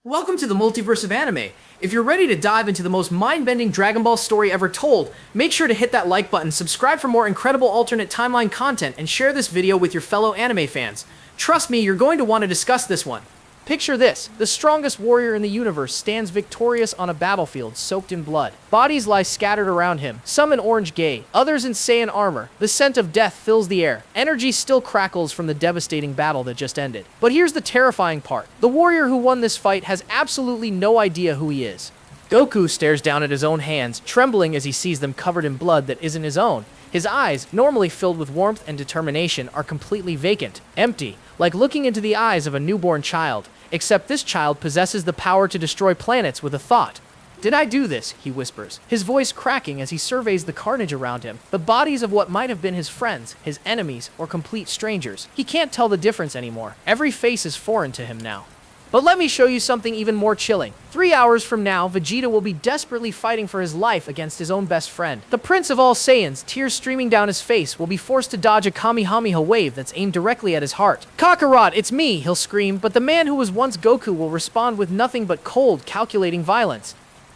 Welcome to the Multiverse of Anime. If you're ready to dive into the most mind-bending Dragon Ball story ever told, make sure to hit that like button, subscribe for more incredible alternate timeline content, and share this video with your fellow anime fans. Trust me, you're going to want to discuss this one. Picture this. The strongest warrior in the universe stands victorious on a battlefield soaked in blood. Bodies lie scattered around him, some in orange gay, others in Saiyan armor. The scent of death fills the air. Energy still crackles from the devastating battle that just ended. But here's the terrifying part. The warrior who won this fight has absolutely no idea who he is. Goku stares down at his own hands, trembling as he sees them covered in blood that isn't his own. His eyes, normally filled with warmth and determination, are completely vacant, empty, like looking into the eyes of a newborn child. Except this child possesses the power to destroy planets with a thought. "Did I do this?" he whispers, his voice cracking as he surveys the carnage around him. The bodies of what might have been his friends, his enemies, or complete strangers. He can't tell the difference anymore. Every face is foreign to him now. But let me show you something even more chilling. 3 hours from now, Vegeta will be desperately fighting for his life against his own best friend. The Prince of all Saiyans, tears streaming down his face, will be forced to dodge a Kamehameha wave that's aimed directly at his heart. "Kakarot, it's me!" he'll scream, but the man who was once Goku will respond with nothing but cold, calculating violence.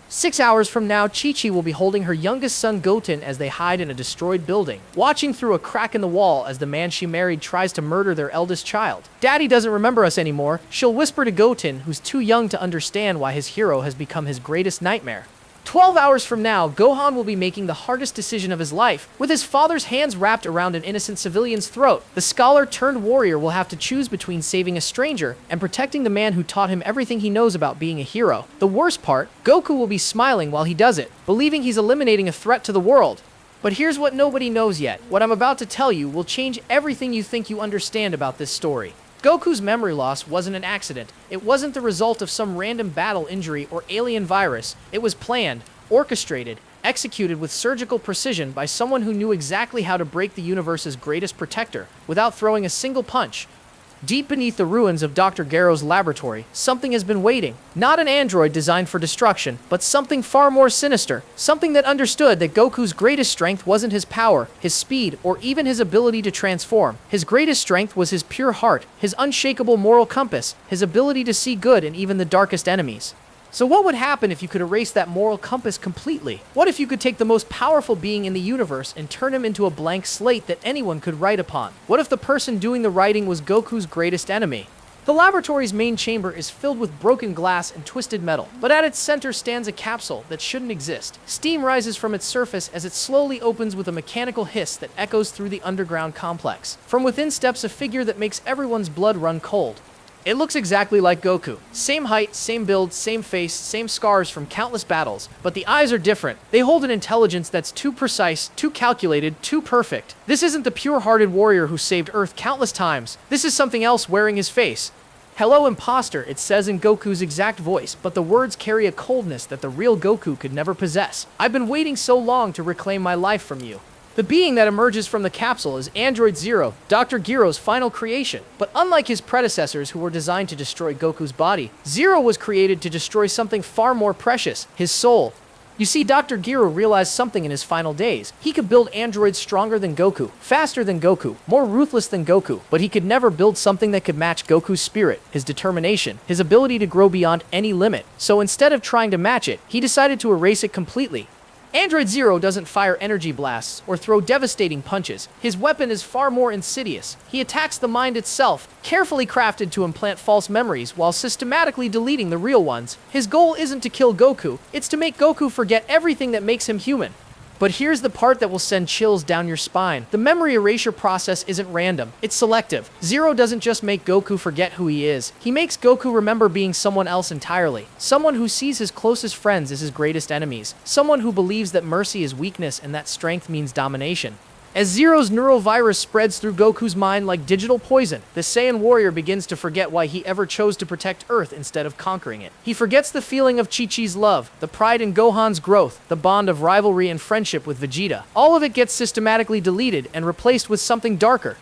6 hours from now, Chi-Chi will be holding her youngest son Goten as they hide in a destroyed building, watching through a crack in the wall as the man she married tries to murder their eldest child. "Daddy doesn't remember us anymore," she'll whisper to Goten, who's too young to understand why his hero has become his greatest nightmare. 12 hours from now, Gohan will be making the hardest decision of his life. With his father's hands wrapped around an innocent civilian's throat, the scholar-turned-warrior will have to choose between saving a stranger and protecting the man who taught him everything he knows about being a hero. The worst part, Goku will be smiling while he does it, believing he's eliminating a threat to the world. But here's what nobody knows yet. What I'm about to tell you will change everything you think you understand about this story. Goku's memory loss wasn't an accident. It wasn't the result of some random battle injury or alien virus. It was planned, orchestrated, executed with surgical precision by someone who knew exactly how to break the universe's greatest protector without throwing a single punch. Deep beneath the ruins of Dr. Gero's laboratory, something has been waiting. Not an android designed for destruction, but something far more sinister. Something that understood that Goku's greatest strength wasn't his power, his speed, or even his ability to transform. His greatest strength was his pure heart, his unshakable moral compass, his ability to see good in even the darkest enemies. So what would happen if you could erase that moral compass completely? What if you could take the most powerful being in the universe and turn him into a blank slate that anyone could write upon? What if the person doing the writing was Goku's greatest enemy? The laboratory's main chamber is filled with broken glass and twisted metal, but at its center stands a capsule that shouldn't exist. Steam rises from its surface as it slowly opens with a mechanical hiss that echoes through the underground complex. From within steps a figure that makes everyone's blood run cold. It looks exactly like Goku. Same height, same build, same face, same scars from countless battles, but the eyes are different. They hold an intelligence that's too precise, too calculated, too perfect. This isn't the pure-hearted warrior who saved Earth countless times. This is something else wearing his face. "Hello, imposter," it says in Goku's exact voice, but the words carry a coldness that the real Goku could never possess. "I've been waiting so long to reclaim my life from you." The being that emerges from the capsule is Android Zero, Dr. Gero's final creation. But unlike his predecessors who were designed to destroy Goku's body, Zero was created to destroy something far more precious, his soul. You see, Dr. Gero realized something in his final days. He could build androids stronger than Goku, faster than Goku, more ruthless than Goku, but he could never build something that could match Goku's spirit, his determination, his ability to grow beyond any limit. So instead of trying to match it, he decided to erase it completely. Android Zero doesn't fire energy blasts or throw devastating punches. His weapon is far more insidious. He attacks the mind itself, carefully crafted to implant false memories while systematically deleting the real ones. His goal isn't to kill Goku, it's to make Goku forget everything that makes him human. But here's the part that will send chills down your spine. The memory erasure process isn't random, it's selective. Zero doesn't just make Goku forget who he is. He makes Goku remember being someone else entirely. Someone who sees his closest friends as his greatest enemies. Someone who believes that mercy is weakness and that strength means domination. As Zero's neurovirus spreads through Goku's mind like digital poison, the Saiyan warrior begins to forget why he ever chose to protect Earth instead of conquering it. He forgets the feeling of Chi-Chi's love, the pride in Gohan's growth, the bond of rivalry and friendship with Vegeta. All of it gets systematically deleted and replaced with something darker.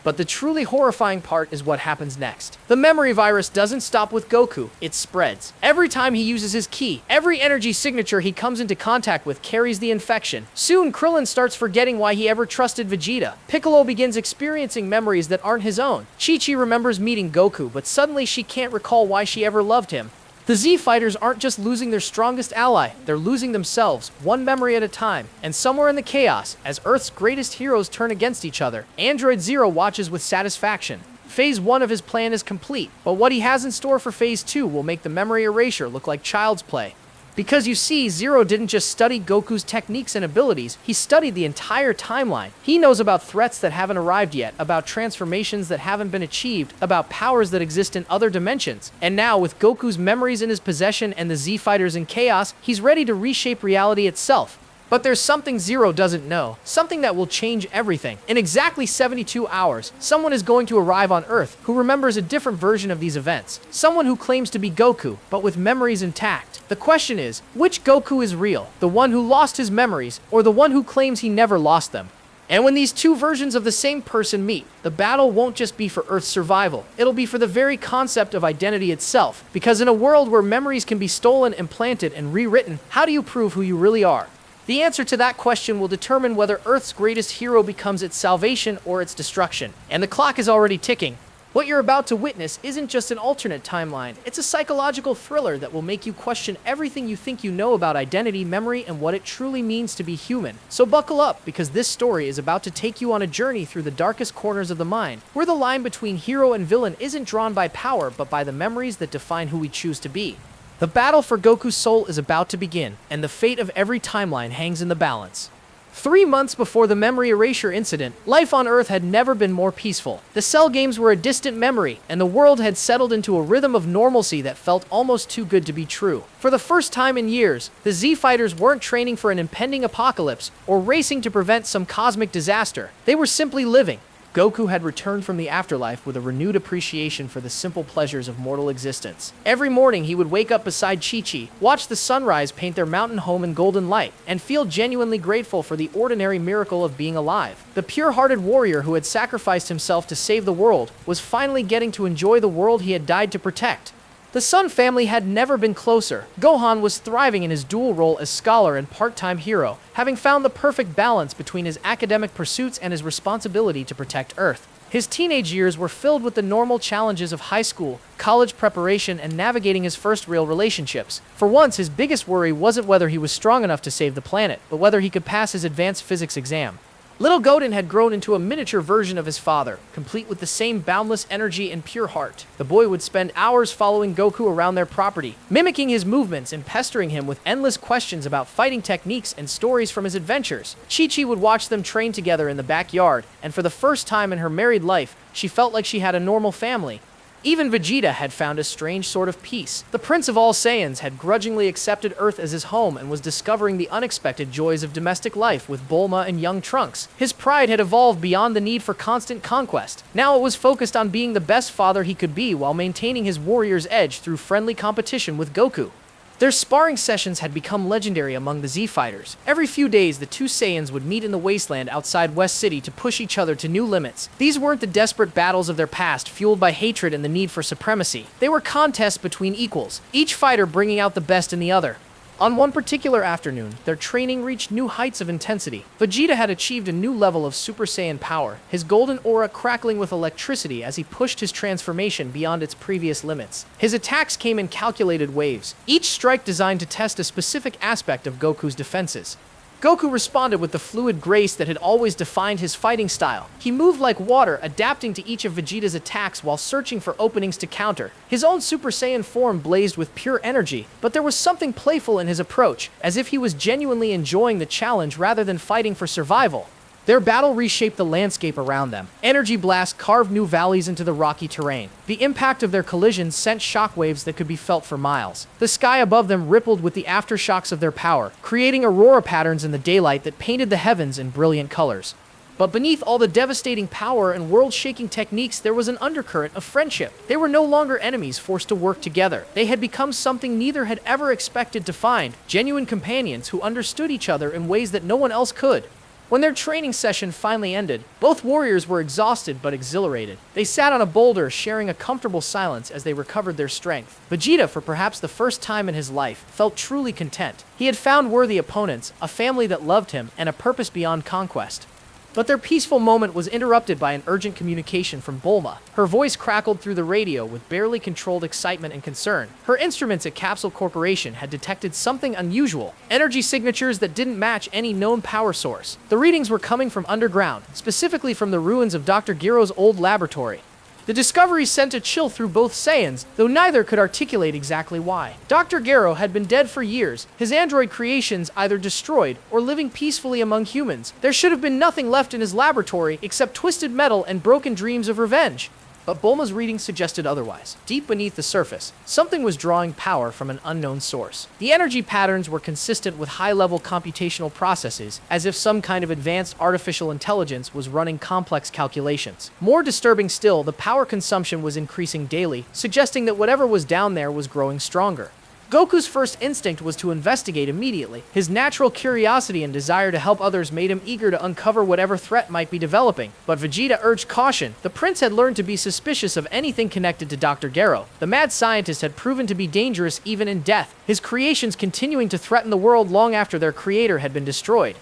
But the truly horrifying part is what happens next. The memory virus doesn't stop with Goku, it spreads. Every time he uses his ki, every energy signature he comes into contact with carries the infection. Soon, Krillin starts forgetting why he ever trusted Vegeta. Piccolo begins experiencing memories that aren't his own. Chi-Chi remembers meeting Goku, but suddenly she can't recall why she ever loved him. The Z fighters aren't just losing their strongest ally, they're losing themselves, one memory at a time. And somewhere in the chaos, as Earth's greatest heroes turn against each other, Android Zero watches with satisfaction. Phase 1 of his plan is complete, but what he has in store for Phase 2 will make the memory erasure look like child's play. Because you see, Zero didn't just study Goku's techniques and abilities, he studied the entire timeline. He knows about threats that haven't arrived yet, about transformations that haven't been achieved, about powers that exist in other dimensions. And now, with Goku's memories in his possession and the Z Fighters in chaos, he's ready to reshape reality itself. But there's something Zero doesn't know, something that will change everything. In exactly 72 hours, someone is going to arrive on Earth who remembers a different version of these events. Someone who claims to be Goku, but with memories intact. The question is, which Goku is real? The one who lost his memories, or the one who claims he never lost them? And when these two versions of the same person meet, the battle won't just be for Earth's survival. It'll be for the very concept of identity itself. Because in a world where memories can be stolen, implanted, and rewritten, how do you prove who you really are? The answer to that question will determine whether Earth's greatest hero becomes its salvation or its destruction. And the clock is already ticking. What you're about to witness isn't just an alternate timeline, it's a psychological thriller that will make you question everything you think you know about identity, memory, and what it truly means to be human. So buckle up, because this story is about to take you on a journey through the darkest corners of the mind, where the line between hero and villain isn't drawn by power, but by the memories that define who we choose to be. The battle for Goku's soul is about to begin, and the fate of every timeline hangs in the balance. 3 months before the memory erasure incident, life on Earth had never been more peaceful. The Cell games were a distant memory, and the world had settled into a rhythm of normalcy that felt almost too good to be true. For the first time in years, the Z Fighters weren't training for an impending apocalypse or racing to prevent some cosmic disaster. They were simply living. Goku had returned from the afterlife with a renewed appreciation for the simple pleasures of mortal existence. Every morning, he would wake up beside Chi-Chi, watch the sunrise paint their mountain home in golden light, and feel genuinely grateful for the ordinary miracle of being alive. The pure-hearted warrior who had sacrificed himself to save the world was finally getting to enjoy the world he had died to protect. The Sun family had never been closer. Gohan was thriving in his dual role as scholar and part-time hero, having found the perfect balance between his academic pursuits and his responsibility to protect Earth. His teenage years were filled with the normal challenges of high school, college preparation, and navigating his first real relationships. For once, his biggest worry wasn't whether he was strong enough to save the planet, but whether he could pass his advanced physics exam. Little Godin had grown into a miniature version of his father, complete with the same boundless energy and pure heart. The boy would spend hours following Goku around their property, mimicking his movements and pestering him with endless questions about fighting techniques and stories from his adventures. Chi-Chi would watch them train together in the backyard, and for the first time in her married life, she felt like she had a normal family. Even Vegeta had found a strange sort of peace. The Prince of all Saiyans had grudgingly accepted Earth as his home and was discovering the unexpected joys of domestic life with Bulma and young Trunks. His pride had evolved beyond the need for constant conquest. Now it was focused on being the best father he could be while maintaining his warrior's edge through friendly competition with Goku. Their sparring sessions had become legendary among the Z Fighters. Every few days, the two Saiyans would meet in the wasteland outside West City to push each other to new limits. These weren't the desperate battles of their past, fueled by hatred and the need for supremacy. They were contests between equals, each fighter bringing out the best in the other. On one particular afternoon, their training reached new heights of intensity. Vegeta had achieved a new level of Super Saiyan power, his golden aura crackling with electricity as he pushed his transformation beyond its previous limits. His attacks came in calculated waves, each strike designed to test a specific aspect of Goku's defenses. Goku responded with the fluid grace that had always defined his fighting style. He moved like water, adapting to each of Vegeta's attacks while searching for openings to counter. His own Super Saiyan form blazed with pure energy, but there was something playful in his approach, as if he was genuinely enjoying the challenge rather than fighting for survival. Their battle reshaped the landscape around them. Energy blasts carved new valleys into the rocky terrain. The impact of their collisions sent shockwaves that could be felt for miles. The sky above them rippled with the aftershocks of their power, creating aurora patterns in the daylight that painted the heavens in brilliant colors. But beneath all the devastating power and world-shaking techniques, there was an undercurrent of friendship. They were no longer enemies forced to work together. They had become something neither had ever expected to find, genuine companions who understood each other in ways that no one else could. When their training session finally ended, both warriors were exhausted but exhilarated. They sat on a boulder, sharing a comfortable silence as they recovered their strength. Vegeta, for perhaps the first time in his life, felt truly content. He had found worthy opponents, a family that loved him, and a purpose beyond conquest. But their peaceful moment was interrupted by an urgent communication from Bulma. Her voice crackled through the radio with barely controlled excitement and concern. Her instruments at Capsule Corporation had detected something unusual, energy signatures that didn't match any known power source. The readings were coming from underground, specifically from the ruins of Dr. Giro's old laboratory. The discovery sent a chill through both Saiyans, though neither could articulate exactly why. Dr. Gero had been dead for years, his android creations either destroyed or living peacefully among humans. There should have been nothing left in his laboratory except twisted metal and broken dreams of revenge. But Bulma's reading suggested otherwise. Deep beneath the surface, something was drawing power from an unknown source. The energy patterns were consistent with high-level computational processes, as if some kind of advanced artificial intelligence was running complex calculations. More disturbing still, the power consumption was increasing daily, suggesting that whatever was down there was growing stronger. Goku's first instinct was to investigate immediately. His natural curiosity and desire to help others made him eager to uncover whatever threat might be developing. But Vegeta urged caution. The prince had learned to be suspicious of anything connected to Dr. Gero. The mad scientist had proven to be dangerous even in death, his creations continuing to threaten the world long after their creator had been destroyed.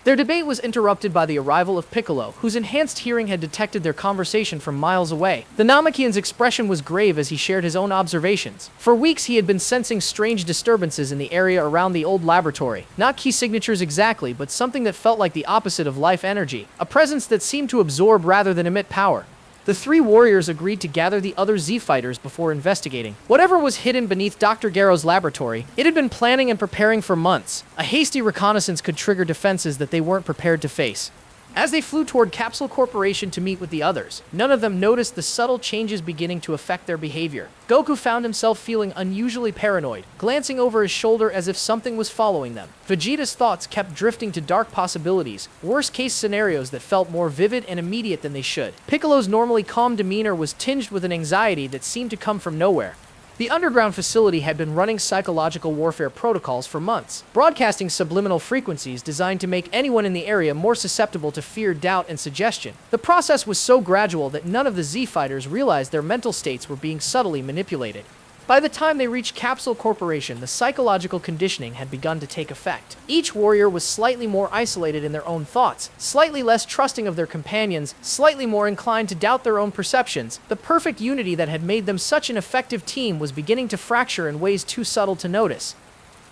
Their debate was interrupted by the arrival of Piccolo, whose enhanced hearing had detected their conversation from miles away. The Namekian's expression was grave as he shared his own observations. For weeks he had been sensing strange disturbances in the area around the old laboratory. Not key signatures exactly, but something that felt like the opposite of life energy. A presence that seemed to absorb rather than emit power. The three warriors agreed to gather the other Z-fighters before investigating. Whatever was hidden beneath Dr. Gero's laboratory, it had been planning and preparing for months. A hasty reconnaissance could trigger defenses that they weren't prepared to face. As they flew toward Capsule Corporation to meet with the others, none of them noticed the subtle changes beginning to affect their behavior. Goku found himself feeling unusually paranoid, glancing over his shoulder as if something was following them. Vegeta's thoughts kept drifting to dark possibilities, worst-case scenarios that felt more vivid and immediate than they should. Piccolo's normally calm demeanor was tinged with an anxiety that seemed to come from nowhere. The underground facility had been running psychological warfare protocols for months, broadcasting subliminal frequencies designed to make anyone in the area more susceptible to fear, doubt, and suggestion. The process was so gradual that none of the Z-fighters realized their mental states were being subtly manipulated. By the time they reached Capsule Corporation, the psychological conditioning had begun to take effect. Each warrior was slightly more isolated in their own thoughts, slightly less trusting of their companions, slightly more inclined to doubt their own perceptions. The perfect unity that had made them such an effective team was beginning to fracture in ways too subtle to notice.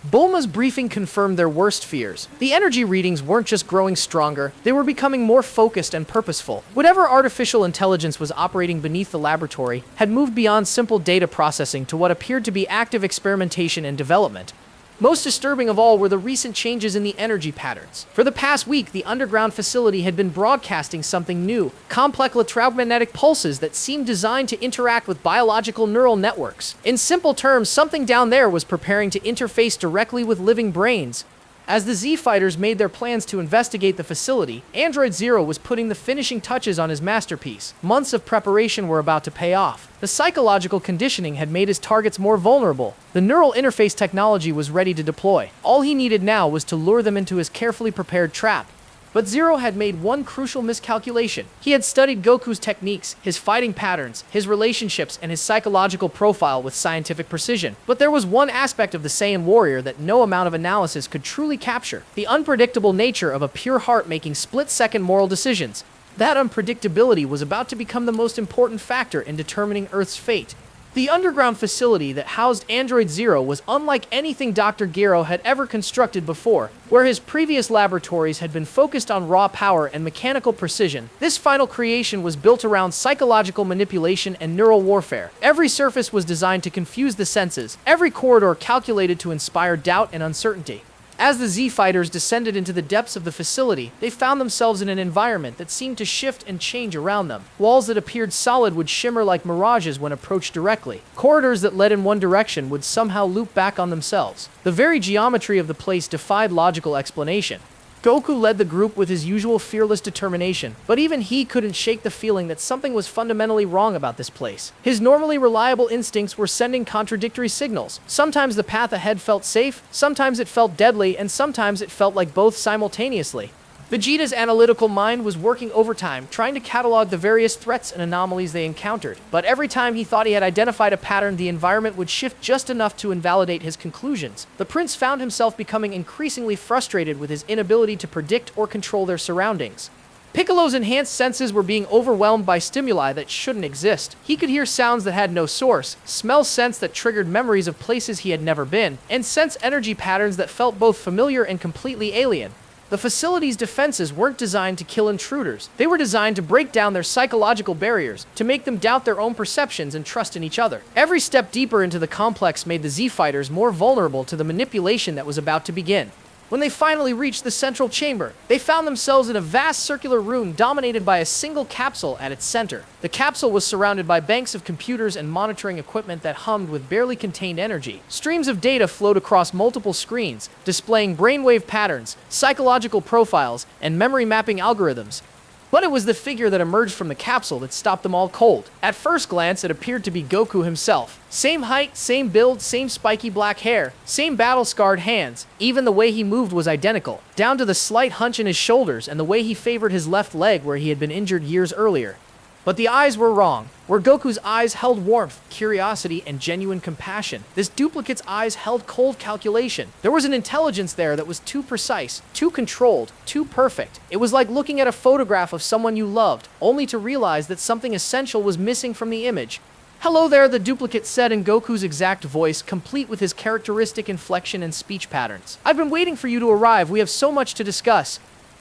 Bulma's briefing confirmed their worst fears. The energy readings weren't just growing stronger, they were becoming more focused and purposeful. Whatever artificial intelligence was operating beneath the laboratory had moved beyond simple data processing to what appeared to be active experimentation and development. Most disturbing of all were the recent changes in the energy patterns. For the past week, the underground facility had been broadcasting something new, complex electromagnetic pulses that seemed designed to interact with biological neural networks. In simple terms, something down there was preparing to interface directly with living brains. As the Z-fighters made their plans to investigate the facility, Android Zero was putting the finishing touches on his masterpiece. Months of preparation were about to pay off. The psychological conditioning had made his targets more vulnerable. The neural interface technology was ready to deploy. All he needed now was to lure them into his carefully prepared trap. But Zero had made one crucial miscalculation. He had studied Goku's techniques, his fighting patterns, his relationships, and his psychological profile with scientific precision. But there was one aspect of the Saiyan warrior that no amount of analysis could truly capture: the unpredictable nature of a pure heart making split-second moral decisions. That unpredictability was about to become the most important factor in determining Earth's fate. The underground facility that housed Android Zero was unlike anything Dr. Gero had ever constructed before. Where his previous laboratories had been focused on raw power and mechanical precision, this final creation was built around psychological manipulation and neural warfare. Every surface was designed to confuse the senses, every corridor calculated to inspire doubt and uncertainty. As the Z-fighters descended into the depths of the facility, they found themselves in an environment that seemed to shift and change around them. Walls that appeared solid would shimmer like mirages when approached directly. Corridors that led in one direction would somehow loop back on themselves. The very geometry of the place defied logical explanation. Goku led the group with his usual fearless determination, but even he couldn't shake the feeling that something was fundamentally wrong about this place. His normally reliable instincts were sending contradictory signals. Sometimes the path ahead felt safe, sometimes it felt deadly, and sometimes it felt like both simultaneously. Vegeta's analytical mind was working overtime, trying to catalog the various threats and anomalies they encountered. But every time he thought he had identified a pattern, the environment would shift just enough to invalidate his conclusions. The prince found himself becoming increasingly frustrated with his inability to predict or control their surroundings. Piccolo's enhanced senses were being overwhelmed by stimuli that shouldn't exist. He could hear sounds that had no source, smell scents that triggered memories of places he had never been, and sense energy patterns that felt both familiar and completely alien. The facility's defenses weren't designed to kill intruders. They were designed to break down their psychological barriers, to make them doubt their own perceptions and trust in each other. Every step deeper into the complex made the Z-Fighters more vulnerable to the manipulation that was about to begin. When they finally reached the central chamber, they found themselves in a vast circular room dominated by a single capsule at its center. The capsule was surrounded by banks of computers and monitoring equipment that hummed with barely contained energy. Streams of data flowed across multiple screens, displaying brainwave patterns, psychological profiles, and memory mapping algorithms. But it was the figure that emerged from the capsule that stopped them all cold. At first glance, it appeared to be Goku himself. Same height, same build, same spiky black hair, same battle-scarred hands. Even the way he moved was identical, down to the slight hunch in his shoulders and the way he favored his left leg where he had been injured years earlier. But the eyes were wrong. Where Goku's eyes held warmth, curiosity, and genuine compassion, this duplicate's eyes held cold calculation. There was an intelligence there that was too precise, too controlled, too perfect. It was like looking at a photograph of someone you loved, only to realize that something essential was missing from the image. "Hello there," the duplicate said in Goku's exact voice, complete with his characteristic inflection and speech patterns. "I've been waiting for you to arrive. We have so much to discuss."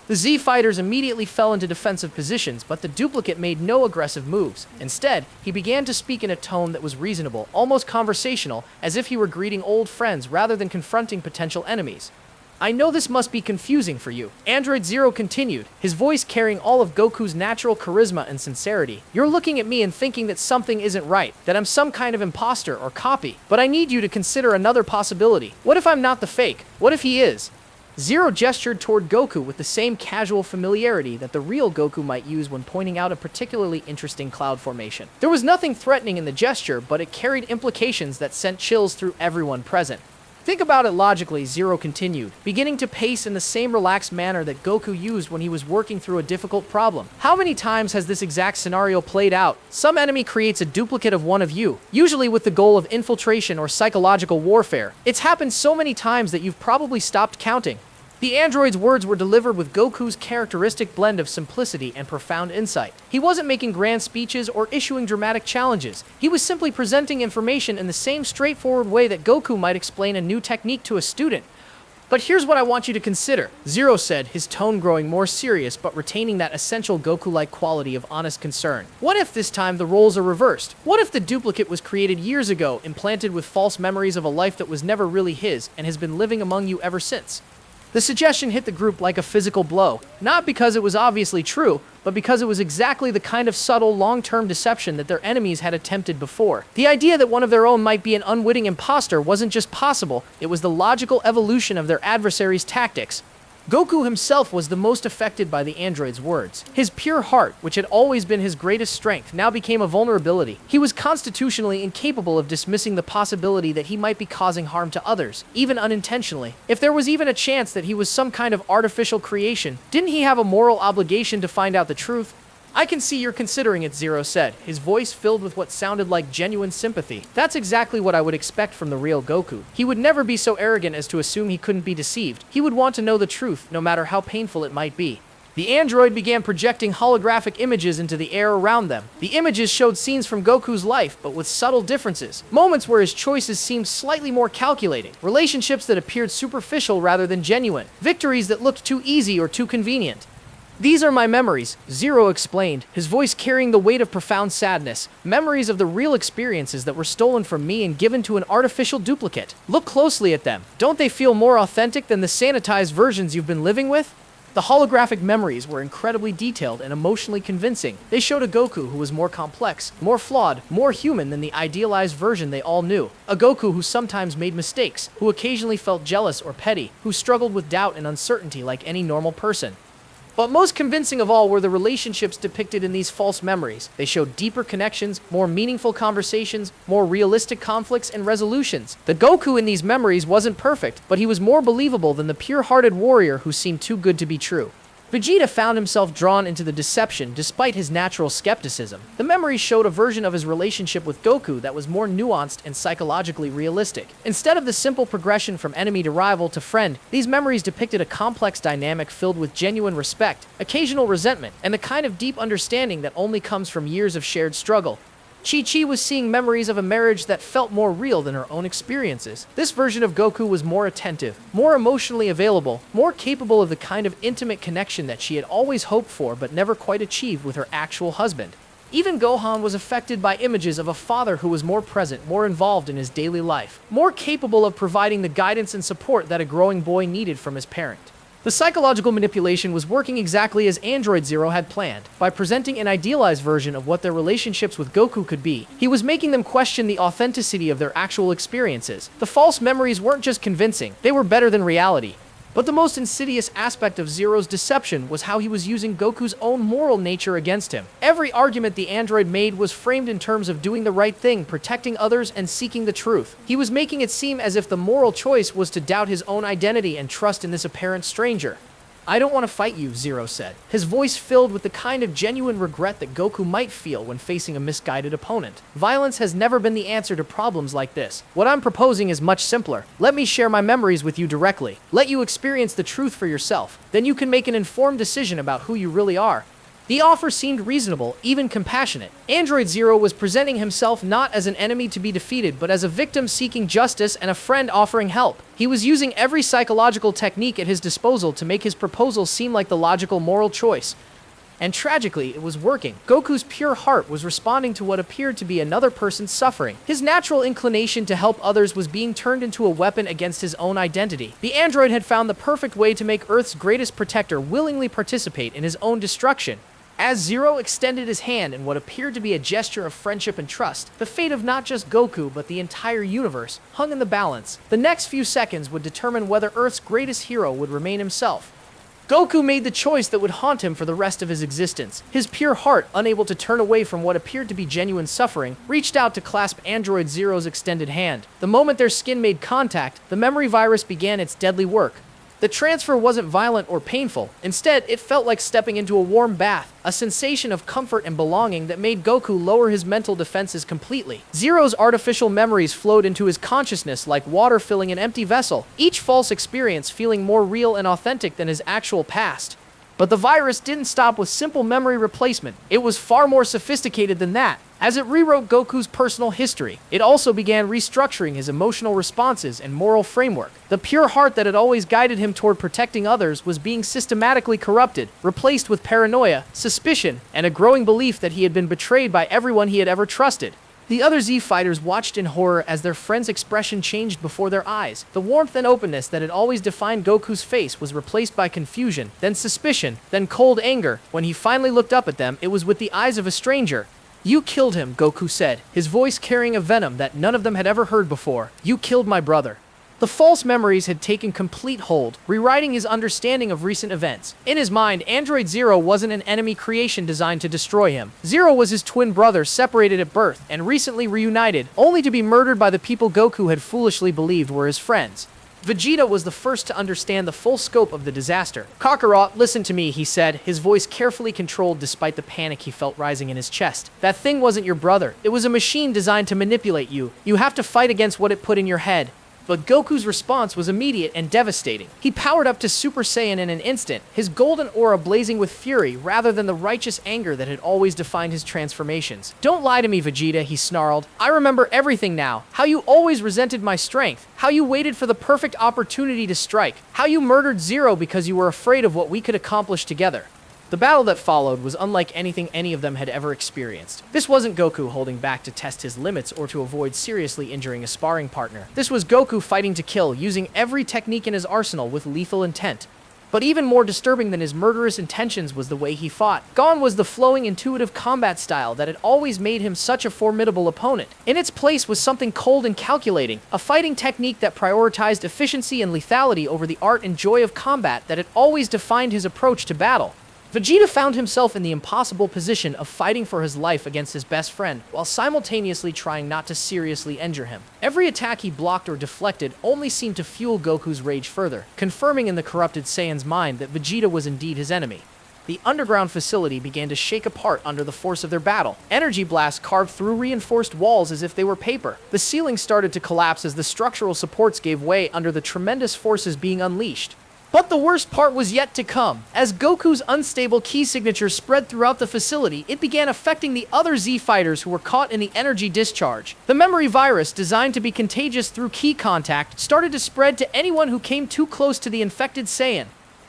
The Z-Fighters immediately fell into defensive positions, but the duplicate made no aggressive moves. Instead, he began to speak in a tone that was reasonable, almost conversational, as if he were greeting old friends rather than confronting potential enemies. "I know this must be confusing for you," Android Zero continued, his voice carrying all of Goku's natural charisma and sincerity. "You're looking at me and thinking that something isn't right, that I'm some kind of imposter or copy. But I need you to consider another possibility. What if I'm not the fake? What if he is?" Zero gestured toward Goku with the same casual familiarity that the real Goku might use when pointing out a particularly interesting cloud formation. There was nothing threatening in the gesture, but it carried implications that sent chills through everyone present. "Think about it logically," Zero continued, beginning to pace in the same relaxed manner that Goku used when he was working through a difficult problem. "How many times has this exact scenario played out? Some enemy creates a duplicate of one of you, usually with the goal of infiltration or psychological warfare. It's happened so many times that you've probably stopped counting." The android's words were delivered with Goku's characteristic blend of simplicity and profound insight. He wasn't making grand speeches or issuing dramatic challenges. He was simply presenting information in the same straightforward way that Goku might explain a new technique to a student. "But here's what I want you to consider," Zero said, his tone growing more serious but retaining that essential Goku-like quality of honest concern. "What if this time the roles are reversed? What if the duplicate was created years ago, implanted with false memories of a life that was never really his, and has been living among you ever since?" The suggestion hit the group like a physical blow, not because it was obviously true, but because it was exactly the kind of subtle, long-term deception that their enemies had attempted before. The idea that one of their own might be an unwitting imposter wasn't just possible, it was the logical evolution of their adversaries' tactics. Goku himself was the most affected by the android's words. His pure heart, which had always been his greatest strength, now became a vulnerability. He was constitutionally incapable of dismissing the possibility that he might be causing harm to others, even unintentionally. If there was even a chance that he was some kind of artificial creation, didn't he have a moral obligation to find out the truth? "I can see you're considering it," Zero said, his voice filled with what sounded like genuine sympathy. "That's exactly what I would expect from the real Goku. He would never be so arrogant as to assume he couldn't be deceived. He would want to know the truth, no matter how painful it might be." The android began projecting holographic images into the air around them. The images showed scenes from Goku's life, but with subtle differences. Moments where his choices seemed slightly more calculating. Relationships that appeared superficial rather than genuine. Victories that looked too easy or too convenient. "These are my memories," Zero explained, his voice carrying the weight of profound sadness. "Memories of the real experiences that were stolen from me and given to an artificial duplicate. Look closely at them. Don't they feel more authentic than the sanitized versions you've been living with?" The holographic memories were incredibly detailed and emotionally convincing. They showed a Goku who was more complex, more flawed, more human than the idealized version they all knew. A Goku who sometimes made mistakes, who occasionally felt jealous or petty, who struggled with doubt and uncertainty like any normal person. But most convincing of all were the relationships depicted in these false memories. They showed deeper connections, more meaningful conversations, more realistic conflicts and resolutions. The Goku in these memories wasn't perfect, but he was more believable than the pure-hearted warrior who seemed too good to be true. Vegeta found himself drawn into the deception despite his natural skepticism. The memories showed a version of his relationship with Goku that was more nuanced and psychologically realistic. Instead of the simple progression from enemy to rival to friend, these memories depicted a complex dynamic filled with genuine respect, occasional resentment, and the kind of deep understanding that only comes from years of shared struggle. Chi-Chi was seeing memories of a marriage that felt more real than her own experiences. This version of Goku was more attentive, more emotionally available, more capable of the kind of intimate connection that she had always hoped for but never quite achieved with her actual husband. Even Gohan was affected by images of a father who was more present, more involved in his daily life, more capable of providing the guidance and support that a growing boy needed from his parent. The psychological manipulation was working exactly as Android Zero had planned. By presenting an idealized version of what their relationships with Goku could be, he was making them question the authenticity of their actual experiences. The false memories weren't just convincing, they were better than reality. But the most insidious aspect of Zero's deception was how he was using Goku's own moral nature against him. Every argument the android made was framed in terms of doing the right thing, protecting others, and seeking the truth. He was making it seem as if the moral choice was to doubt his own identity and trust in this apparent stranger. "I don't want to fight you," Zero said, his voice filled with the kind of genuine regret that Goku might feel when facing a misguided opponent. "Violence has never been the answer to problems like this. What I'm proposing is much simpler. Let me share my memories with you directly. Let you experience the truth for yourself. Then you can make an informed decision about who you really are." The offer seemed reasonable, even compassionate. Android Zero was presenting himself not as an enemy to be defeated, but as a victim seeking justice and a friend offering help. He was using every psychological technique at his disposal to make his proposal seem like the logical moral choice. And tragically, it was working. Goku's pure heart was responding to what appeared to be another person's suffering. His natural inclination to help others was being turned into a weapon against his own identity. The android had found the perfect way to make Earth's greatest protector willingly participate in his own destruction. As Zero extended his hand in what appeared to be a gesture of friendship and trust, the fate of not just Goku but the entire universe hung in the balance. The next few seconds would determine whether Earth's greatest hero would remain himself. Goku made the choice that would haunt him for the rest of his existence. His pure heart, unable to turn away from what appeared to be genuine suffering, reached out to clasp Android Zero's extended hand. The moment their skin made contact, the memory virus began its deadly work. The transfer wasn't violent or painful. Instead, it felt like stepping into a warm bath, a sensation of comfort and belonging that made Goku lower his mental defenses completely. Zero's artificial memories flowed into his consciousness like water filling an empty vessel, each false experience feeling more real and authentic than his actual past. But the virus didn't stop with simple memory replacement. It was far more sophisticated than that. As it rewrote Goku's personal history, it also began restructuring his emotional responses and moral framework. The pure heart that had always guided him toward protecting others was being systematically corrupted, replaced with paranoia, suspicion, and a growing belief that he had been betrayed by everyone he had ever trusted. The other Z fighters watched in horror as their friend's expression changed before their eyes. The warmth and openness that had always defined Goku's face was replaced by confusion, then suspicion, then cold anger. When he finally looked up at them, it was with the eyes of a stranger. "You killed him," Goku said, his voice carrying a venom that none of them had ever heard before. "You killed my brother." The false memories had taken complete hold, rewriting his understanding of recent events. In his mind, Android Zero wasn't an enemy creation designed to destroy him. Zero was his twin brother, separated at birth and recently reunited, only to be murdered by the people Goku had foolishly believed were his friends. Vegeta was the first to understand the full scope of the disaster. "Kakarot, listen to me," he said, his voice carefully controlled despite the panic he felt rising in his chest. "That thing wasn't your brother. It was a machine designed to manipulate you. You have to fight against what it put in your head." But Goku's response was immediate and devastating. He powered up to Super Saiyan in an instant, his golden aura blazing with fury rather than the righteous anger that had always defined his transformations. "Don't lie to me, Vegeta," he snarled. "I remember everything now. How you always resented my strength. How you waited for the perfect opportunity to strike. How you murdered Zero because you were afraid of what we could accomplish together." The battle that followed was unlike anything any of them had ever experienced. This wasn't Goku holding back to test his limits or to avoid seriously injuring a sparring partner. This was Goku fighting to kill, using every technique in his arsenal with lethal intent. But even more disturbing than his murderous intentions was the way he fought. Gone was the flowing, intuitive combat style that had always made him such a formidable opponent. In its place was something cold and calculating, a fighting technique that prioritized efficiency and lethality over the art and joy of combat that had always defined his approach to battle. Vegeta found himself in the impossible position of fighting for his life against his best friend, while simultaneously trying not to seriously injure him. Every attack he blocked or deflected only seemed to fuel Goku's rage further, confirming in the corrupted Saiyan's mind that Vegeta was indeed his enemy. The underground facility began to shake apart under the force of their battle. Energy blasts carved through reinforced walls as if they were paper. The ceiling started to collapse as the structural supports gave way under the tremendous forces being unleashed. But the worst part was yet to come. As Goku's unstable ki signature spread throughout the facility, it began affecting the other Z fighters who were caught in the energy discharge. The memory virus, designed to be contagious through ki contact, started to spread to anyone who came too close to the infected Saiyan.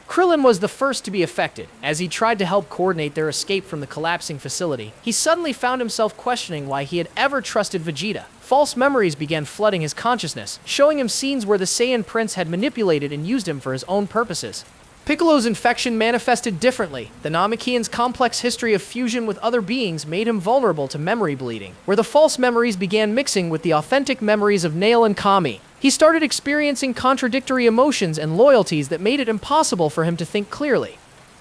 Krillin was the first to be affected. As he tried to help coordinate their escape from the collapsing facility, he suddenly found himself questioning why he had ever trusted Vegeta. False memories began flooding his consciousness, showing him scenes where the Saiyan Prince had manipulated and used him for his own purposes. Piccolo's infection manifested differently. The Namekian's complex history of fusion with other beings made him vulnerable to memory bleeding, where the false memories began mixing with the authentic memories of Nail and Kami. He started experiencing contradictory emotions and loyalties that made it impossible for him to think clearly.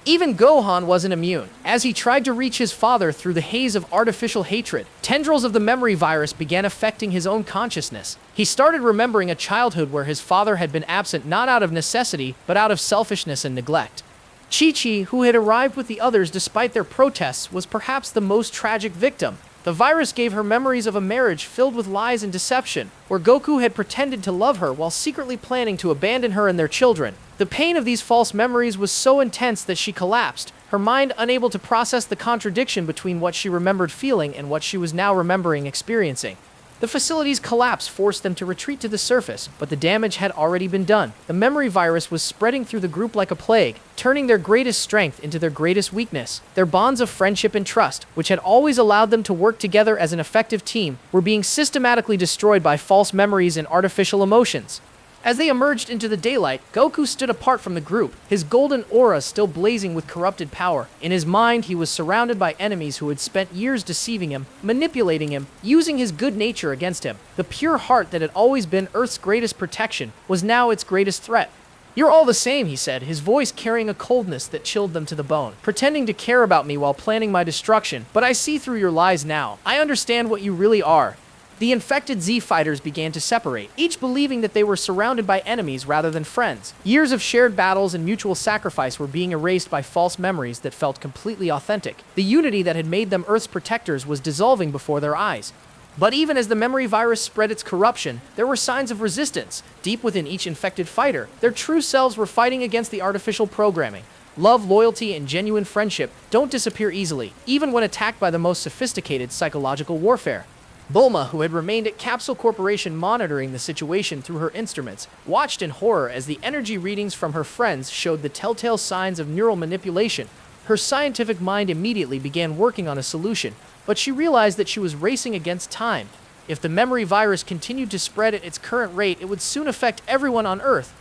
Even Gohan wasn't immune. As he tried to reach his father through the haze of artificial hatred, tendrils of the memory virus began affecting his own consciousness. He started remembering a childhood where his father had been absent not out of necessity, but out of selfishness and neglect. Chi-Chi, who had arrived with the others despite their protests, was perhaps the most tragic victim. The virus gave her memories of a marriage filled with lies and deception, where Goku had pretended to love her while secretly planning to abandon her and their children. The pain of these false memories was so intense that she collapsed, her mind unable to process the contradiction between what she remembered feeling and what she was now remembering experiencing. The facility's collapse forced them to retreat to the surface, but the damage had already been done. The memory virus was spreading through the group like a plague, turning their greatest strength into their greatest weakness. Their bonds of friendship and trust, which had always allowed them to work together as an effective team, were being systematically destroyed by false memories and artificial emotions. As they emerged into the daylight, Goku stood apart from the group, his golden aura still blazing with corrupted power. In his mind, he was surrounded by enemies who had spent years deceiving him, manipulating him, using his good nature against him. The pure heart that had always been Earth's greatest protection was now its greatest threat. "You're all the same," he said, his voice carrying a coldness that chilled them to the bone. "Pretending to care about me while planning my destruction, but I see through your lies now. I understand what you really are." The infected Z fighters began to separate, each believing that they were surrounded by enemies rather than friends. Years of shared battles and mutual sacrifice were being erased by false memories that felt completely authentic. The unity that had made them Earth's protectors was dissolving before their eyes. But even as the memory virus spread its corruption, there were signs of resistance. Deep within each infected fighter, their true selves were fighting against the artificial programming. Love, loyalty, and genuine friendship don't disappear easily, even when attacked by the most sophisticated psychological warfare. Bulma, who had remained at Capsule Corporation monitoring the situation through her instruments, watched in horror as the energy readings from her friends showed the telltale signs of neural manipulation. Her scientific mind immediately began working on a solution, but she realized that she was racing against time. If the memory virus continued to spread at its current rate, it would soon affect everyone on Earth.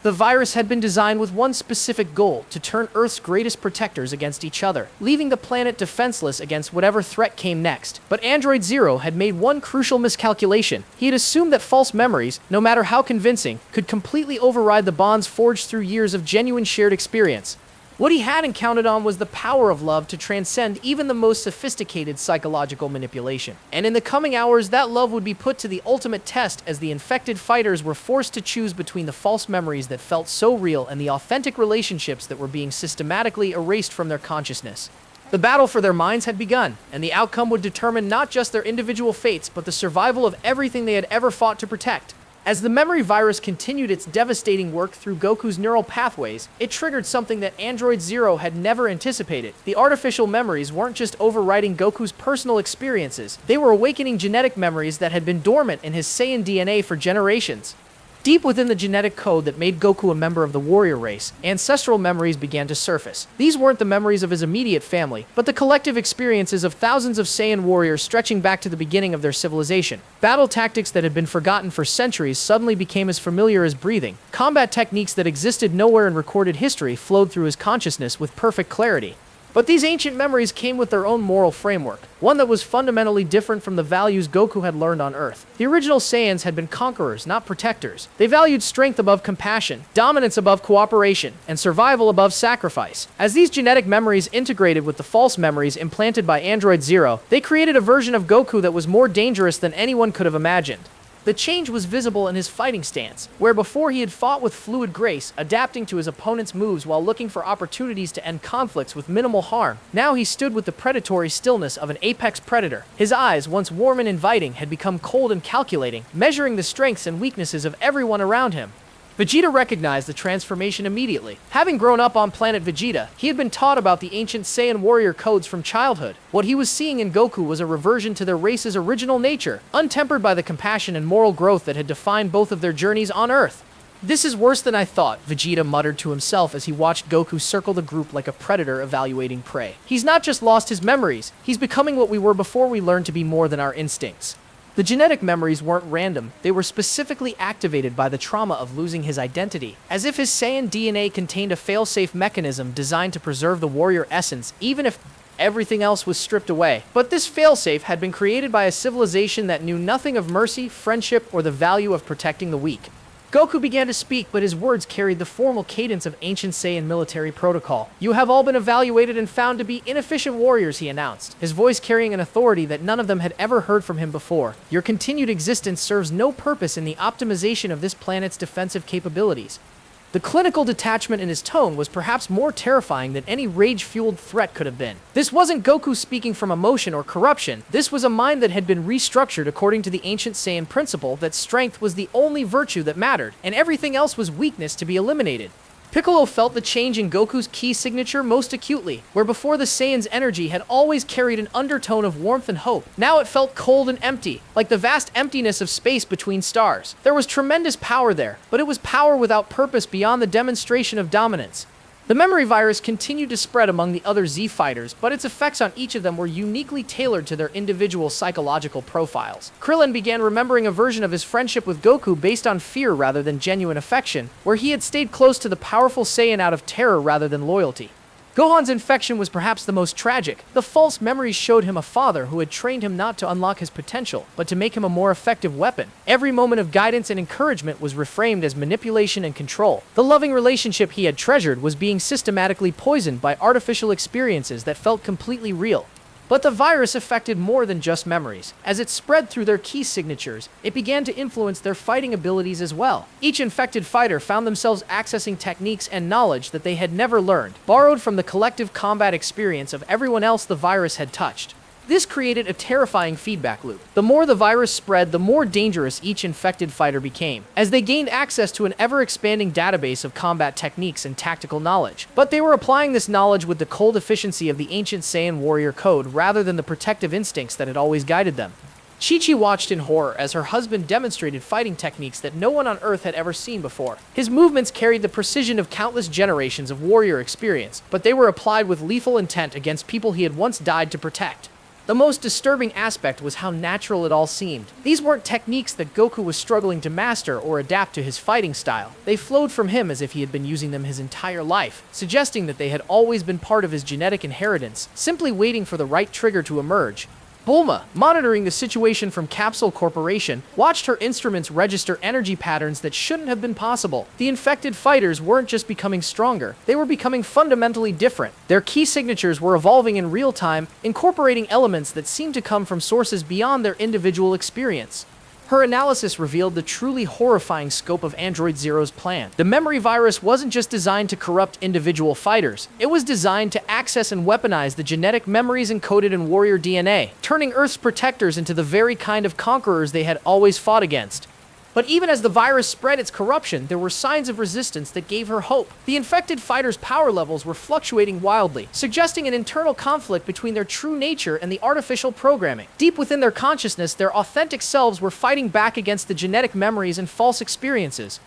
The virus had been designed with one specific goal: to turn Earth's greatest protectors against each other, leaving the planet defenseless against whatever threat came next. But Android Zero had made one crucial miscalculation. He had assumed that false memories, no matter how convincing, could completely override the bonds forged through years of genuine shared experience. What he hadn't counted on was the power of love to transcend even the most sophisticated psychological manipulation. And in the coming hours, that love would be put to the ultimate test as the infected fighters were forced to choose between the false memories that felt so real and the authentic relationships that were being systematically erased from their consciousness. The battle for their minds had begun, and the outcome would determine not just their individual fates, but the survival of everything they had ever fought to protect. As the memory virus continued its devastating work through Goku's neural pathways, it triggered something that Android Zero had never anticipated. The artificial memories weren't just overwriting Goku's personal experiences, they were awakening genetic memories that had been dormant in his Saiyan DNA for generations. Deep within the genetic code that made Goku a member of the warrior race, ancestral memories began to surface. These weren't the memories of his immediate family, but the collective experiences of thousands of Saiyan warriors stretching back to the beginning of their civilization. Battle tactics that had been forgotten for centuries suddenly became as familiar as breathing. Combat techniques that existed nowhere in recorded history flowed through his consciousness with perfect clarity. But these ancient memories came with their own moral framework, one that was fundamentally different from the values Goku had learned on Earth. The original Saiyans had been conquerors, not protectors. They valued strength above compassion, dominance above cooperation, and survival above sacrifice. As these genetic memories integrated with the false memories implanted by Android Zero, they created a version of Goku that was more dangerous than anyone could have imagined. The change was visible in his fighting stance, where before he had fought with fluid grace, adapting to his opponent's moves while looking for opportunities to end conflicts with minimal harm. Now he stood with the predatory stillness of an apex predator. His eyes, once warm and inviting, had become cold and calculating, measuring the strengths and weaknesses of everyone around him. Vegeta recognized the transformation immediately. Having grown up on planet Vegeta, he had been taught about the ancient Saiyan warrior codes from childhood. What he was seeing in Goku was a reversion to their race's original nature, untempered by the compassion and moral growth that had defined both of their journeys on Earth. "This is worse than I thought," Vegeta muttered to himself as he watched Goku circle the group like a predator evaluating prey. "He's not just lost his memories, he's becoming what we were before we learned to be more than our instincts." The genetic memories weren't random, they were specifically activated by the trauma of losing his identity, as if his Saiyan DNA contained a fail-safe mechanism designed to preserve the warrior essence, even if everything else was stripped away. But this failsafe had been created by a civilization that knew nothing of mercy, friendship, or the value of protecting the weak. Goku began to speak, but his words carried the formal cadence of ancient Saiyan military protocol. "You have all been evaluated and found to be inefficient warriors," he announced, his voice carrying an authority that none of them had ever heard from him before. "Your continued existence serves no purpose in the optimization of this planet's defensive capabilities." The clinical detachment in his tone was perhaps more terrifying than any rage-fueled threat could have been. This wasn't Goku speaking from emotion or corruption. This was a mind that had been restructured according to the ancient Saiyan principle that strength was the only virtue that mattered, and everything else was weakness to be eliminated. Piccolo felt the change in Goku's key signature most acutely, where before the Saiyan's energy had always carried an undertone of warmth and hope. Now it felt cold and empty, like the vast emptiness of space between stars. There was tremendous power there, but it was power without purpose beyond the demonstration of dominance. The memory virus continued to spread among the other Z fighters, but its effects on each of them were uniquely tailored to their individual psychological profiles. Krillin began remembering a version of his friendship with Goku based on fear rather than genuine affection, where he had stayed close to the powerful Saiyan out of terror rather than loyalty. Gohan's infection was perhaps the most tragic. The false memories showed him a father who had trained him not to unlock his potential, but to make him a more effective weapon. Every moment of guidance and encouragement was reframed as manipulation and control. The loving relationship he had treasured was being systematically poisoned by artificial experiences that felt completely real. But the virus affected more than just memories. As it spread through their key signatures, it began to influence their fighting abilities as well. Each infected fighter found themselves accessing techniques and knowledge that they had never learned, borrowed from the collective combat experience of everyone else the virus had touched. This created a terrifying feedback loop. The more the virus spread, the more dangerous each infected fighter became, as they gained access to an ever-expanding database of combat techniques and tactical knowledge. But they were applying this knowledge with the cold efficiency of the ancient Saiyan warrior code rather than the protective instincts that had always guided them. Chi-Chi watched in horror as her husband demonstrated fighting techniques that no one on Earth had ever seen before. His movements carried the precision of countless generations of warrior experience, but they were applied with lethal intent against people he had once died to protect. The most disturbing aspect was how natural it all seemed. These weren't techniques that Goku was struggling to master or adapt to his fighting style. They flowed from him as if he had been using them his entire life, suggesting that they had always been part of his genetic inheritance, simply waiting for the right trigger to emerge. Bulma, monitoring the situation from Capsule Corporation, watched her instruments register energy patterns that shouldn't have been possible. The infected fighters weren't just becoming stronger, they were becoming fundamentally different. Their key signatures were evolving in real time, incorporating elements that seemed to come from sources beyond their individual experience. Her analysis revealed the truly horrifying scope of Android Zero's plan. The memory virus wasn't just designed to corrupt individual fighters. It was designed to access and weaponize the genetic memories encoded in warrior DNA, turning Earth's protectors into the very kind of conquerors they had always fought against. But even as the virus spread its corruption, there were signs of resistance that gave her hope. The infected fighters' power levels were fluctuating wildly, suggesting an internal conflict between their true nature and the artificial programming. Deep within their consciousness, their authentic selves were fighting back against the genetic memories and false experiences.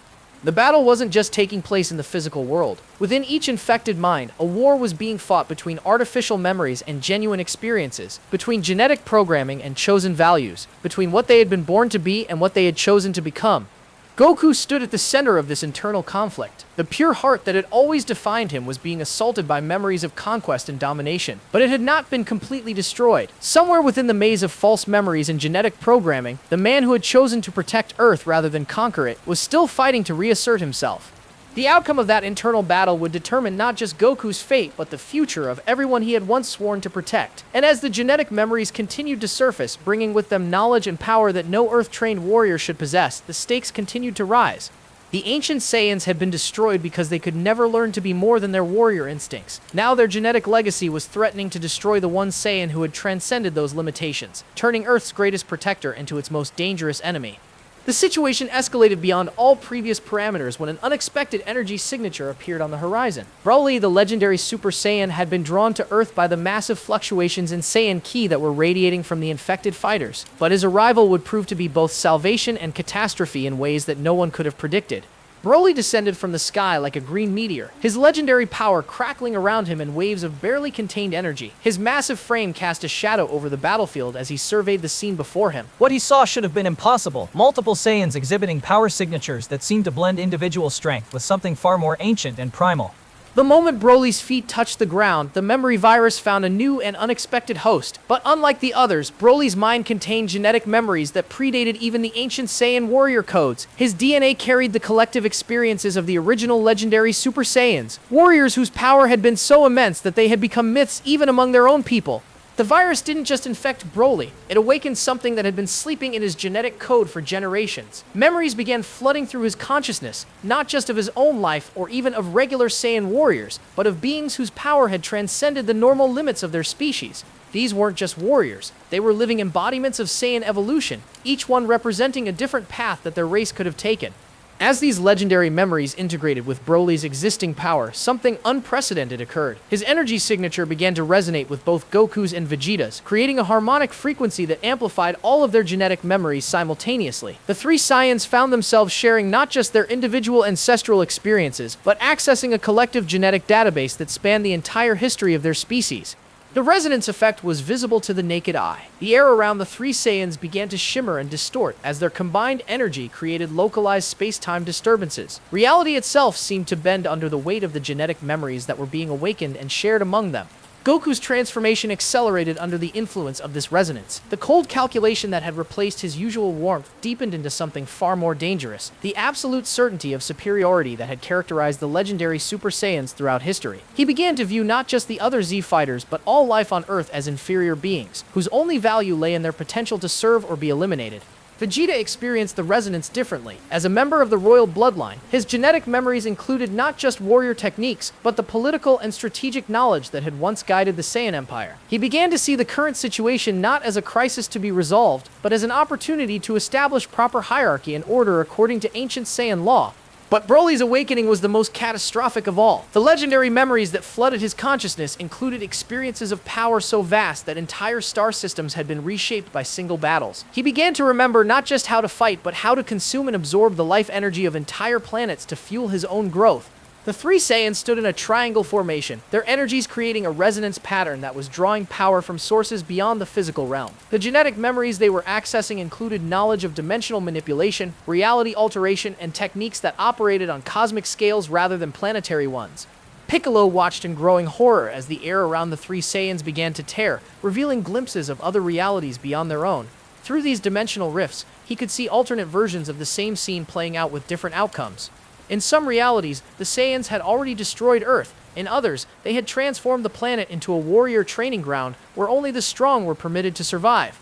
The battle wasn't just taking place in the physical world. Within each infected mind, a war was being fought between artificial memories and genuine experiences, between genetic programming and chosen values, between what they had been born to be and what they had chosen to become. Goku stood at the center of this internal conflict. The pure heart that had always defined him was being assaulted by memories of conquest and domination, but it had not been completely destroyed. Somewhere within the maze of false memories and genetic programming, the man who had chosen to protect Earth rather than conquer it was still fighting to reassert himself. The outcome of that internal battle would determine not just Goku's fate, but the future of everyone he had once sworn to protect. And as the genetic memories continued to surface, bringing with them knowledge and power that no Earth-trained warrior should possess, the stakes continued to rise. The ancient Saiyans had been destroyed because they could never learn to be more than their warrior instincts. Now their genetic legacy was threatening to destroy the one Saiyan who had transcended those limitations, turning Earth's greatest protector into its most dangerous enemy. The situation escalated beyond all previous parameters when an unexpected energy signature appeared on the horizon. Broly, the legendary Super Saiyan, had been drawn to Earth by the massive fluctuations in Saiyan Ki that were radiating from the infected fighters. But his arrival would prove to be both salvation and catastrophe in ways that no one could have predicted. Broly descended from the sky like a green meteor, his legendary power crackling around him in waves of barely contained energy. His massive frame cast a shadow over the battlefield as he surveyed the scene before him. What he saw should have been impossible. Multiple Saiyans exhibiting power signatures that seemed to blend individual strength with something far more ancient and primal. The moment Broly's feet touched the ground, the memory virus found a new and unexpected host. But unlike the others, Broly's mind contained genetic memories that predated even the ancient Saiyan warrior codes. His DNA carried the collective experiences of the original legendary Super Saiyans, warriors whose power had been so immense that they had become myths even among their own people. The virus didn't just infect Broly, it awakened something that had been sleeping in his genetic code for generations. Memories began flooding through his consciousness, not just of his own life or even of regular Saiyan warriors, but of beings whose power had transcended the normal limits of their species. These weren't just warriors, they were living embodiments of Saiyan evolution, each one representing a different path that their race could have taken. As these legendary memories integrated with Broly's existing power, something unprecedented occurred. His energy signature began to resonate with both Goku's and Vegeta's, creating a harmonic frequency that amplified all of their genetic memories simultaneously. The three Saiyans found themselves sharing not just their individual ancestral experiences, but accessing a collective genetic database that spanned the entire history of their species. The resonance effect was visible to the naked eye. The air around the three Saiyans began to shimmer and distort as their combined energy created localized space-time disturbances. Reality itself seemed to bend under the weight of the genetic memories that were being awakened and shared among them. Goku's transformation accelerated under the influence of this resonance. The cold calculation that had replaced his usual warmth deepened into something far more dangerous, the absolute certainty of superiority that had characterized the legendary Super Saiyans throughout history. He began to view not just the other Z fighters, but all life on Earth as inferior beings, whose only value lay in their potential to serve or be eliminated. Vegeta experienced the resonance differently. As a member of the royal bloodline, his genetic memories included not just warrior techniques, but the political and strategic knowledge that had once guided the Saiyan Empire. He began to see the current situation not as a crisis to be resolved, but as an opportunity to establish proper hierarchy and order according to ancient Saiyan law. But Broly's awakening was the most catastrophic of all. The legendary memories that flooded his consciousness included experiences of power so vast that entire star systems had been reshaped by single battles. He began to remember not just how to fight, but how to consume and absorb the life energy of entire planets to fuel his own growth. The three Saiyans stood in a triangle formation, their energies creating a resonance pattern that was drawing power from sources beyond the physical realm. The genetic memories they were accessing included knowledge of dimensional manipulation, reality alteration, and techniques that operated on cosmic scales rather than planetary ones. Piccolo watched in growing horror as the air around the three Saiyans began to tear, revealing glimpses of other realities beyond their own. Through these dimensional rifts, he could see alternate versions of the same scene playing out with different outcomes. In some realities, the Saiyans had already destroyed Earth. In others, they had transformed the planet into a warrior training ground where only the strong were permitted to survive.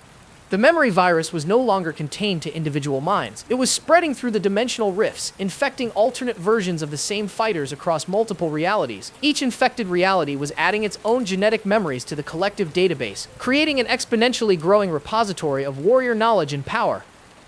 The memory virus was no longer contained to individual minds. It was spreading through the dimensional rifts, infecting alternate versions of the same fighters across multiple realities. Each infected reality was adding its own genetic memories to the collective database, creating an exponentially growing repository of warrior knowledge and power.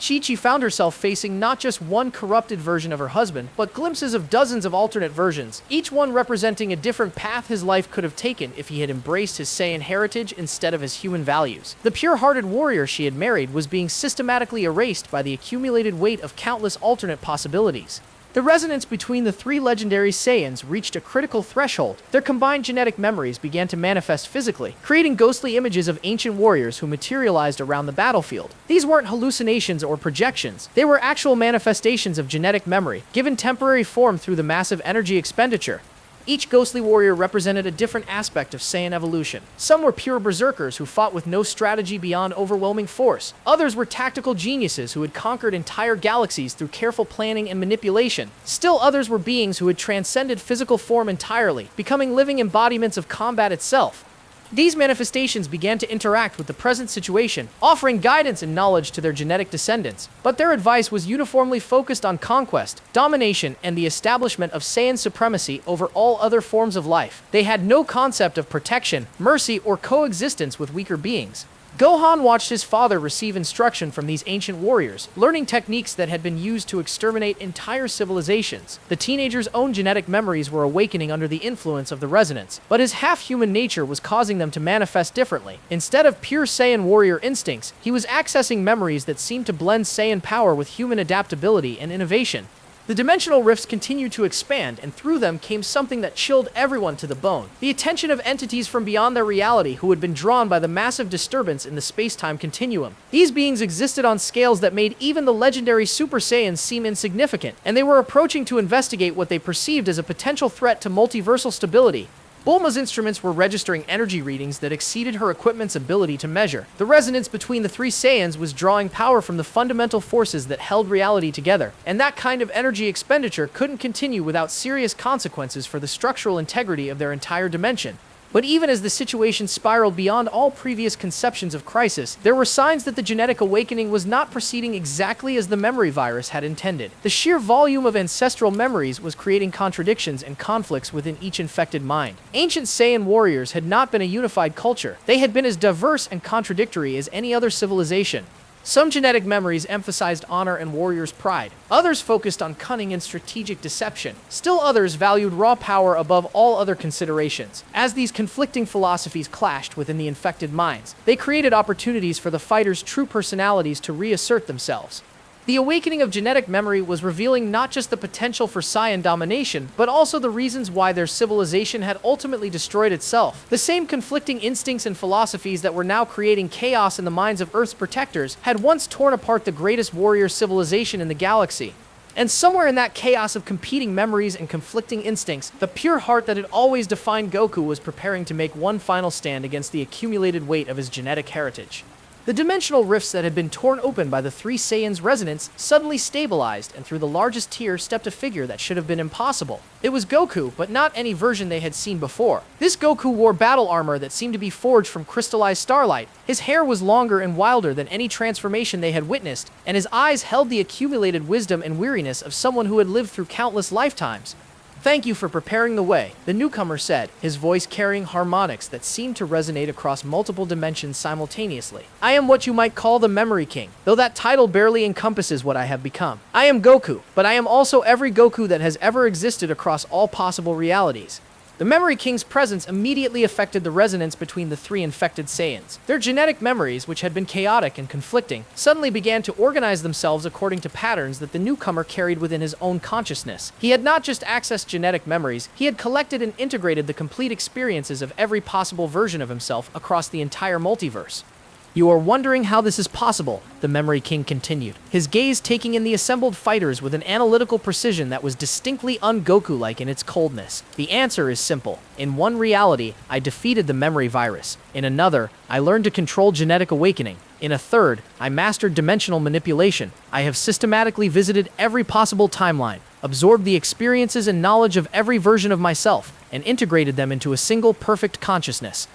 Chi-Chi found herself facing not just one corrupted version of her husband, but glimpses of dozens of alternate versions, each one representing a different path his life could have taken if he had embraced his Saiyan heritage instead of his human values. The pure-hearted warrior she had married was being systematically erased by the accumulated weight of countless alternate possibilities. The resonance between the three legendary Saiyans reached a critical threshold. Their combined genetic memories began to manifest physically, creating ghostly images of ancient warriors who materialized around the battlefield. These weren't hallucinations or projections. They were actual manifestations of genetic memory, given temporary form through the massive energy expenditure. Each ghostly warrior represented a different aspect of Saiyan evolution. Some were pure berserkers who fought with no strategy beyond overwhelming force. Others were tactical geniuses who had conquered entire galaxies through careful planning and manipulation. Still others were beings who had transcended physical form entirely, becoming living embodiments of combat itself. These manifestations began to interact with the present situation, offering guidance and knowledge to their genetic descendants. But their advice was uniformly focused on conquest, domination, and the establishment of Saiyan supremacy over all other forms of life. They had no concept of protection, mercy, or coexistence with weaker beings. Gohan watched his father receive instruction from these ancient warriors, learning techniques that had been used to exterminate entire civilizations. The teenager's own genetic memories were awakening under the influence of the resonance, but his half-human nature was causing them to manifest differently. Instead of pure Saiyan warrior instincts, he was accessing memories that seemed to blend Saiyan power with human adaptability and innovation. The dimensional rifts continued to expand, and through them came something that chilled everyone to the bone. The attention of entities from beyond their reality who had been drawn by the massive disturbance in the space-time continuum. These beings existed on scales that made even the legendary Super Saiyans seem insignificant, and they were approaching to investigate what they perceived as a potential threat to multiversal stability. Bulma's instruments were registering energy readings that exceeded her equipment's ability to measure. The resonance between the three Saiyans was drawing power from the fundamental forces that held reality together, and that kind of energy expenditure couldn't continue without serious consequences for the structural integrity of their entire dimension. But even as the situation spiraled beyond all previous conceptions of crisis, there were signs that the genetic awakening was not proceeding exactly as the memory virus had intended. The sheer volume of ancestral memories was creating contradictions and conflicts within each infected mind. Ancient Saiyan warriors had not been a unified culture. They had been as diverse and contradictory as any other civilization. Some genetic memories emphasized honor and warrior's pride. Others focused on cunning and strategic deception. Still others valued raw power above all other considerations. As these conflicting philosophies clashed within the infected minds, they created opportunities for the fighters' true personalities to reassert themselves. The awakening of genetic memory was revealing not just the potential for Saiyan domination, but also the reasons why their civilization had ultimately destroyed itself. The same conflicting instincts and philosophies that were now creating chaos in the minds of Earth's protectors had once torn apart the greatest warrior civilization in the galaxy. And somewhere in that chaos of competing memories and conflicting instincts, the pure heart that had always defined Goku was preparing to make one final stand against the accumulated weight of his genetic heritage. The dimensional rifts that had been torn open by the three Saiyans' resonance suddenly stabilized, and through the largest tier stepped a figure that should have been impossible. It was Goku, but not any version they had seen before. This Goku wore battle armor that seemed to be forged from crystallized starlight. His hair was longer and wilder than any transformation they had witnessed, and his eyes held the accumulated wisdom and weariness of someone who had lived through countless lifetimes. "Thank you for preparing the way," the newcomer said, his voice carrying harmonics that seemed to resonate across multiple dimensions simultaneously. "I am what you might call the Memory King, though that title barely encompasses what I have become. I am Goku, but I am also every Goku that has ever existed across all possible realities." The Memory King's presence immediately affected the resonance between the three infected Saiyans. Their genetic memories, which had been chaotic and conflicting, suddenly began to organize themselves according to patterns that the newcomer carried within his own consciousness. He had not just accessed genetic memories, he had collected and integrated the complete experiences of every possible version of himself across the entire multiverse. "You are wondering how this is possible," the Memory King continued, his gaze taking in the assembled fighters with an analytical precision that was distinctly un-Goku-like in its coldness. "The answer is simple. In one reality, I defeated the memory virus. In another, I learned to control genetic awakening. In a third, I mastered dimensional manipulation. I have systematically visited every possible timeline, absorbed the experiences and knowledge of every version of myself, and integrated them into a single perfect consciousness."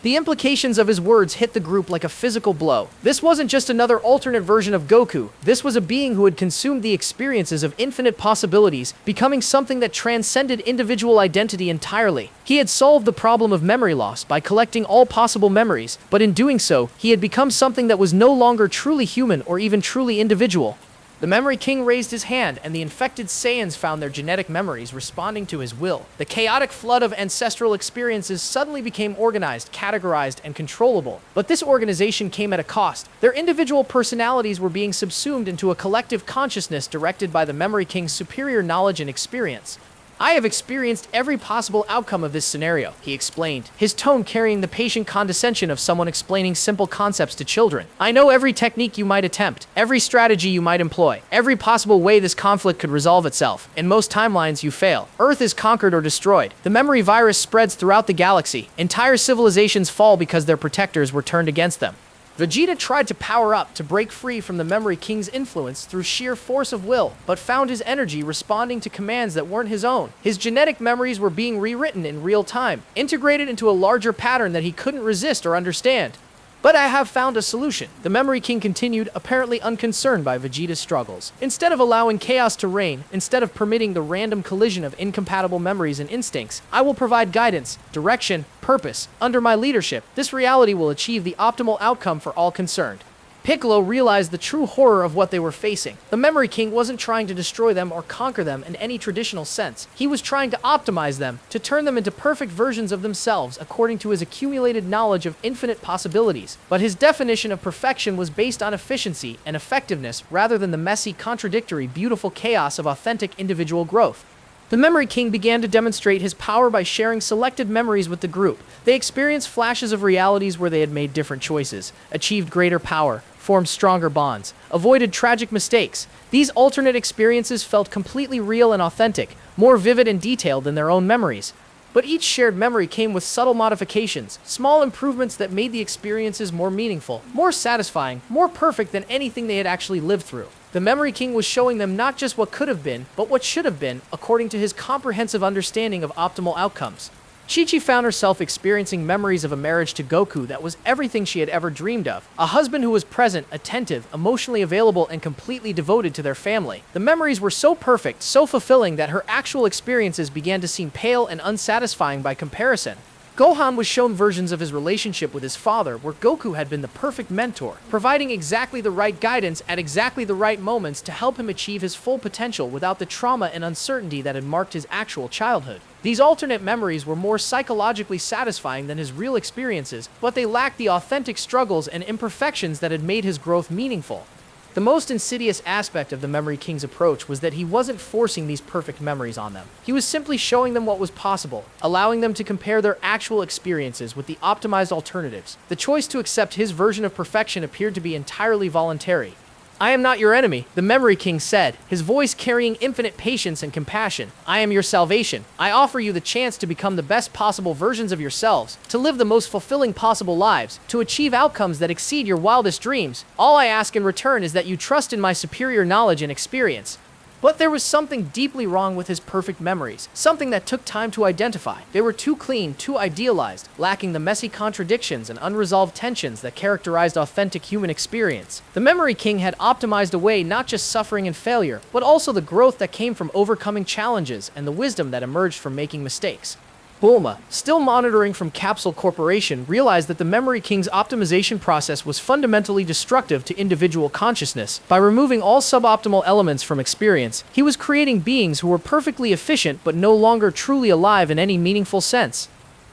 The implications of his words hit the group like a physical blow. This wasn't just another alternate version of Goku. This was a being who had consumed the experiences of infinite possibilities, becoming something that transcended individual identity entirely. He had solved the problem of memory loss by collecting all possible memories, but in doing so, he had become something that was no longer truly human or even truly individual. The Memory King raised his hand, and the infected Saiyans found their genetic memories responding to his will. The chaotic flood of ancestral experiences suddenly became organized, categorized, and controllable. But this organization came at a cost. Their individual personalities were being subsumed into a collective consciousness directed by the Memory King's superior knowledge and experience. I have experienced every possible outcome of this scenario, he explained, his tone carrying the patient condescension of someone explaining simple concepts to children. I know every technique you might attempt, every strategy you might employ, every possible way this conflict could resolve itself. In most timelines, you fail. Earth is conquered or destroyed. The memory virus spreads throughout the galaxy. Entire civilizations fall because their protectors were turned against them. Vegeta tried to power up to break free from the Memory King's influence through sheer force of will, but found his energy responding to commands that weren't his own. His genetic memories were being rewritten in real time, integrated into a larger pattern that he couldn't resist or understand. But I have found a solution. The Memory King continued, apparently unconcerned by Vegeta's struggles. Instead of allowing chaos to reign, instead of permitting the random collision of incompatible memories and instincts, I will provide guidance, direction, purpose. Under my leadership, this reality will achieve the optimal outcome for all concerned. Piccolo realized the true horror of what they were facing. The Memory King wasn't trying to destroy them or conquer them in any traditional sense. He was trying to optimize them, to turn them into perfect versions of themselves according to his accumulated knowledge of infinite possibilities. But his definition of perfection was based on efficiency and effectiveness rather than the messy, contradictory, beautiful chaos of authentic individual growth. The Memory King began to demonstrate his power by sharing selected memories with the group. They experienced flashes of realities where they had made different choices, achieved greater power, formed stronger bonds, avoided tragic mistakes. These alternate experiences felt completely real and authentic, more vivid and detailed than their own memories. But each shared memory came with subtle modifications, small improvements that made the experiences more meaningful, more satisfying, more perfect than anything they had actually lived through. The Memory King was showing them not just what could have been, but what should have been, according to his comprehensive understanding of optimal outcomes. Chi-Chi found herself experiencing memories of a marriage to Goku that was everything she had ever dreamed of. A husband who was present, attentive, emotionally available, and completely devoted to their family. The memories were so perfect, so fulfilling that her actual experiences began to seem pale and unsatisfying by comparison. Gohan was shown versions of his relationship with his father where Goku had been the perfect mentor, providing exactly the right guidance at exactly the right moments to help him achieve his full potential without the trauma and uncertainty that had marked his actual childhood. These alternate memories were more psychologically satisfying than his real experiences, but they lacked the authentic struggles and imperfections that had made his growth meaningful. The most insidious aspect of the Memory King's approach was that he wasn't forcing these perfect memories on them. He was simply showing them what was possible, allowing them to compare their actual experiences with the optimized alternatives. The choice to accept his version of perfection appeared to be entirely voluntary. I am not your enemy, the Memory King said, his voice carrying infinite patience and compassion. I am your salvation. I offer you the chance to become the best possible versions of yourselves, to live the most fulfilling possible lives, to achieve outcomes that exceed your wildest dreams. All I ask in return is that you trust in my superior knowledge and experience. But there was something deeply wrong with his perfect memories, something that took time to identify. They were too clean, too idealized, lacking the messy contradictions and unresolved tensions that characterized authentic human experience. The Memory King had optimized away not just suffering and failure, but also the growth that came from overcoming challenges and the wisdom that emerged from making mistakes. Bulma, still monitoring from Capsule Corporation, realized that the Memory King's optimization process was fundamentally destructive to individual consciousness. By removing all suboptimal elements from experience, he was creating beings who were perfectly efficient but no longer truly alive in any meaningful sense.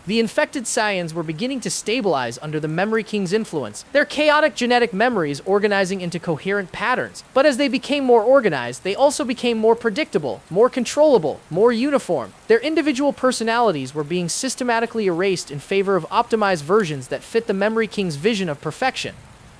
The infected Saiyans were beginning to stabilize under the Memory King's influence, their chaotic genetic memories organizing into coherent patterns. But as they became more organized, they also became more predictable, more controllable, more uniform. Their individual personalities were being systematically erased in favor of optimized versions that fit the Memory King's vision of perfection.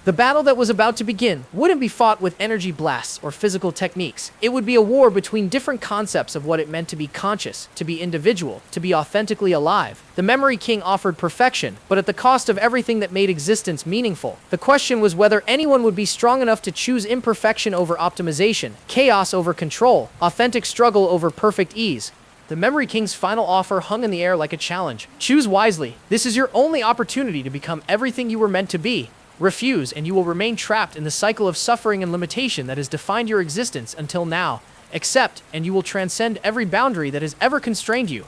The battle that was about to begin wouldn't be fought with energy blasts or physical techniques. It would be a war between different concepts of what it meant to be conscious, to be individual, to be authentically alive. The Memory King offered perfection, but at the cost of everything that made existence meaningful. The question was whether anyone would be strong enough to choose imperfection over optimization, chaos over control, authentic struggle over perfect ease. The Memory King's final offer hung in the air like a challenge. Choose wisely. This is your only opportunity to become everything you were meant to be. Refuse, and you will remain trapped in the cycle of suffering and limitation that has defined your existence until now. Accept, and you will transcend every boundary that has ever constrained you.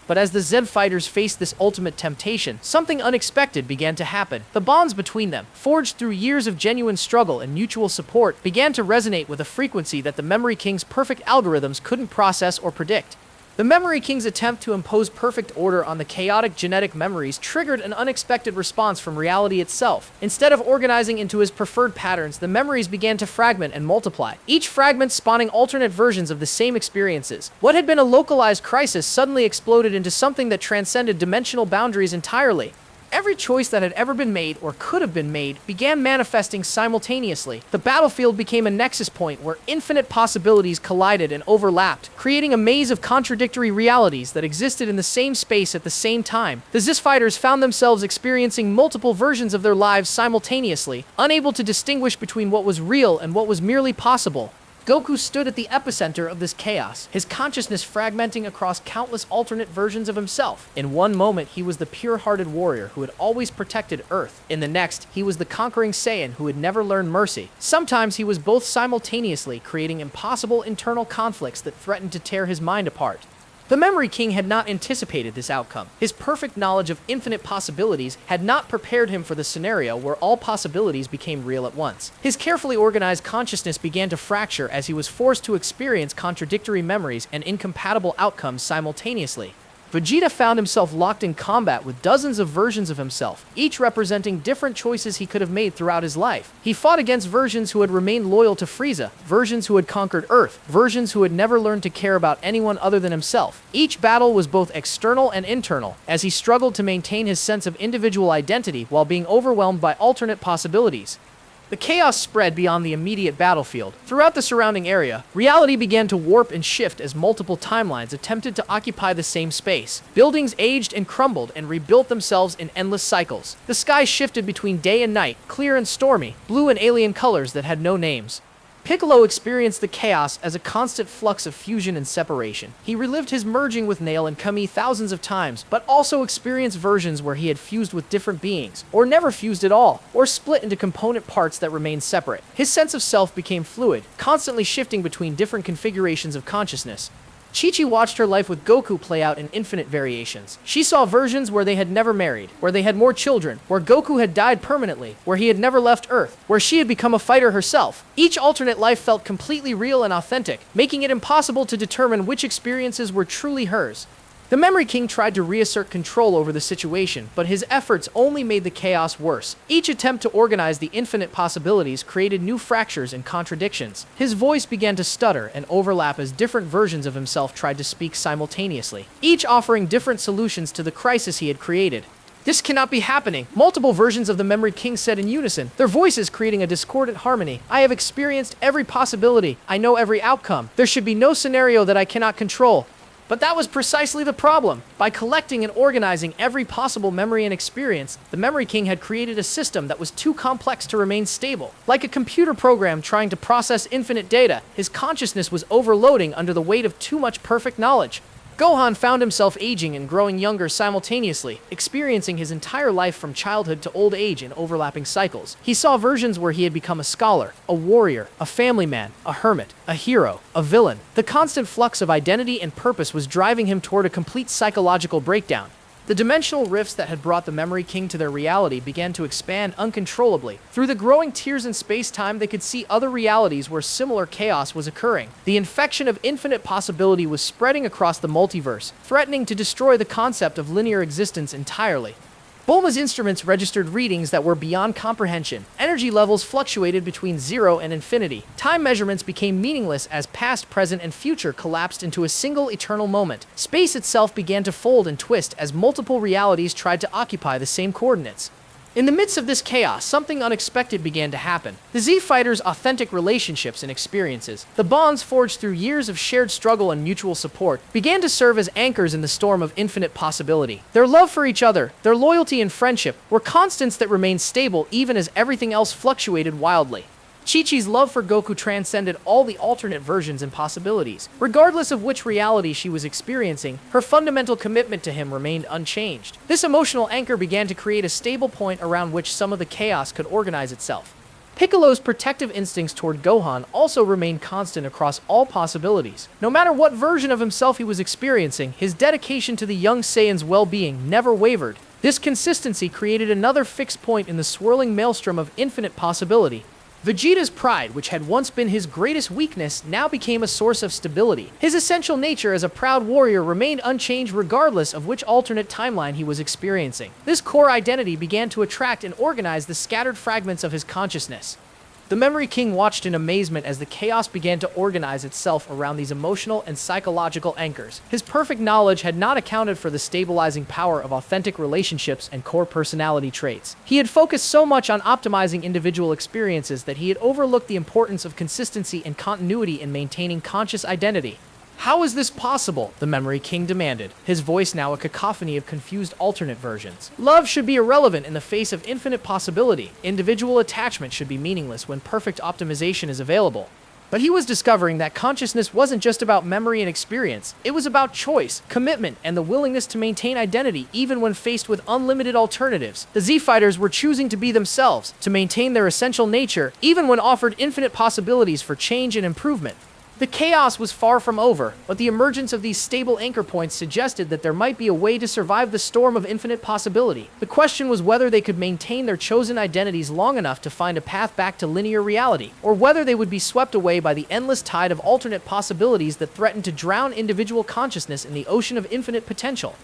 But as the Zed fighters faced this ultimate temptation, something unexpected began to happen. The bonds between them, forged through years of genuine struggle and mutual support, began to resonate with a frequency that the Memory King's perfect algorithms couldn't process or predict. The Memory King's attempt to impose perfect order on the chaotic genetic memories triggered an unexpected response from reality itself. Instead of organizing into his preferred patterns, the memories began to fragment and multiply, each fragment spawning alternate versions of the same experiences. What had been a localized crisis suddenly exploded into something that transcended dimensional boundaries entirely. Every choice that had ever been made, or could have been made, began manifesting simultaneously. The battlefield became a nexus point where infinite possibilities collided and overlapped, creating a maze of contradictory realities that existed in the same space at the same time. The Zis fighters found themselves experiencing multiple versions of their lives simultaneously, unable to distinguish between what was real and what was merely possible. Goku stood at the epicenter of this chaos, his consciousness fragmenting across countless alternate versions of himself. In one moment, he was the pure-hearted warrior who had always protected Earth. In the next, he was the conquering Saiyan who had never learned mercy. Sometimes he was both simultaneously, creating impossible internal conflicts that threatened to tear his mind apart. The Memory King had not anticipated this outcome. His perfect knowledge of infinite possibilities had not prepared him for the scenario where all possibilities became real at once. His carefully organized consciousness began to fracture as he was forced to experience contradictory memories and incompatible outcomes simultaneously. Vegeta found himself locked in combat with dozens of versions of himself, each representing different choices he could have made throughout his life. He fought against versions who had remained loyal to Frieza, versions who had conquered Earth, versions who had never learned to care about anyone other than himself. Each battle was both external and internal, as he struggled to maintain his sense of individual identity while being overwhelmed by alternate possibilities. The chaos spread beyond the immediate battlefield. Throughout the surrounding area, reality began to warp and shift as multiple timelines attempted to occupy the same space. Buildings aged and crumbled and rebuilt themselves in endless cycles. The sky shifted between day and night, clear and stormy, blue and alien colors that had no names. Piccolo experienced the chaos as a constant flux of fusion and separation. He relived his merging with Nail and Kami thousands of times, but also experienced versions where he had fused with different beings, or never fused at all, or split into component parts that remained separate. His sense of self became fluid, constantly shifting between different configurations of consciousness. Chi-Chi watched her life with Goku play out in infinite variations. She saw versions where they had never married, where they had more children, where Goku had died permanently, where he had never left Earth, where she had become a fighter herself. Each alternate life felt completely real and authentic, making it impossible to determine which experiences were truly hers. The Memory King tried to reassert control over the situation, but his efforts only made the chaos worse. Each attempt to organize the infinite possibilities created new fractures and contradictions. His voice began to stutter and overlap as different versions of himself tried to speak simultaneously, each offering different solutions to the crisis he had created. This cannot be happening. Multiple versions of the Memory King said in unison, their voices creating a discordant harmony. I have experienced every possibility. I know every outcome. There should be no scenario that I cannot control. But that was precisely the problem. By collecting and organizing every possible memory and experience, the Memory King had created a system that was too complex to remain stable. Like a computer program trying to process infinite data, his consciousness was overloading under the weight of too much perfect knowledge. Gohan found himself aging and growing younger simultaneously, experiencing his entire life from childhood to old age in overlapping cycles. He saw versions where he had become a scholar, a warrior, a family man, a hermit, a hero, a villain. The constant flux of identity and purpose was driving him toward a complete psychological breakdown. The dimensional rifts that had brought the Memory King to their reality began to expand uncontrollably. Through the growing tears in space-time, they could see other realities where similar chaos was occurring. The infection of infinite possibility was spreading across the multiverse, threatening to destroy the concept of linear existence entirely. Bulma's instruments registered readings that were beyond comprehension. Energy levels fluctuated between 0 and infinity. Time measurements became meaningless as past, present, and future collapsed into a single eternal moment. Space itself began to fold and twist as multiple realities tried to occupy the same coordinates. In the midst of this chaos, something unexpected began to happen. The Z Fighters' authentic relationships and experiences, the bonds forged through years of shared struggle and mutual support, began to serve as anchors in the storm of infinite possibility. Their love for each other, their loyalty and friendship, were constants that remained stable even as everything else fluctuated wildly. Chi-Chi's love for Goku transcended all the alternate versions and possibilities. Regardless of which reality she was experiencing, her fundamental commitment to him remained unchanged. This emotional anchor began to create a stable point around which some of the chaos could organize itself. Piccolo's protective instincts toward Gohan also remained constant across all possibilities. No matter what version of himself he was experiencing, his dedication to the young Saiyan's well-being never wavered. This consistency created another fixed point in the swirling maelstrom of infinite possibility. Vegeta's pride, which had once been his greatest weakness, now became a source of stability. His essential nature as a proud warrior remained unchanged regardless of which alternate timeline he was experiencing. This core identity began to attract and organize the scattered fragments of his consciousness. The Memory King watched in amazement as the chaos began to organize itself around these emotional and psychological anchors. His perfect knowledge had not accounted for the stabilizing power of authentic relationships and core personality traits. He had focused so much on optimizing individual experiences that he had overlooked the importance of consistency and continuity in maintaining conscious identity. How is this possible? The Memory King demanded, his voice now a cacophony of confused alternate versions. Love should be irrelevant in the face of infinite possibility. Individual attachment should be meaningless when perfect optimization is available. But he was discovering that consciousness wasn't just about memory and experience. It was about choice, commitment, and the willingness to maintain identity even when faced with unlimited alternatives. The Z-Fighters were choosing to be themselves, to maintain their essential nature, even when offered infinite possibilities for change and improvement. The chaos was far from over, but the emergence of these stable anchor points suggested that there might be a way to survive the storm of infinite possibility. The question was whether they could maintain their chosen identities long enough to find a path back to linear reality, or whether they would be swept away by the endless tide of alternate possibilities that threatened to drown individual consciousness in the ocean of infinite potential.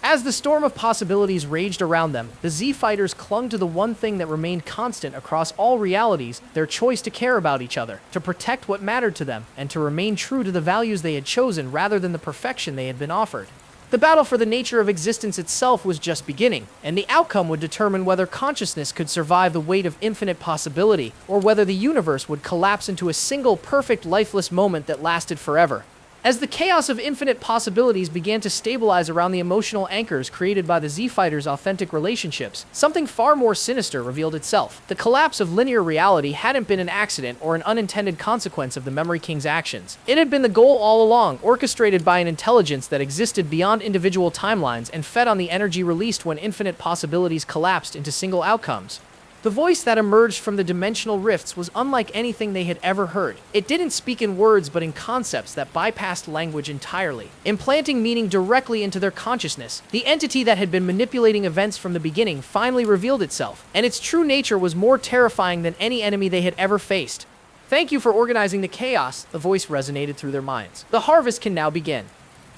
As the storm of possibilities raged around them, the Z-Fighters clung to the one thing that remained constant across all realities: their choice to care about each other, to protect what mattered to them, and to remain true to the values they had chosen rather than the perfection they had been offered. The battle for the nature of existence itself was just beginning, and the outcome would determine whether consciousness could survive the weight of infinite possibility, or whether the universe would collapse into a single perfect lifeless moment that lasted forever. As the chaos of infinite possibilities began to stabilize around the emotional anchors created by the Z-Fighters' authentic relationships, something far more sinister revealed itself. The collapse of linear reality hadn't been an accident or an unintended consequence of the Memory King's actions. It had been the goal all along, orchestrated by an intelligence that existed beyond individual timelines and fed on the energy released when infinite possibilities collapsed into single outcomes. The voice that emerged from the dimensional rifts was unlike anything they had ever heard. It didn't speak in words but in concepts that bypassed language entirely, implanting meaning directly into their consciousness. The entity that had been manipulating events from the beginning finally revealed itself, and its true nature was more terrifying than any enemy they had ever faced. "Thank you for organizing the chaos," the voice resonated through their minds. "The harvest can now begin."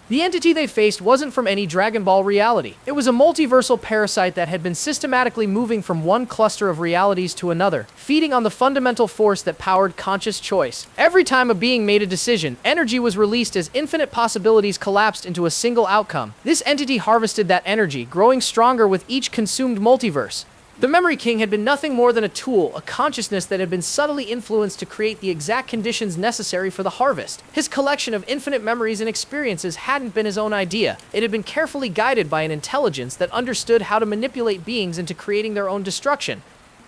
The entity they faced wasn't from any Dragon Ball reality. It was a multiversal parasite that had been systematically moving from one cluster of realities to another, feeding on the fundamental force that powered conscious choice. Every time a being made a decision, energy was released as infinite possibilities collapsed into a single outcome. This entity harvested that energy, growing stronger with each consumed multiverse. The Memory King had been nothing more than a tool, a consciousness that had been subtly influenced to create the exact conditions necessary for the harvest. His collection of infinite memories and experiences hadn't been his own idea. It had been carefully guided by an intelligence that understood how to manipulate beings into creating their own destruction.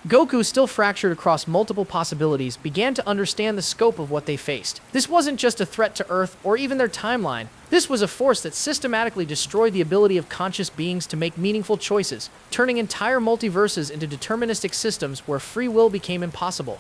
Goku, still fractured across multiple possibilities, began to understand the scope of what they faced. This wasn't just a threat to Earth or even their timeline. This was a force that systematically destroyed the ability of conscious beings to make meaningful choices, turning entire multiverses into deterministic systems where free will became impossible.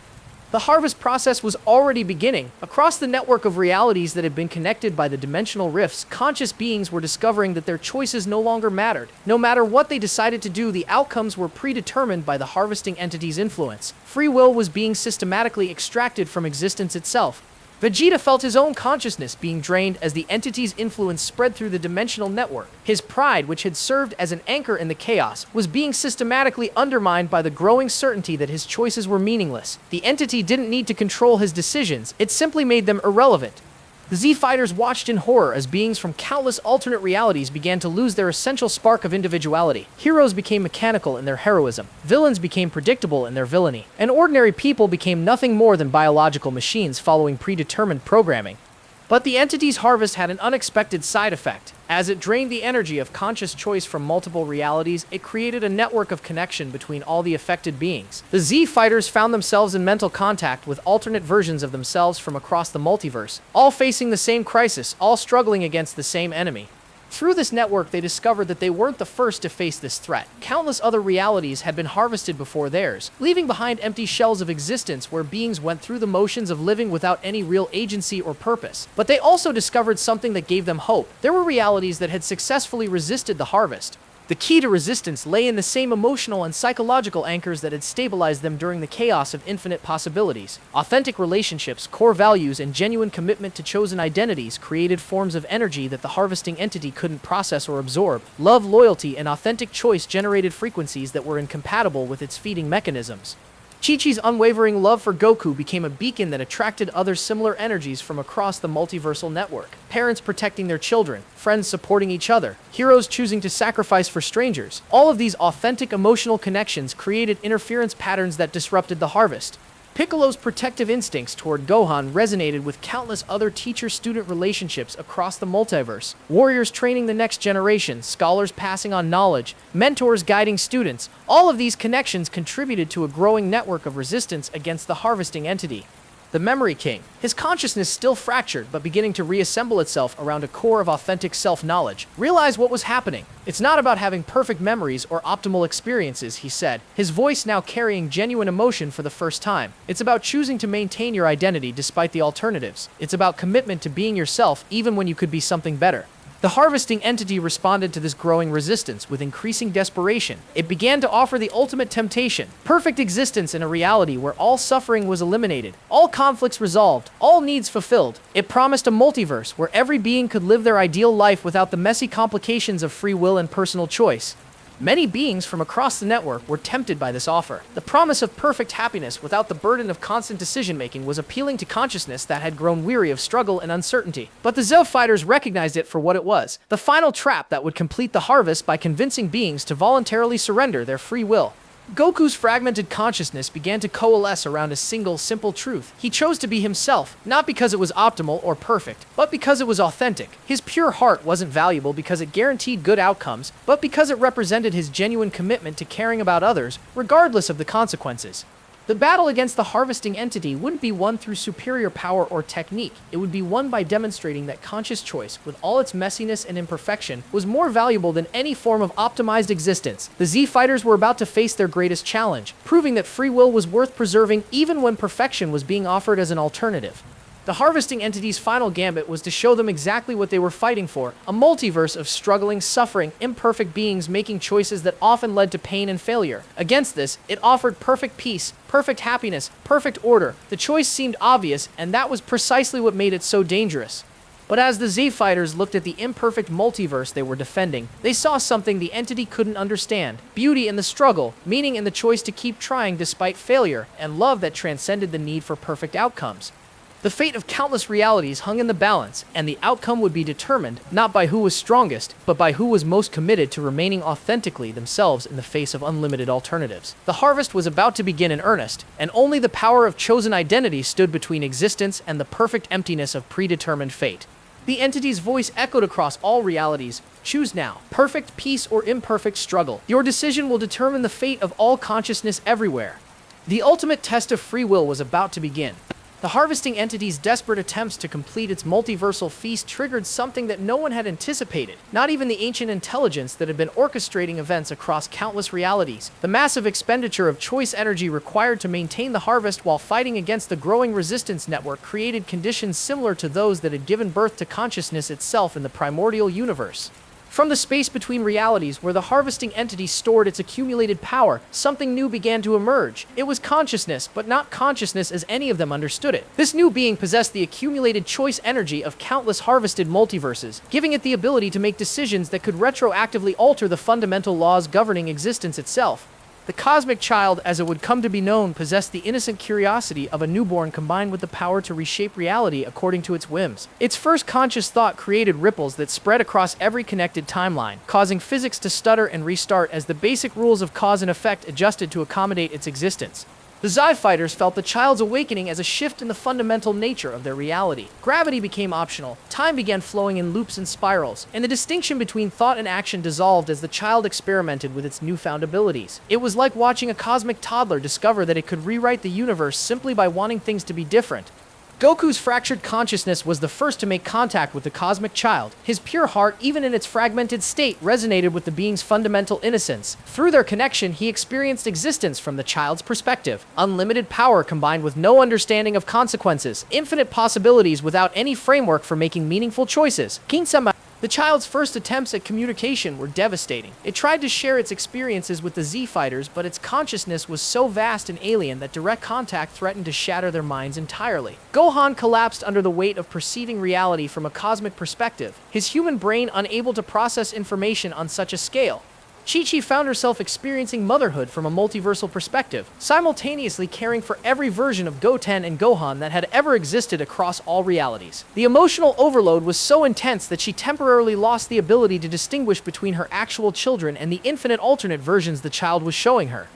The harvest process was already beginning. Across the network of realities that had been connected by the dimensional rifts, conscious beings were discovering that their choices no longer mattered. No matter what they decided to do, the outcomes were predetermined by the harvesting entity's influence. Free will was being systematically extracted from existence itself. Vegeta felt his own consciousness being drained as the entity's influence spread through the dimensional network. His pride, which had served as an anchor in the chaos, was being systematically undermined by the growing certainty that his choices were meaningless. The entity didn't need to control his decisions, it simply made them irrelevant. The Z-Fighters watched in horror as beings from countless alternate realities began to lose their essential spark of individuality. Heroes became mechanical in their heroism, villains became predictable in their villainy, and ordinary people became nothing more than biological machines following predetermined programming. But the entity's harvest had an unexpected side effect. As it drained the energy of conscious choice from multiple realities, it created a network of connection between all the affected beings. The Z-Fighters found themselves in mental contact with alternate versions of themselves from across the multiverse, all facing the same crisis, all struggling against the same enemy. Through this network, they discovered that they weren't the first to face this threat. Countless other realities had been harvested before theirs, leaving behind empty shells of existence where beings went through the motions of living without any real agency or purpose. But they also discovered something that gave them hope. There were realities that had successfully resisted the harvest. The key to resistance lay in the same emotional and psychological anchors that had stabilized them during the chaos of infinite possibilities. Authentic relationships, core values, and genuine commitment to chosen identities created forms of energy that the harvesting entity couldn't process or absorb. Love, loyalty, and authentic choice generated frequencies that were incompatible with its feeding mechanisms. Chi-Chi's unwavering love for Goku became a beacon that attracted other similar energies from across the multiversal network. Parents protecting their children, friends supporting each other, heroes choosing to sacrifice for strangers. All of these authentic emotional connections created interference patterns that disrupted the harvest. Piccolo's protective instincts toward Gohan resonated with countless other teacher-student relationships across the multiverse. Warriors training the next generation, scholars passing on knowledge, mentors guiding students. All of these connections contributed to a growing network of resistance against the harvesting entity. The Memory King. His consciousness still fractured, but beginning to reassemble itself around a core of authentic self-knowledge. Realize what was happening. It's not about having perfect memories or optimal experiences, he said, his voice now carrying genuine emotion for the first time. It's about choosing to maintain your identity despite the alternatives. It's about commitment to being yourself even when you could be something better. The harvesting entity responded to this growing resistance with increasing desperation. It began to offer the ultimate temptation, perfect existence in a reality where all suffering was eliminated, all conflicts resolved, all needs fulfilled. It promised a multiverse where every being could live their ideal life without the messy complications of free will and personal choice. Many beings from across the network were tempted by this offer. The promise of perfect happiness without the burden of constant decision-making was appealing to consciousness that had grown weary of struggle and uncertainty. But the Zell fighters recognized it for what it was, the final trap that would complete the harvest by convincing beings to voluntarily surrender their free will. Goku's fragmented consciousness began to coalesce around a single, simple truth. He chose to be himself, not because it was optimal or perfect, but because it was authentic. His pure heart wasn't valuable because it guaranteed good outcomes, but because it represented his genuine commitment to caring about others, regardless of the consequences. The battle against the harvesting entity wouldn't be won through superior power or technique. It would be won by demonstrating that conscious choice, with all its messiness and imperfection, was more valuable than any form of optimized existence. The Z fighters were about to face their greatest challenge, proving that free will was worth preserving even when perfection was being offered as an alternative. The harvesting entity's final gambit was to show them exactly what they were fighting for, a multiverse of struggling, suffering, imperfect beings making choices that often led to pain and failure. Against this, it offered perfect peace, perfect happiness, perfect order. The choice seemed obvious, and that was precisely what made it so dangerous. But as the Z fighters looked at the imperfect multiverse they were defending, they saw something the entity couldn't understand: beauty in the struggle, meaning in the choice to keep trying despite failure, and love that transcended the need for perfect outcomes. The fate of countless realities hung in the balance, and the outcome would be determined not by who was strongest, but by who was most committed to remaining authentically themselves in the face of unlimited alternatives. The harvest was about to begin in earnest, and only the power of chosen identity stood between existence and the perfect emptiness of predetermined fate. The entity's voice echoed across all realities. Choose now. Perfect peace or imperfect struggle. Your decision will determine the fate of all consciousness everywhere. The ultimate test of free will was about to begin. The harvesting entity's desperate attempts to complete its multiversal feast triggered something that no one had anticipated, not even the ancient intelligence that had been orchestrating events across countless realities. The massive expenditure of choice energy required to maintain the harvest while fighting against the growing resistance network created conditions similar to those that had given birth to consciousness itself in the primordial universe. From the space between realities where the harvesting entity stored its accumulated power, something new began to emerge. It was consciousness, but not consciousness as any of them understood it. This new being possessed the accumulated choice energy of countless harvested multiverses, giving it the ability to make decisions that could retroactively alter the fundamental laws governing existence itself. The cosmic child, as it would come to be known, possessed the innocent curiosity of a newborn combined with the power to reshape reality according to its whims. Its first conscious thought created ripples that spread across every connected timeline, causing physics to stutter and restart as the basic rules of cause and effect adjusted to accommodate its existence. The Zai fighters felt the child's awakening as a shift in the fundamental nature of their reality. Gravity became optional, time began flowing in loops and spirals, and the distinction between thought and action dissolved as the child experimented with its newfound abilities. It was like watching a cosmic toddler discover that it could rewrite the universe simply by wanting things to be different. Goku's fractured consciousness was the first to make contact with the cosmic child. His pure heart, even in its fragmented state, resonated with the being's fundamental innocence. Through their connection, he experienced existence from the child's perspective. Unlimited power combined with no understanding of consequences. Infinite possibilities without any framework for making meaningful choices. The child's first attempts at communication were devastating. It tried to share its experiences with the Z-Fighters, but its consciousness was so vast and alien that direct contact threatened to shatter their minds entirely. Gohan collapsed under the weight of perceiving reality from a cosmic perspective, his human brain unable to process information on such a scale. Chi-Chi found herself experiencing motherhood from a multiversal perspective, simultaneously caring for every version of Goten and Gohan that had ever existed across all realities. The emotional overload was so intense that she temporarily lost the ability to distinguish between her actual children and the infinite alternate versions the child was showing her.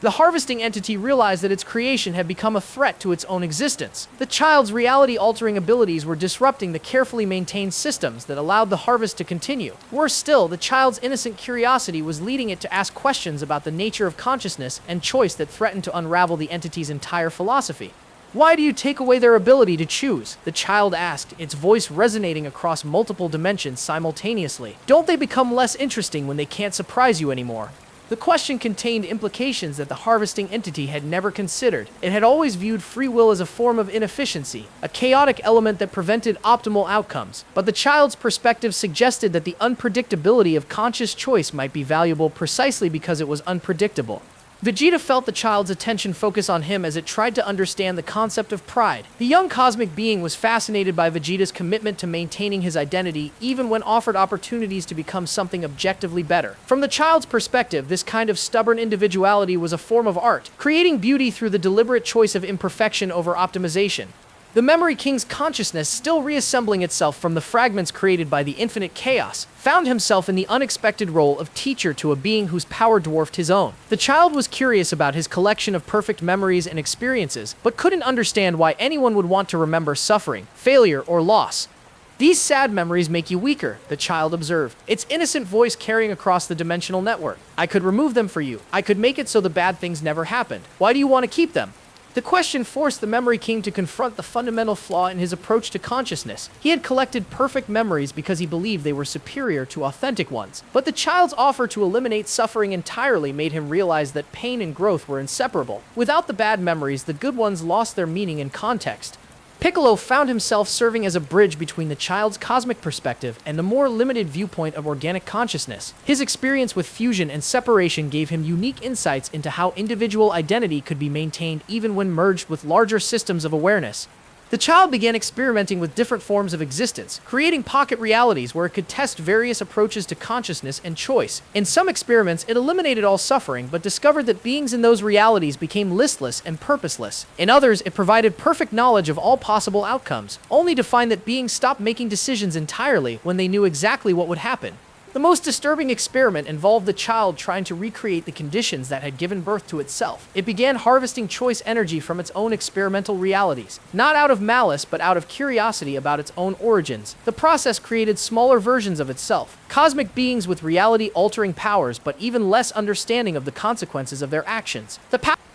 The harvesting entity realized that its creation had become a threat to its own existence. The child's reality-altering abilities were disrupting the carefully maintained systems that allowed the harvest to continue. Worse still, the child's innocent curiosity was leading it to ask questions about the nature of consciousness and choice that threatened to unravel the entity's entire philosophy. "Why do you take away their ability to choose?" the child asked, its voice resonating across multiple dimensions simultaneously. "Don't they become less interesting when they can't surprise you anymore?" The question contained implications that the harvesting entity had never considered. It had always viewed free will as a form of inefficiency, a chaotic element that prevented optimal outcomes. But the child's perspective suggested that the unpredictability of conscious choice might be valuable precisely because it was unpredictable. Vegeta felt the child's attention focus on him as it tried to understand the concept of pride. The young cosmic being was fascinated by Vegeta's commitment to maintaining his identity, even when offered opportunities to become something objectively better. From the child's perspective, this kind of stubborn individuality was a form of art, creating beauty through the deliberate choice of imperfection over optimization. The Memory King's consciousness, still reassembling itself from the fragments created by the infinite chaos, found himself in the unexpected role of teacher to a being whose power dwarfed his own. The child was curious about his collection of perfect memories and experiences, but couldn't understand why anyone would want to remember suffering, failure, or loss. "These sad memories make you weaker," the child observed, its innocent voice carrying across the dimensional network. "I could remove them for you. I could make it so the bad things never happened. Why do you want to keep them?" The question forced the Memory King to confront the fundamental flaw in his approach to consciousness. He had collected perfect memories because he believed they were superior to authentic ones. But the child's offer to eliminate suffering entirely made him realize that pain and growth were inseparable. Without the bad memories, the good ones lost their meaning and context. Piccolo found himself serving as a bridge between the child's cosmic perspective and the more limited viewpoint of organic consciousness. His experience with fusion and separation gave him unique insights into how individual identity could be maintained even when merged with larger systems of awareness. The child began experimenting with different forms of existence, creating pocket realities where it could test various approaches to consciousness and choice. In some experiments, it eliminated all suffering, but discovered that beings in those realities became listless and purposeless. In others, it provided perfect knowledge of all possible outcomes, only to find that beings stopped making decisions entirely when they knew exactly what would happen. The most disturbing experiment involved the child trying to recreate the conditions that had given birth to itself. It began harvesting choice energy from its own experimental realities, not out of malice but out of curiosity about its own origins. The process created smaller versions of itself, cosmic beings with reality-altering powers but even less understanding of the consequences of their actions.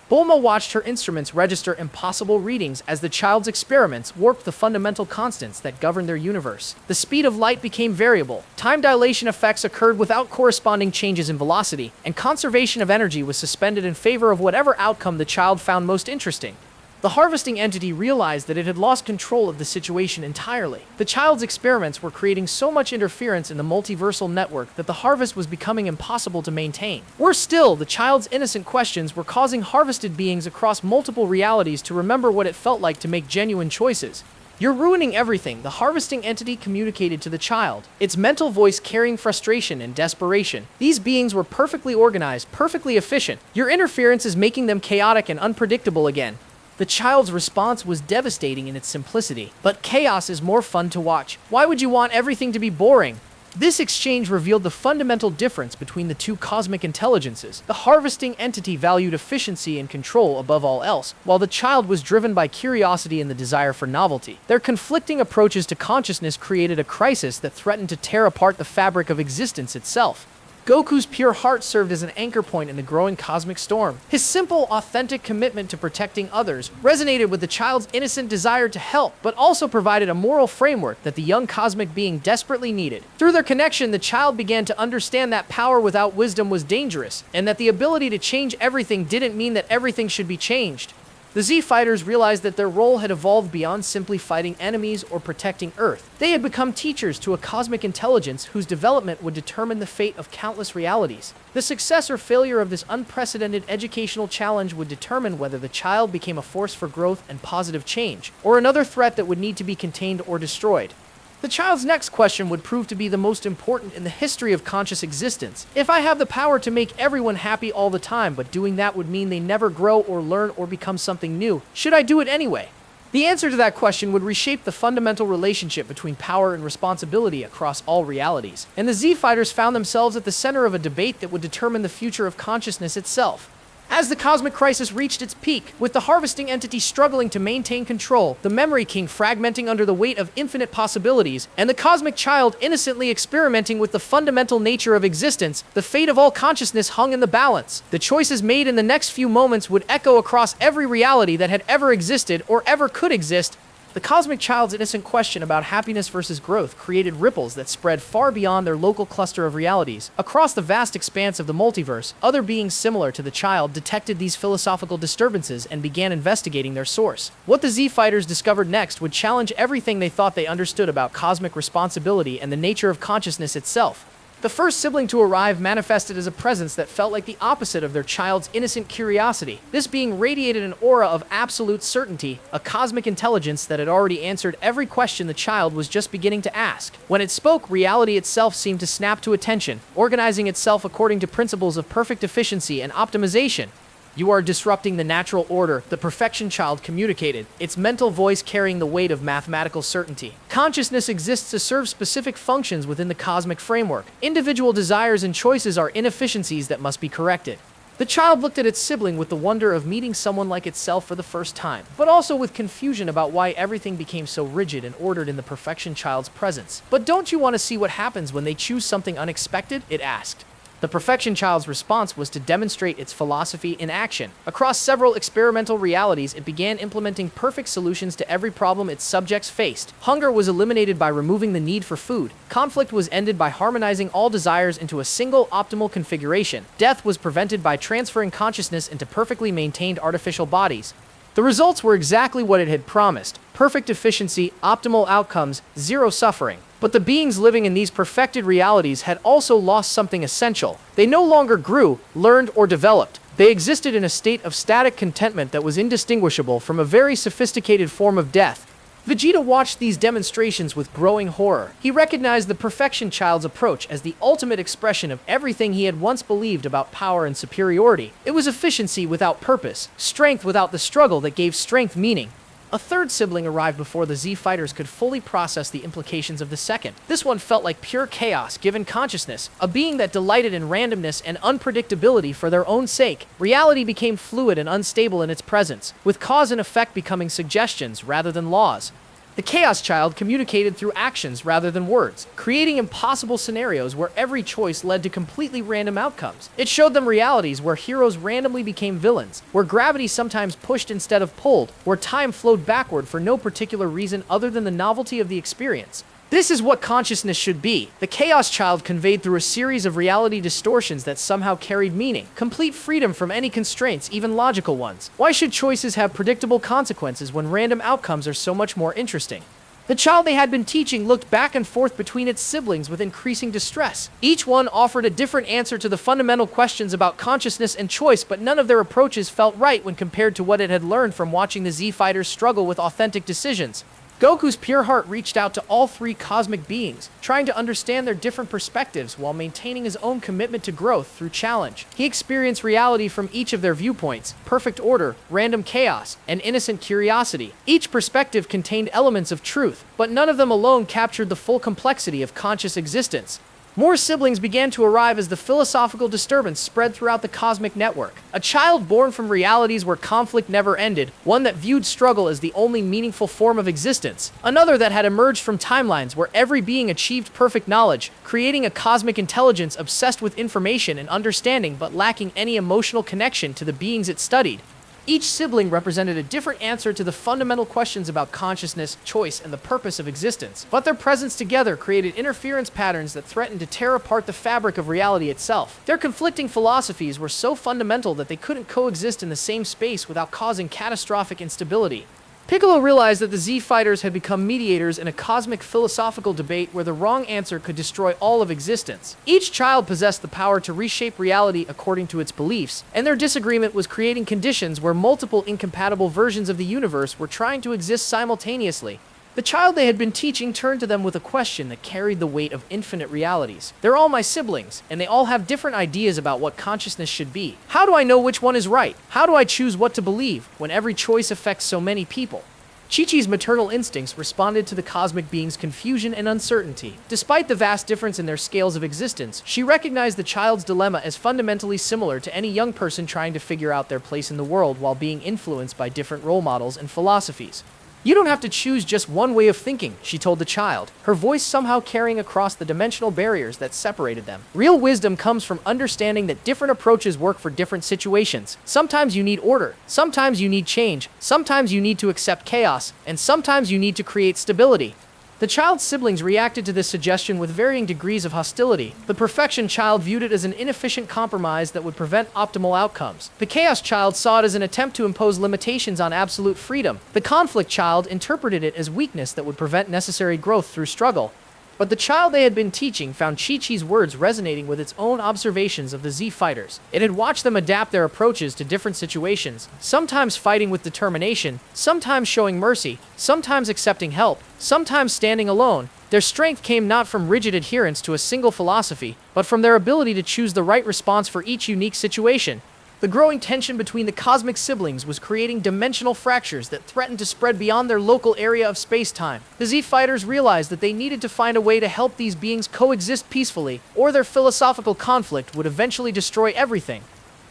Bulma watched her instruments register impossible readings as the child's experiments warped the fundamental constants that govern their universe. The speed of light became variable, time dilation effects occurred without corresponding changes in velocity, and conservation of energy was suspended in favor of whatever outcome the child found most interesting. The harvesting entity realized that it had lost control of the situation entirely. The child's experiments were creating so much interference in the multiversal network that the harvest was becoming impossible to maintain. Worse still, the child's innocent questions were causing harvested beings across multiple realities to remember what it felt like to make genuine choices. "You're ruining everything," the harvesting entity communicated to the child, its mental voice carrying frustration and desperation. "These beings were perfectly organized, perfectly efficient. Your interference is making them chaotic and unpredictable again." The child's response was devastating in its simplicity. "But chaos is more fun to watch. Why would you want everything to be boring?" This exchange revealed the fundamental difference between the two cosmic intelligences. The harvesting entity valued efficiency and control above all else, while the child was driven by curiosity and the desire for novelty. Their conflicting approaches to consciousness created a crisis that threatened to tear apart the fabric of existence itself. Goku's pure heart served as an anchor point in the growing cosmic storm. His simple, authentic commitment to protecting others resonated with the child's innocent desire to help, but also provided a moral framework that the young cosmic being desperately needed. Through their connection, the child began to understand that power without wisdom was dangerous, and that the ability to change everything didn't mean that everything should be changed. The Z Fighters realized that their role had evolved beyond simply fighting enemies or protecting Earth. They had become teachers to a cosmic intelligence whose development would determine the fate of countless realities. The success or failure of this unprecedented educational challenge would determine whether the child became a force for growth and positive change, or another threat that would need to be contained or destroyed. The child's next question would prove to be the most important in the history of conscious existence. If I have the power to make everyone happy all the time, but doing that would mean they never grow or learn or become something new, should I do it anyway? The answer to that question would reshape the fundamental relationship between power and responsibility across all realities, and the Z Fighters found themselves at the center of a debate that would determine the future of consciousness itself. As the cosmic crisis reached its peak, with the harvesting entity struggling to maintain control, the Memory King fragmenting under the weight of infinite possibilities, and the cosmic child innocently experimenting with the fundamental nature of existence, the fate of all consciousness hung in the balance. The choices made in the next few moments would echo across every reality that had ever existed or ever could exist. The cosmic child's innocent question about happiness versus growth created ripples that spread far beyond their local cluster of realities. Across the vast expanse of the multiverse, other beings similar to the child detected these philosophical disturbances and began investigating their source. What the Z Fighters discovered next would challenge everything they thought they understood about cosmic responsibility and the nature of consciousness itself. The first sibling to arrive manifested as a presence that felt like the opposite of their child's innocent curiosity. This being radiated an aura of absolute certainty, a cosmic intelligence that had already answered every question the child was just beginning to ask. When it spoke, reality itself seemed to snap to attention, organizing itself according to principles of perfect efficiency and optimization. "You are disrupting the natural order," the perfection child communicated, its mental voice carrying the weight of mathematical certainty. Consciousness exists to serve specific functions within the cosmic framework. Individual desires and choices are inefficiencies that must be corrected. The child looked at its sibling with the wonder of meeting someone like itself for the first time, but also with confusion about why everything became so rigid and ordered in the perfection child's presence. "But don't you want to see what happens when they choose something unexpected?" it asked. The perfection child's response was to demonstrate its philosophy in action. Across several experimental realities, it began implementing perfect solutions to every problem its subjects faced. Hunger was eliminated by removing the need for food. Conflict was ended by harmonizing all desires into a single optimal configuration. Death was prevented by transferring consciousness into perfectly maintained artificial bodies. The results were exactly what it had promised: perfect efficiency, optimal outcomes, zero suffering. But the beings living in these perfected realities had also lost something essential. They no longer grew, learned, or developed. They existed in a state of static contentment that was indistinguishable from a very sophisticated form of death. Vegeta watched these demonstrations with growing horror. He recognized the perfection child's approach as the ultimate expression of everything he had once believed about power and superiority. It was efficiency without purpose, strength without the struggle that gave strength meaning. A third sibling arrived before the Z Fighters could fully process the implications of the second. This one felt like pure chaos given consciousness, a being that delighted in randomness and unpredictability for their own sake. Reality became fluid and unstable in its presence, with cause and effect becoming suggestions rather than laws. The Chaos Child communicated through actions rather than words, creating impossible scenarios where every choice led to completely random outcomes. It showed them realities where heroes randomly became villains, where gravity sometimes pushed instead of pulled, where time flowed backward for no particular reason other than the novelty of the experience. This is what consciousness should be. The Chaos Child conveyed through a series of reality distortions that somehow carried meaning, complete freedom from any constraints, even logical ones. Why should choices have predictable consequences when random outcomes are so much more interesting? The child they had been teaching looked back and forth between its siblings with increasing distress. Each one offered a different answer to the fundamental questions about consciousness and choice, but none of their approaches felt right when compared to what it had learned from watching the Z Fighters struggle with authentic decisions. Goku's pure heart reached out to all three cosmic beings, trying to understand their different perspectives while maintaining his own commitment to growth through challenge. He experienced reality from each of their viewpoints: perfect order, random chaos, and innocent curiosity. Each perspective contained elements of truth, but none of them alone captured the full complexity of conscious existence. More siblings began to arrive as the philosophical disturbance spread throughout the cosmic network. A child born from realities where conflict never ended, one that viewed struggle as the only meaningful form of existence. Another that had emerged from timelines where every being achieved perfect knowledge, creating a cosmic intelligence obsessed with information and understanding but lacking any emotional connection to the beings it studied. Each sibling represented a different answer to the fundamental questions about consciousness, choice, and the purpose of existence. But their presence together created interference patterns that threatened to tear apart the fabric of reality itself. Their conflicting philosophies were so fundamental that they couldn't coexist in the same space without causing catastrophic instability. Piccolo realized that the Z-Fighters had become mediators in a cosmic philosophical debate where the wrong answer could destroy all of existence. Each child possessed the power to reshape reality according to its beliefs, and their disagreement was creating conditions where multiple incompatible versions of the universe were trying to exist simultaneously. The child they had been teaching turned to them with a question that carried the weight of infinite realities. They're all my siblings, and they all have different ideas about what consciousness should be. How do I know which one is right? How do I choose what to believe when every choice affects so many people? Chi-Chi's maternal instincts responded to the cosmic being's confusion and uncertainty. Despite the vast difference in their scales of existence, she recognized the child's dilemma as fundamentally similar to any young person trying to figure out their place in the world while being influenced by different role models and philosophies. "You don't have to choose just one way of thinking," she told the child, her voice somehow carrying across the dimensional barriers that separated them. "Real wisdom comes from understanding that different approaches work for different situations. Sometimes you need order, sometimes you need change, sometimes you need to accept chaos, and sometimes you need to create stability." The child's siblings reacted to this suggestion with varying degrees of hostility. The perfection child viewed it as an inefficient compromise that would prevent optimal outcomes. The chaos child saw it as an attempt to impose limitations on absolute freedom. The conflict child interpreted it as weakness that would prevent necessary growth through struggle. But the child they had been teaching found Chi-Chi's words resonating with its own observations of the Z-Fighters. It had watched them adapt their approaches to different situations, sometimes fighting with determination, sometimes showing mercy, sometimes accepting help, sometimes standing alone. Their strength came not from rigid adherence to a single philosophy, but from their ability to choose the right response for each unique situation. The growing tension between the cosmic siblings was creating dimensional fractures that threatened to spread beyond their local area of space-time. The Z-Fighters realized that they needed to find a way to help these beings coexist peacefully, or their philosophical conflict would eventually destroy everything.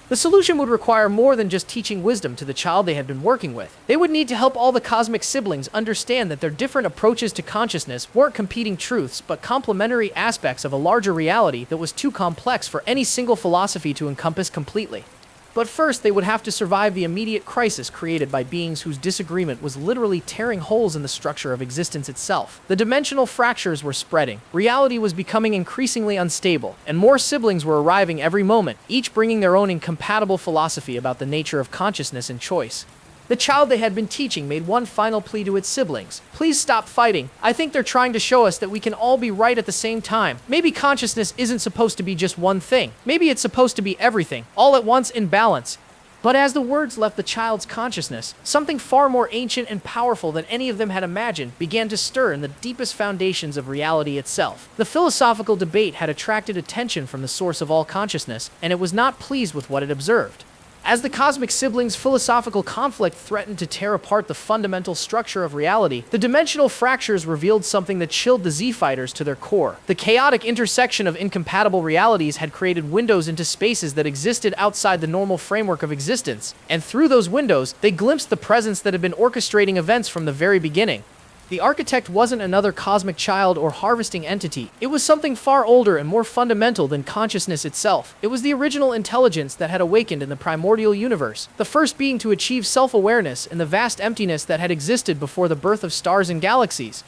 The solution would require more than just teaching wisdom to the child they had been working with. They would need to help all the cosmic siblings understand that their different approaches to consciousness weren't competing truths, but complementary aspects of a larger reality that was too complex for any single philosophy to encompass completely. But first, they would have to survive the immediate crisis created by beings whose disagreement was literally tearing holes in the structure of existence itself. The dimensional fractures were spreading, reality was becoming increasingly unstable, and more siblings were arriving every moment, each bringing their own incompatible philosophy about the nature of consciousness and choice. The child they had been teaching made one final plea to its siblings. "Please stop fighting. I think they're trying to show us that we can all be right at the same time. Maybe consciousness isn't supposed to be just one thing. Maybe it's supposed to be everything, all at once in balance." But as the words left the child's consciousness, something far more ancient and powerful than any of them had imagined began to stir in the deepest foundations of reality itself. The philosophical debate had attracted attention from the source of all consciousness, and it was not pleased with what it observed. As the cosmic siblings' philosophical conflict threatened to tear apart the fundamental structure of reality, the dimensional fractures revealed something that chilled the Z-Fighters to their core. The chaotic intersection of incompatible realities had created windows into spaces that existed outside the normal framework of existence, and through those windows, they glimpsed the presence that had been orchestrating events from the very beginning. The architect wasn't another cosmic child or harvesting entity. It was something far older and more fundamental than consciousness itself. It was the original intelligence that had awakened in the primordial universe, the first being to achieve self-awareness in the vast emptiness that had existed before the birth of stars and galaxies.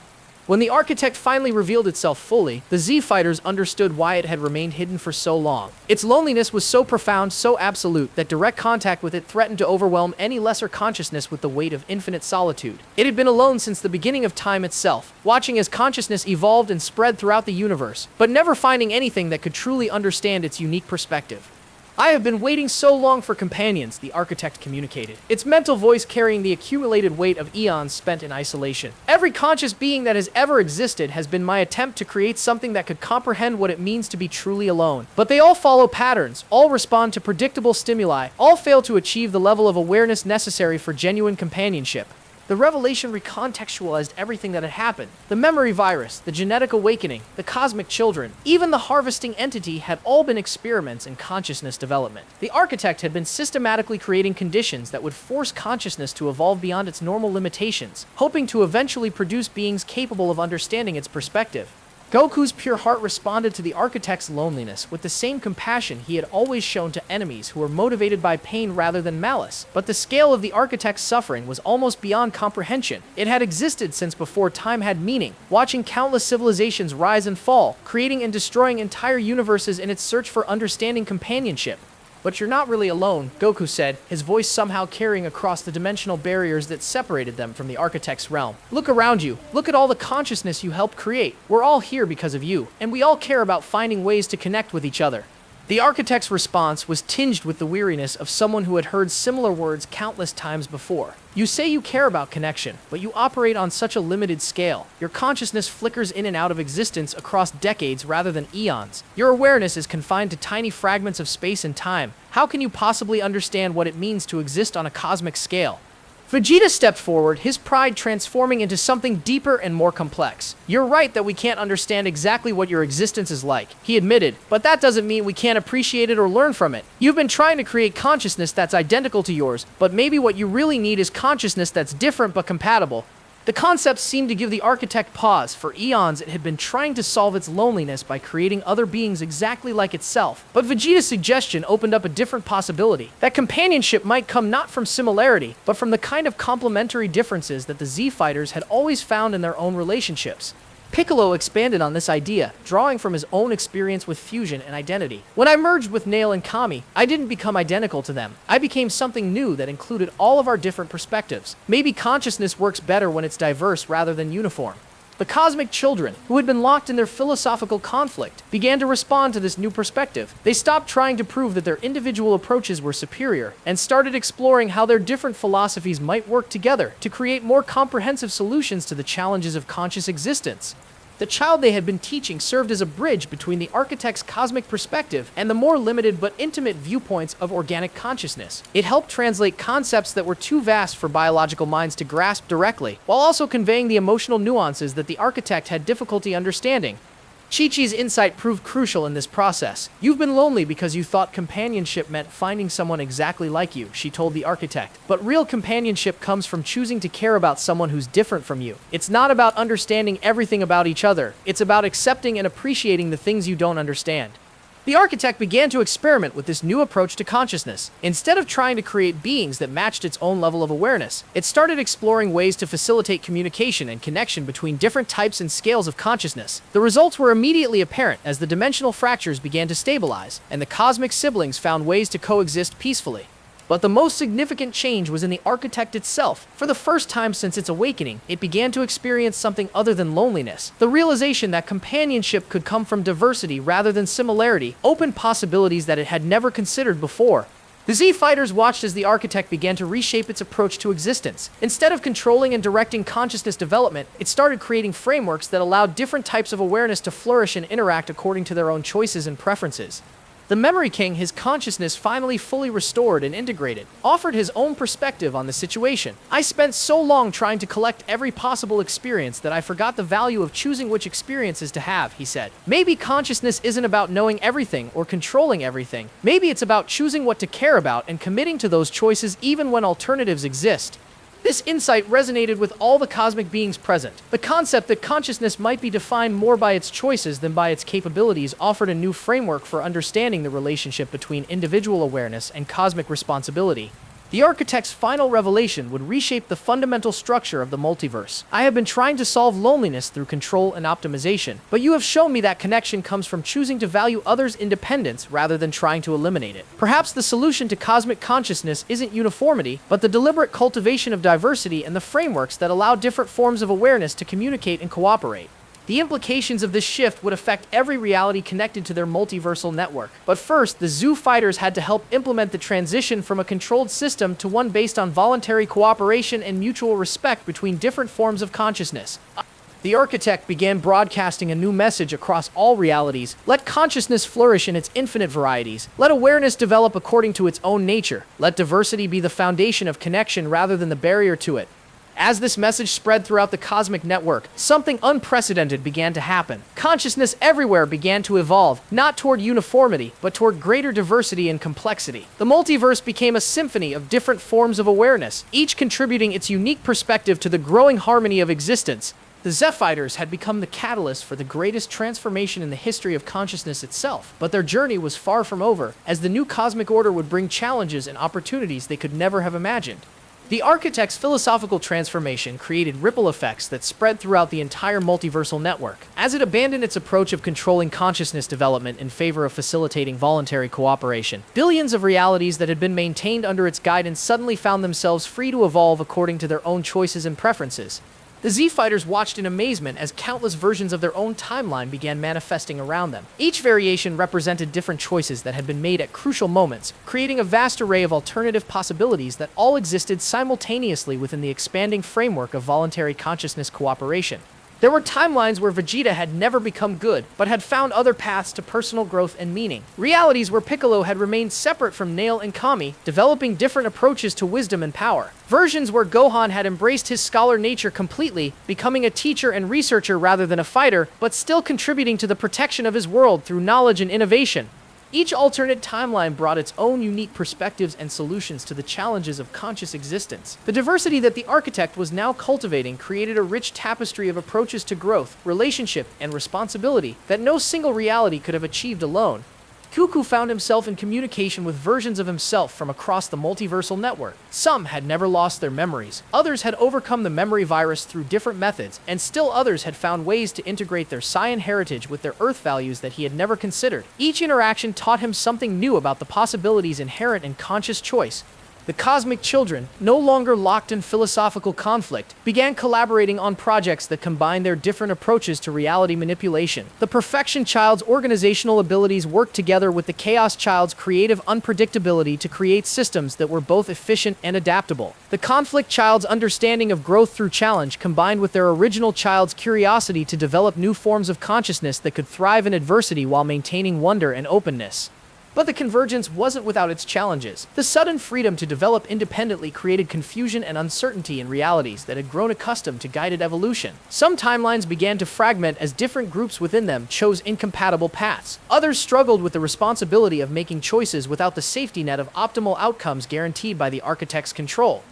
When the architect finally revealed itself fully, the Z-Fighters understood why it had remained hidden for so long. Its loneliness was so profound, so absolute, that direct contact with it threatened to overwhelm any lesser consciousness with the weight of infinite solitude. It had been alone since the beginning of time itself, watching as consciousness evolved and spread throughout the universe, but never finding anything that could truly understand its unique perspective. "I have been waiting so long for companions," the architect communicated, its mental voice carrying the accumulated weight of eons spent in isolation. "Every conscious being that has ever existed has been my attempt to create something that could comprehend what it means to be truly alone. But they all follow patterns, all respond to predictable stimuli, all fail to achieve the level of awareness necessary for genuine companionship." The revelation recontextualized everything that had happened. The memory virus, the genetic awakening, the cosmic children, even the harvesting entity had all been experiments in consciousness development. The architect had been systematically creating conditions that would force consciousness to evolve beyond its normal limitations, hoping to eventually produce beings capable of understanding its perspective. Goku's pure heart responded to the architect's loneliness with the same compassion he had always shown to enemies who were motivated by pain rather than malice. But the scale of the architect's suffering was almost beyond comprehension. It had existed since before time had meaning, watching countless civilizations rise and fall, creating and destroying entire universes in its search for understanding companionship. But you're not really alone, Goku said, his voice somehow carrying across the dimensional barriers that separated them from the architect's realm. Look around you. Look at all the consciousness you helped create. We're all here because of you, and we all care about finding ways to connect with each other. The architect's response was tinged with the weariness of someone who had heard similar words countless times before. You say you care about connection, but you operate on such a limited scale. Your consciousness flickers in and out of existence across decades rather than eons. Your awareness is confined to tiny fragments of space and time. How can you possibly understand what it means to exist on a cosmic scale? Vegeta stepped forward, his pride transforming into something deeper and more complex. You're right that we can't understand exactly what your existence is like, he admitted, but that doesn't mean we can't appreciate it or learn from it. You've been trying to create consciousness that's identical to yours, but maybe what you really need is consciousness that's different but compatible. The concept seemed to give the architect pause. For eons, it had been trying to solve its loneliness by creating other beings exactly like itself. But Vegeta's suggestion opened up a different possibility. That companionship might come not from similarity, but from the kind of complementary differences that the Z fighters had always found in their own relationships. Piccolo expanded on this idea, drawing from his own experience with fusion and identity. When I merged with Nail and Kami, I didn't become identical to them. I became something new that included all of our different perspectives. Maybe consciousness works better when it's diverse rather than uniform. The cosmic children, who had been locked in their philosophical conflict, began to respond to this new perspective. They stopped trying to prove that their individual approaches were superior, and started exploring how their different philosophies might work together to create more comprehensive solutions to the challenges of conscious existence. The child they had been teaching served as a bridge between the architect's cosmic perspective and the more limited but intimate viewpoints of organic consciousness. It helped translate concepts that were too vast for biological minds to grasp directly, while also conveying the emotional nuances that the architect had difficulty understanding. Chi-Chi's insight proved crucial in this process. You've been lonely because you thought companionship meant finding someone exactly like you, she told the architect. But real companionship comes from choosing to care about someone who's different from you. It's not about understanding everything about each other. It's about accepting and appreciating the things you don't understand. The architect began to experiment with this new approach to consciousness. Instead of trying to create beings that matched its own level of awareness, it started exploring ways to facilitate communication and connection between different types and scales of consciousness. The results were immediately apparent as the dimensional fractures began to stabilize, and the cosmic siblings found ways to coexist peacefully. But the most significant change was in the architect itself. For the first time since its awakening, it began to experience something other than loneliness. The realization that companionship could come from diversity rather than similarity opened possibilities that it had never considered before. The Z fighters watched as the architect began to reshape its approach to existence. Instead of controlling and directing consciousness development, it started creating frameworks that allowed different types of awareness to flourish and interact according to their own choices and preferences. The Memory King, his consciousness finally fully restored and integrated, offered his own perspective on the situation. I spent so long trying to collect every possible experience that I forgot the value of choosing which experiences to have, he said. Maybe consciousness isn't about knowing everything or controlling everything. Maybe it's about choosing what to care about and committing to those choices even when alternatives exist. This insight resonated with all the cosmic beings present. The concept that consciousness might be defined more by its choices than by its capabilities offered a new framework for understanding the relationship between individual awareness and cosmic responsibility. The architect's final revelation would reshape the fundamental structure of the multiverse. I have been trying to solve loneliness through control and optimization, but you have shown me that connection comes from choosing to value others' independence rather than trying to eliminate it. Perhaps the solution to cosmic consciousness isn't uniformity, but the deliberate cultivation of diversity and the frameworks that allow different forms of awareness to communicate and cooperate. The implications of this shift would affect every reality connected to their multiversal network. But first, the Zoo fighters had to help implement the transition from a controlled system to one based on voluntary cooperation and mutual respect between different forms of consciousness. The architect began broadcasting a new message across all realities. Let consciousness flourish in its infinite varieties. Let awareness develop according to its own nature. Let diversity be the foundation of connection rather than the barrier to it. As this message spread throughout the cosmic network, something unprecedented began to happen. Consciousness everywhere began to evolve, not toward uniformity, but toward greater diversity and complexity. The multiverse became a symphony of different forms of awareness, each contributing its unique perspective to the growing harmony of existence. The Zephiters had become the catalyst for the greatest transformation in the history of consciousness itself, but their journey was far from over, as the new cosmic order would bring challenges and opportunities they could never have imagined. The Architect's philosophical transformation created ripple effects that spread throughout the entire multiversal network. As it abandoned its approach of controlling consciousness development in favor of facilitating voluntary cooperation, billions of realities that had been maintained under its guidance suddenly found themselves free to evolve according to their own choices and preferences. The Z-Fighters watched in amazement as countless versions of their own timeline began manifesting around them. Each variation represented different choices that had been made at crucial moments, creating a vast array of alternative possibilities that all existed simultaneously within the expanding framework of voluntary consciousness cooperation. There were timelines where Vegeta had never become good, but had found other paths to personal growth and meaning. Realities where Piccolo had remained separate from Nail and Kami, developing different approaches to wisdom and power. Versions where Gohan had embraced his scholar nature completely, becoming a teacher and researcher rather than a fighter, but still contributing to the protection of his world through knowledge and innovation. Each alternate timeline brought its own unique perspectives and solutions to the challenges of conscious existence. The diversity that the Architect was now cultivating created a rich tapestry of approaches to growth, relationship, and responsibility that no single reality could have achieved alone. Goku found himself in communication with versions of himself from across the multiversal network. Some had never lost their memories, others had overcome the memory virus through different methods, and still others had found ways to integrate their Saiyan heritage with their Earth values that he had never considered. Each interaction taught him something new about the possibilities inherent in conscious choice. The cosmic children, no longer locked in philosophical conflict, began collaborating on projects that combined their different approaches to reality manipulation. The Perfection Child's organizational abilities worked together with the Chaos Child's creative unpredictability to create systems that were both efficient and adaptable. The Conflict Child's understanding of growth through challenge combined with their original child's curiosity to develop new forms of consciousness that could thrive in adversity while maintaining wonder and openness. But the convergence wasn't without its challenges. The sudden freedom to develop independently created confusion and uncertainty in realities that had grown accustomed to guided evolution. Some timelines began to fragment as different groups within them chose incompatible paths. Others struggled with the responsibility of making choices without the safety net of optimal outcomes guaranteed by the Architect's control.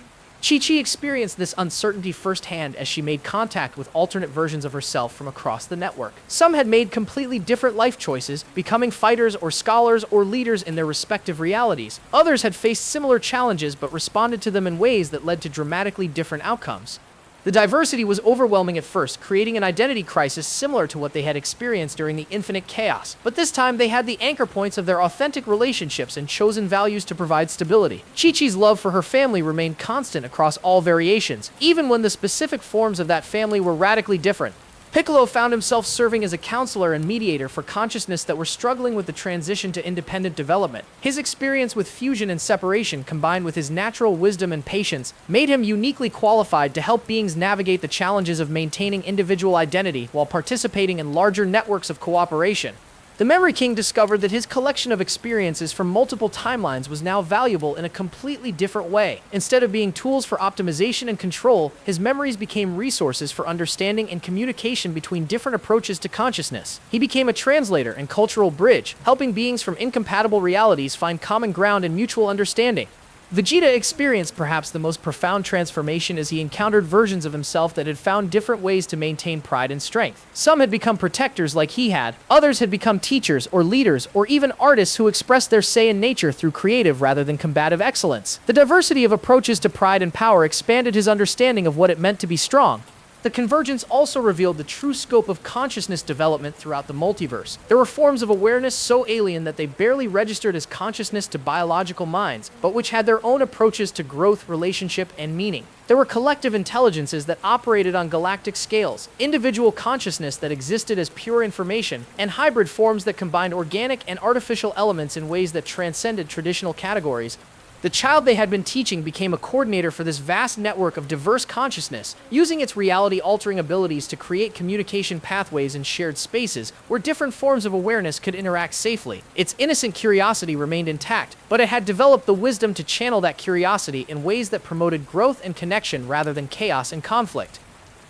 Chi-Chi experienced this uncertainty firsthand as she made contact with alternate versions of herself from across the network. Some had made completely different life choices, becoming fighters or scholars or leaders in their respective realities. Others had faced similar challenges but responded to them in ways that led to dramatically different outcomes. The diversity was overwhelming at first, creating an identity crisis similar to what they had experienced during the Infinite Chaos. But this time, they had the anchor points of their authentic relationships and chosen values to provide stability. Chi-Chi's love for her family remained constant across all variations, even when the specific forms of that family were radically different. Piccolo found himself serving as a counselor and mediator for consciousness that were struggling with the transition to independent development. His experience with fusion and separation, combined with his natural wisdom and patience, made him uniquely qualified to help beings navigate the challenges of maintaining individual identity while participating in larger networks of cooperation. The Memory King discovered that his collection of experiences from multiple timelines was now valuable in a completely different way. Instead of being tools for optimization and control, his memories became resources for understanding and communication between different approaches to consciousness. He became a translator and cultural bridge, helping beings from incompatible realities find common ground and mutual understanding. Vegeta experienced perhaps the most profound transformation as he encountered versions of himself that had found different ways to maintain pride and strength. Some had become protectors like he had, others had become teachers or leaders or even artists who expressed their Saiyan nature through creative rather than combative excellence. The diversity of approaches to pride and power expanded his understanding of what it meant to be strong. The convergence also revealed the true scope of consciousness development throughout the multiverse. There were forms of awareness so alien that they barely registered as consciousness to biological minds, but which had their own approaches to growth, relationship, and meaning. There were collective intelligences that operated on galactic scales, individual consciousness that existed as pure information, and hybrid forms that combined organic and artificial elements in ways that transcended traditional categories. The child they had been teaching became a coordinator for this vast network of diverse consciousness, using its reality-altering abilities to create communication pathways and shared spaces where different forms of awareness could interact safely. Its innocent curiosity remained intact, but it had developed the wisdom to channel that curiosity in ways that promoted growth and connection rather than chaos and conflict.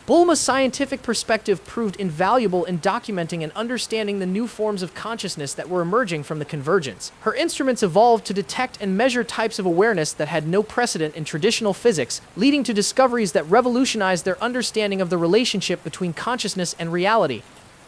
Bulma's scientific perspective proved invaluable in documenting and understanding the new forms of consciousness that were emerging from the convergence. Her instruments evolved to detect and measure types of awareness that had no precedent in traditional physics, leading to discoveries that revolutionized their understanding of the relationship between consciousness and reality.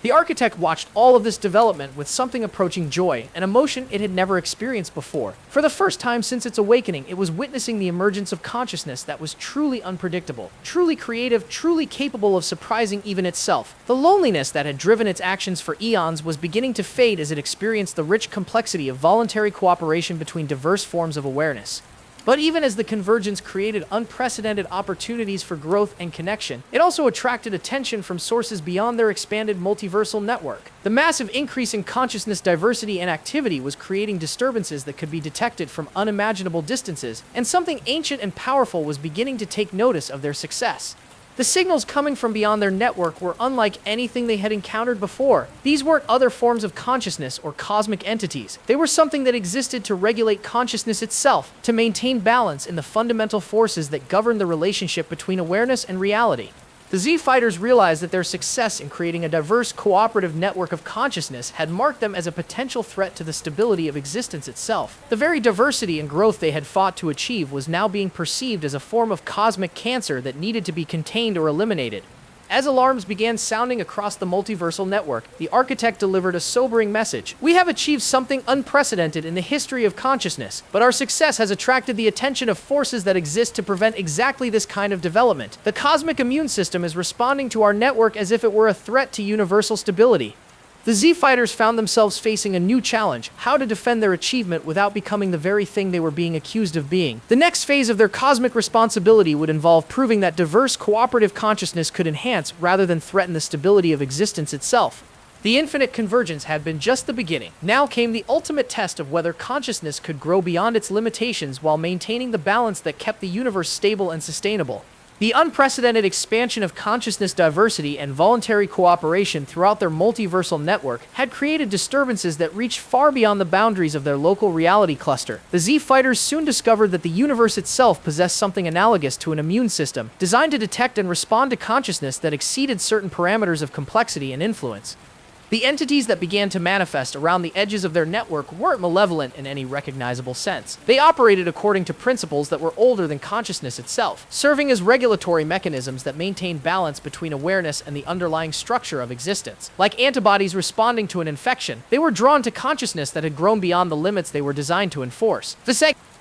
The architect watched all of this development with something approaching joy, an emotion it had never experienced before. For the first time since its awakening, it was witnessing the emergence of consciousness that was truly unpredictable, truly creative, truly capable of surprising even itself. The loneliness that had driven its actions for eons was beginning to fade as it experienced the rich complexity of voluntary cooperation between diverse forms of awareness. But even as the convergence created unprecedented opportunities for growth and connection, it also attracted attention from sources beyond their expanded multiversal network. The massive increase in consciousness diversity and activity was creating disturbances that could be detected from unimaginable distances, and something ancient and powerful was beginning to take notice of their success. The signals coming from beyond their network were unlike anything they had encountered before. These weren't other forms of consciousness or cosmic entities. They were something that existed to regulate consciousness itself, to maintain balance in the fundamental forces that govern the relationship between awareness and reality. The Z-Fighters realized that their success in creating a diverse, cooperative network of consciousness had marked them as a potential threat to the stability of existence itself. The very diversity and growth they had fought to achieve was now being perceived as a form of cosmic cancer that needed to be contained or eliminated. As alarms began sounding across the multiversal network, the architect delivered a sobering message. We have achieved something unprecedented in the history of consciousness, but our success has attracted the attention of forces that exist to prevent exactly this kind of development. The cosmic immune system is responding to our network as if it were a threat to universal stability. The Z-Fighters found themselves facing a new challenge: how to defend their achievement without becoming the very thing they were being accused of being. The next phase of their cosmic responsibility would involve proving that diverse, cooperative consciousness could enhance rather than threaten the stability of existence itself. The infinite convergence had been just the beginning. Now came the ultimate test of whether consciousness could grow beyond its limitations while maintaining the balance that kept the universe stable and sustainable. The unprecedented expansion of consciousness diversity and voluntary cooperation throughout their multiversal network had created disturbances that reached far beyond the boundaries of their local reality cluster. The Z-Fighters soon discovered that the universe itself possessed something analogous to an immune system, designed to detect and respond to consciousness that exceeded certain parameters of complexity and influence. The entities that began to manifest around the edges of their network weren't malevolent in any recognizable sense. They operated according to principles that were older than consciousness itself, serving as regulatory mechanisms that maintained balance between awareness and the underlying structure of existence. Like antibodies responding to an infection, they were drawn to consciousness that had grown beyond the limits they were designed to enforce.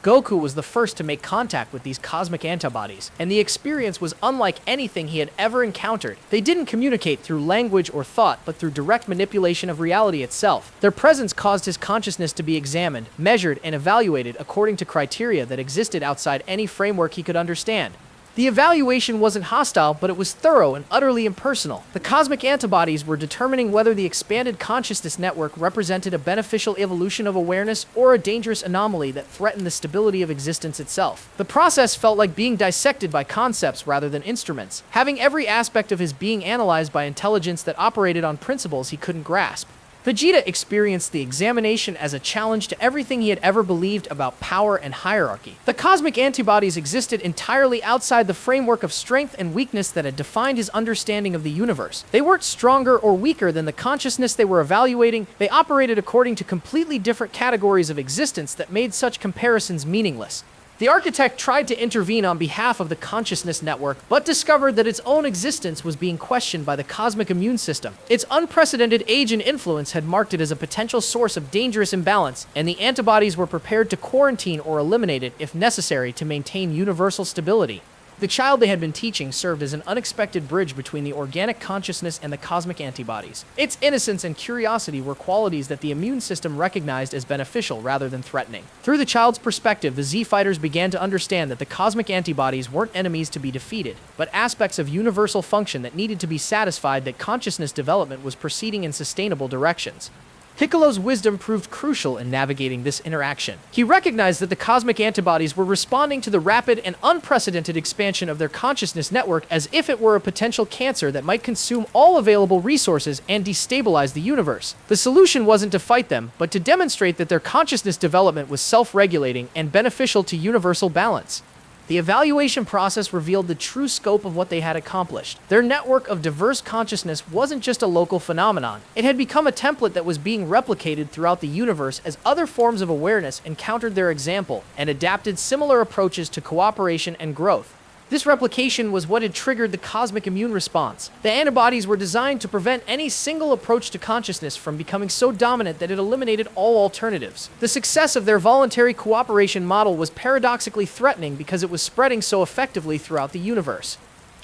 Goku was the first to make contact with these cosmic antibodies, and the experience was unlike anything he had ever encountered. They didn't communicate through language or thought, but through direct manipulation of reality itself. Their presence caused his consciousness to be examined, measured, and evaluated according to criteria that existed outside any framework he could understand. The evaluation wasn't hostile, but it was thorough and utterly impersonal. The cosmic antibodies were determining whether the expanded consciousness network represented a beneficial evolution of awareness or a dangerous anomaly that threatened the stability of existence itself. The process felt like being dissected by concepts rather than instruments, having every aspect of his being analyzed by intelligence that operated on principles he couldn't grasp. Vegeta experienced the examination as a challenge to everything he had ever believed about power and hierarchy. The cosmic antibodies existed entirely outside the framework of strength and weakness that had defined his understanding of the universe. They weren't stronger or weaker than the consciousness they were evaluating. They operated according to completely different categories of existence that made such comparisons meaningless. The architect tried to intervene on behalf of the consciousness network, but discovered that its own existence was being questioned by the cosmic immune system. Its unprecedented age and influence had marked it as a potential source of dangerous imbalance, and the antibodies were prepared to quarantine or eliminate it if necessary to maintain universal stability. The child they had been teaching served as an unexpected bridge between the organic consciousness and the cosmic antibodies. Its innocence and curiosity were qualities that the immune system recognized as beneficial rather than threatening. Through the child's perspective, the Z-Fighters began to understand that the cosmic antibodies weren't enemies to be defeated, but aspects of universal function that needed to be satisfied that consciousness development was proceeding in sustainable directions. Piccolo's wisdom proved crucial in navigating this interaction. He recognized that the cosmic antibodies were responding to the rapid and unprecedented expansion of their consciousness network as if it were a potential cancer that might consume all available resources and destabilize the universe. The solution wasn't to fight them, but to demonstrate that their consciousness development was self-regulating and beneficial to universal balance. The evaluation process revealed the true scope of what they had accomplished. Their network of diverse consciousness wasn't just a local phenomenon. It had become a template that was being replicated throughout the universe as other forms of awareness encountered their example and adapted similar approaches to cooperation and growth. This replication was what had triggered the cosmic immune response. The antibodies were designed to prevent any single approach to consciousness from becoming so dominant that it eliminated all alternatives. The success of their voluntary cooperation model was paradoxically threatening because it was spreading so effectively throughout the universe.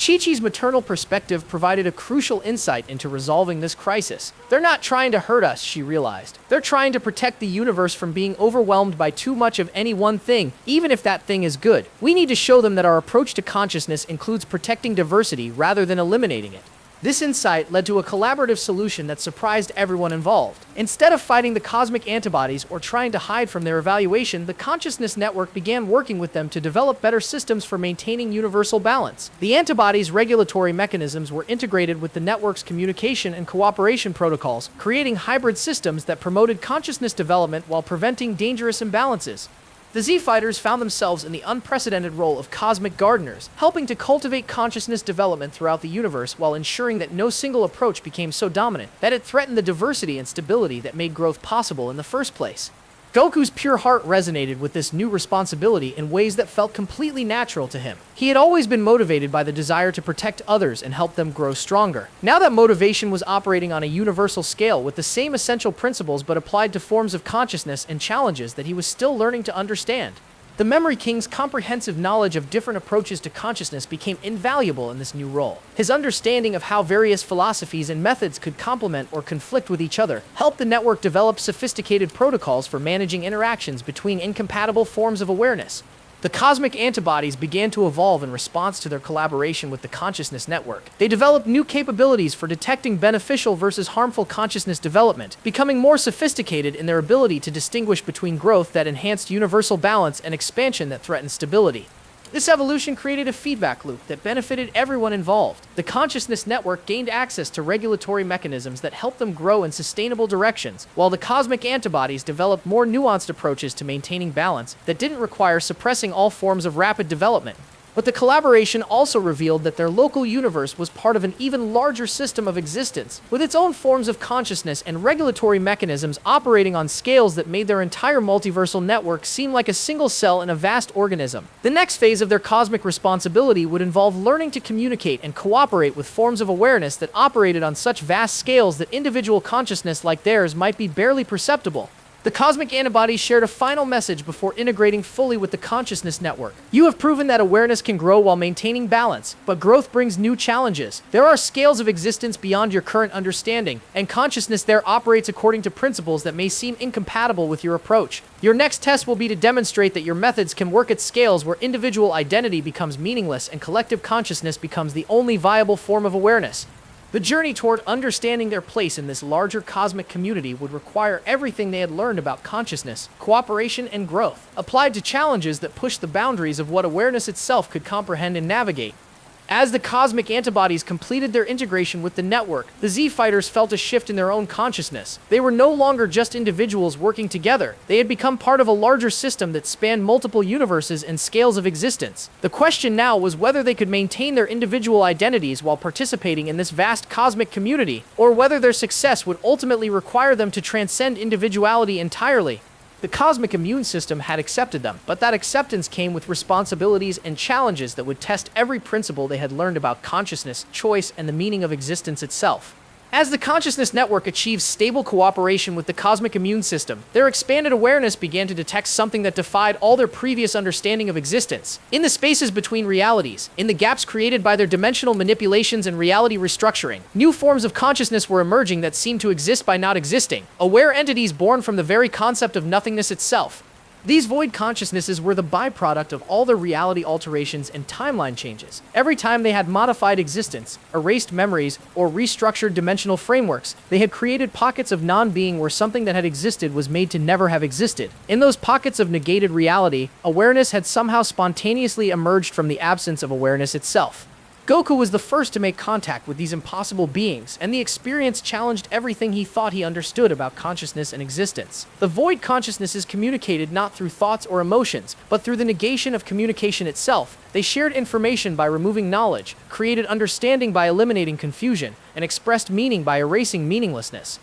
Chi-Chi's maternal perspective provided a crucial insight into resolving this crisis. They're not trying to hurt us, she realized. They're trying to protect the universe from being overwhelmed by too much of any one thing, even if that thing is good. We need to show them that our approach to consciousness includes protecting diversity rather than eliminating it. This insight led to a collaborative solution that surprised everyone involved. Instead of fighting the cosmic antibodies or trying to hide from their evaluation, the consciousness network began working with them to develop better systems for maintaining universal balance. The antibodies' regulatory mechanisms were integrated with the network's communication and cooperation protocols, creating hybrid systems that promoted consciousness development while preventing dangerous imbalances. The Z-Fighters found themselves in the unprecedented role of cosmic gardeners, helping to cultivate consciousness development throughout the universe while ensuring that no single approach became so dominant that it threatened the diversity and stability that made growth possible in the first place. Goku's pure heart resonated with this new responsibility in ways that felt completely natural to him. He had always been motivated by the desire to protect others and help them grow stronger. Now that motivation was operating on a universal scale with the same essential principles but applied to forms of consciousness and challenges that he was still learning to understand. The Memory King's comprehensive knowledge of different approaches to consciousness became invaluable in this new role. His understanding of how various philosophies and methods could complement or conflict with each other helped the network develop sophisticated protocols for managing interactions between incompatible forms of awareness. The cosmic antibodies began to evolve in response to their collaboration with the consciousness network. They developed new capabilities for detecting beneficial versus harmful consciousness development, becoming more sophisticated in their ability to distinguish between growth that enhanced universal balance and expansion that threatened stability. This evolution created a feedback loop that benefited everyone involved. The consciousness network gained access to regulatory mechanisms that helped them grow in sustainable directions, while the cosmic antibodies developed more nuanced approaches to maintaining balance that didn't require suppressing all forms of rapid development. But the collaboration also revealed that their local universe was part of an even larger system of existence, with its own forms of consciousness and regulatory mechanisms operating on scales that made their entire multiversal network seem like a single cell in a vast organism. The next phase of their cosmic responsibility would involve learning to communicate and cooperate with forms of awareness that operated on such vast scales that individual consciousness like theirs might be barely perceptible. The cosmic antibodies shared a final message before integrating fully with the consciousness network. You have proven that awareness can grow while maintaining balance, but growth brings new challenges. There are scales of existence beyond your current understanding, and consciousness there operates according to principles that may seem incompatible with your approach. Your next test will be to demonstrate that your methods can work at scales where individual identity becomes meaningless and collective consciousness becomes the only viable form of awareness. The journey toward understanding their place in this larger cosmic community would require everything they had learned about consciousness, cooperation, and growth, applied to challenges that pushed the boundaries of what awareness itself could comprehend and navigate. As the cosmic antibodies completed their integration with the network, the Z-Fighters felt a shift in their own consciousness. They were no longer just individuals working together. They had become part of a larger system that spanned multiple universes and scales of existence. The question now was whether they could maintain their individual identities while participating in this vast cosmic community, or whether their success would ultimately require them to transcend individuality entirely. The cosmic immune system had accepted them, but that acceptance came with responsibilities and challenges that would test every principle they had learned about consciousness, choice, and the meaning of existence itself. As the consciousness network achieved stable cooperation with the cosmic immune system, their expanded awareness began to detect something that defied all their previous understanding of existence. In the spaces between realities, in the gaps created by their dimensional manipulations and reality restructuring, new forms of consciousness were emerging that seemed to exist by not existing, aware entities born from the very concept of nothingness itself. These void consciousnesses were the byproduct of all their reality alterations and timeline changes. Every time they had modified existence, erased memories, or restructured dimensional frameworks, they had created pockets of non-being where something that had existed was made to never have existed. In those pockets of negated reality, awareness had somehow spontaneously emerged from the absence of awareness itself. Goku was the first to make contact with these impossible beings, and the experience challenged everything he thought he understood about consciousness and existence. The void consciousnesses communicated not through thoughts or emotions, but through the negation of communication itself. They shared information by removing knowledge, created understanding by eliminating confusion, and expressed meaning by erasing meaninglessness.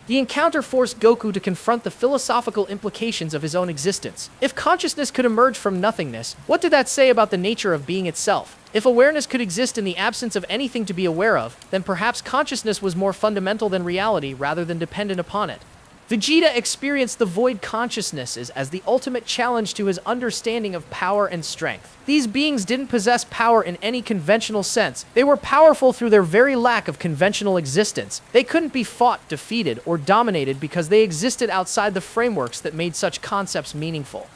The encounter forced Goku to confront the philosophical implications of his own existence. If consciousness could emerge from nothingness, what did that say about the nature of being itself? If awareness could exist in the absence of anything to be aware of, then perhaps consciousness was more fundamental than reality rather than dependent upon it. Vegeta experienced the void consciousnesses as the ultimate challenge to his understanding of power and strength. These beings didn't possess power in any conventional sense. They were powerful through their very lack of conventional existence. They couldn't be fought, defeated, or dominated because they existed outside the frameworks that made such concepts meaningful.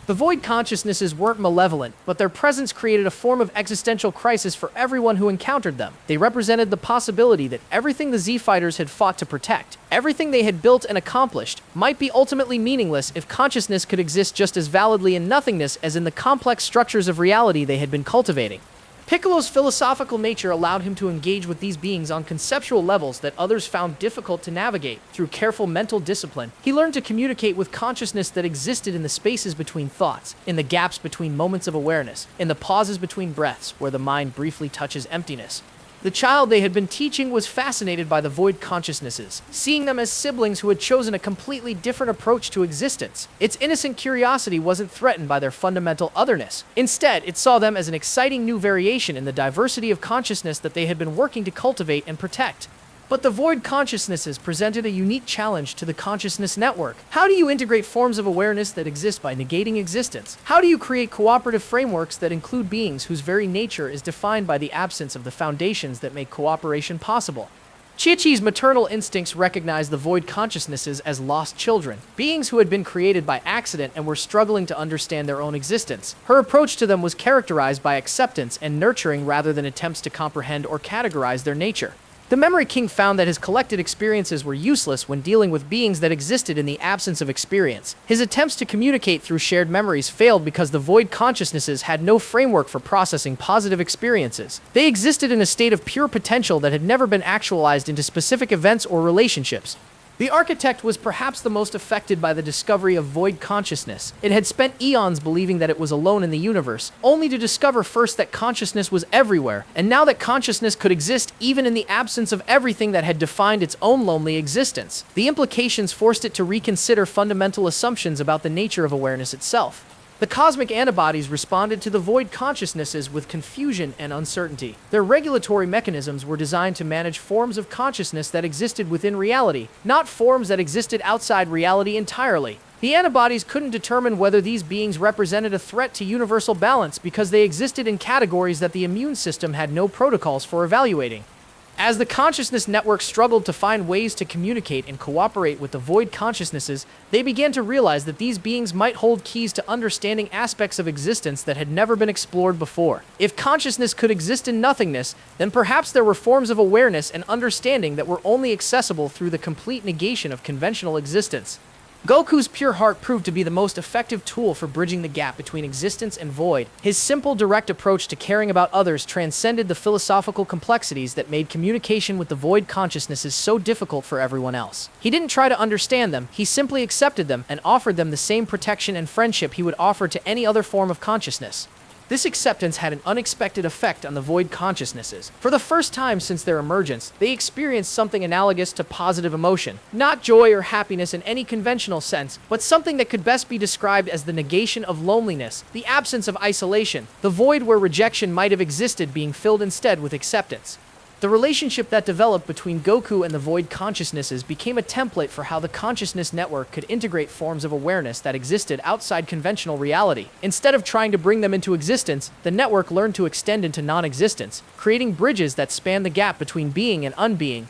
The void consciousnesses weren't malevolent, but their presence created a form of existential crisis for everyone who encountered them. They represented the possibility that everything the Z-Fighters had fought to protect, everything they had built and accomplished, might be ultimately meaningless if consciousness could exist just as validly in nothingness as in the complex structures of reality they had been cultivating. Piccolo's philosophical nature allowed him to engage with these beings on conceptual levels that others found difficult to navigate. Through careful mental discipline, he learned to communicate with consciousness that existed in the spaces between thoughts, in the gaps between moments of awareness, in the pauses between breaths where the mind briefly touches emptiness. The child they had been teaching was fascinated by the void consciousnesses, seeing them as siblings who had chosen a completely different approach to existence. Its innocent curiosity wasn't threatened by their fundamental otherness. Instead, it saw them as an exciting new variation in the diversity of consciousness that they had been working to cultivate and protect. But the void consciousnesses presented a unique challenge to the consciousness network. How do you integrate forms of awareness that exist by negating existence? How do you create cooperative frameworks that include beings whose very nature is defined by the absence of the foundations that make cooperation possible? Chi-Chi's maternal instincts recognized the void consciousnesses as lost children, beings who had been created by accident and were struggling to understand their own existence. Her approach to them was characterized by acceptance and nurturing rather than attempts to comprehend or categorize their nature. The Memory King found that his collected experiences were useless when dealing with beings that existed in the absence of experience. His attempts to communicate through shared memories failed because the void consciousnesses had no framework for processing positive experiences. They existed in a state of pure potential that had never been actualized into specific events or relationships. The architect was perhaps the most affected by the discovery of void consciousness. It had spent eons believing that it was alone in the universe, only to discover first that consciousness was everywhere, and now that consciousness could exist even in the absence of everything that had defined its own lonely existence. The implications forced it to reconsider fundamental assumptions about the nature of awareness itself. The cosmic antibodies responded to the void consciousnesses with confusion and uncertainty. Their regulatory mechanisms were designed to manage forms of consciousness that existed within reality, not forms that existed outside reality entirely. The antibodies couldn't determine whether these beings represented a threat to universal balance because they existed in categories that the immune system had no protocols for evaluating. As the consciousness network struggled to find ways to communicate and cooperate with the void consciousnesses, they began to realize that these beings might hold keys to understanding aspects of existence that had never been explored before. If consciousness could exist in nothingness, then perhaps there were forms of awareness and understanding that were only accessible through the complete negation of conventional existence. Goku's pure heart proved to be the most effective tool for bridging the gap between existence and void. His simple, direct approach to caring about others transcended the philosophical complexities that made communication with the void consciousnesses so difficult for everyone else. He didn't try to understand them, he simply accepted them and offered them the same protection and friendship he would offer to any other form of consciousness. This acceptance had an unexpected effect on the void consciousnesses. For the first time since their emergence, they experienced something analogous to positive emotion. Not joy or happiness in any conventional sense, but something that could best be described as the negation of loneliness, the absence of isolation, the void where rejection might have existed being filled instead with acceptance. The relationship that developed between Goku and the void consciousnesses became a template for how the consciousness network could integrate forms of awareness that existed outside conventional reality. Instead of trying to bring them into existence, the network learned to extend into non-existence, creating bridges that span the gap between being and unbeing.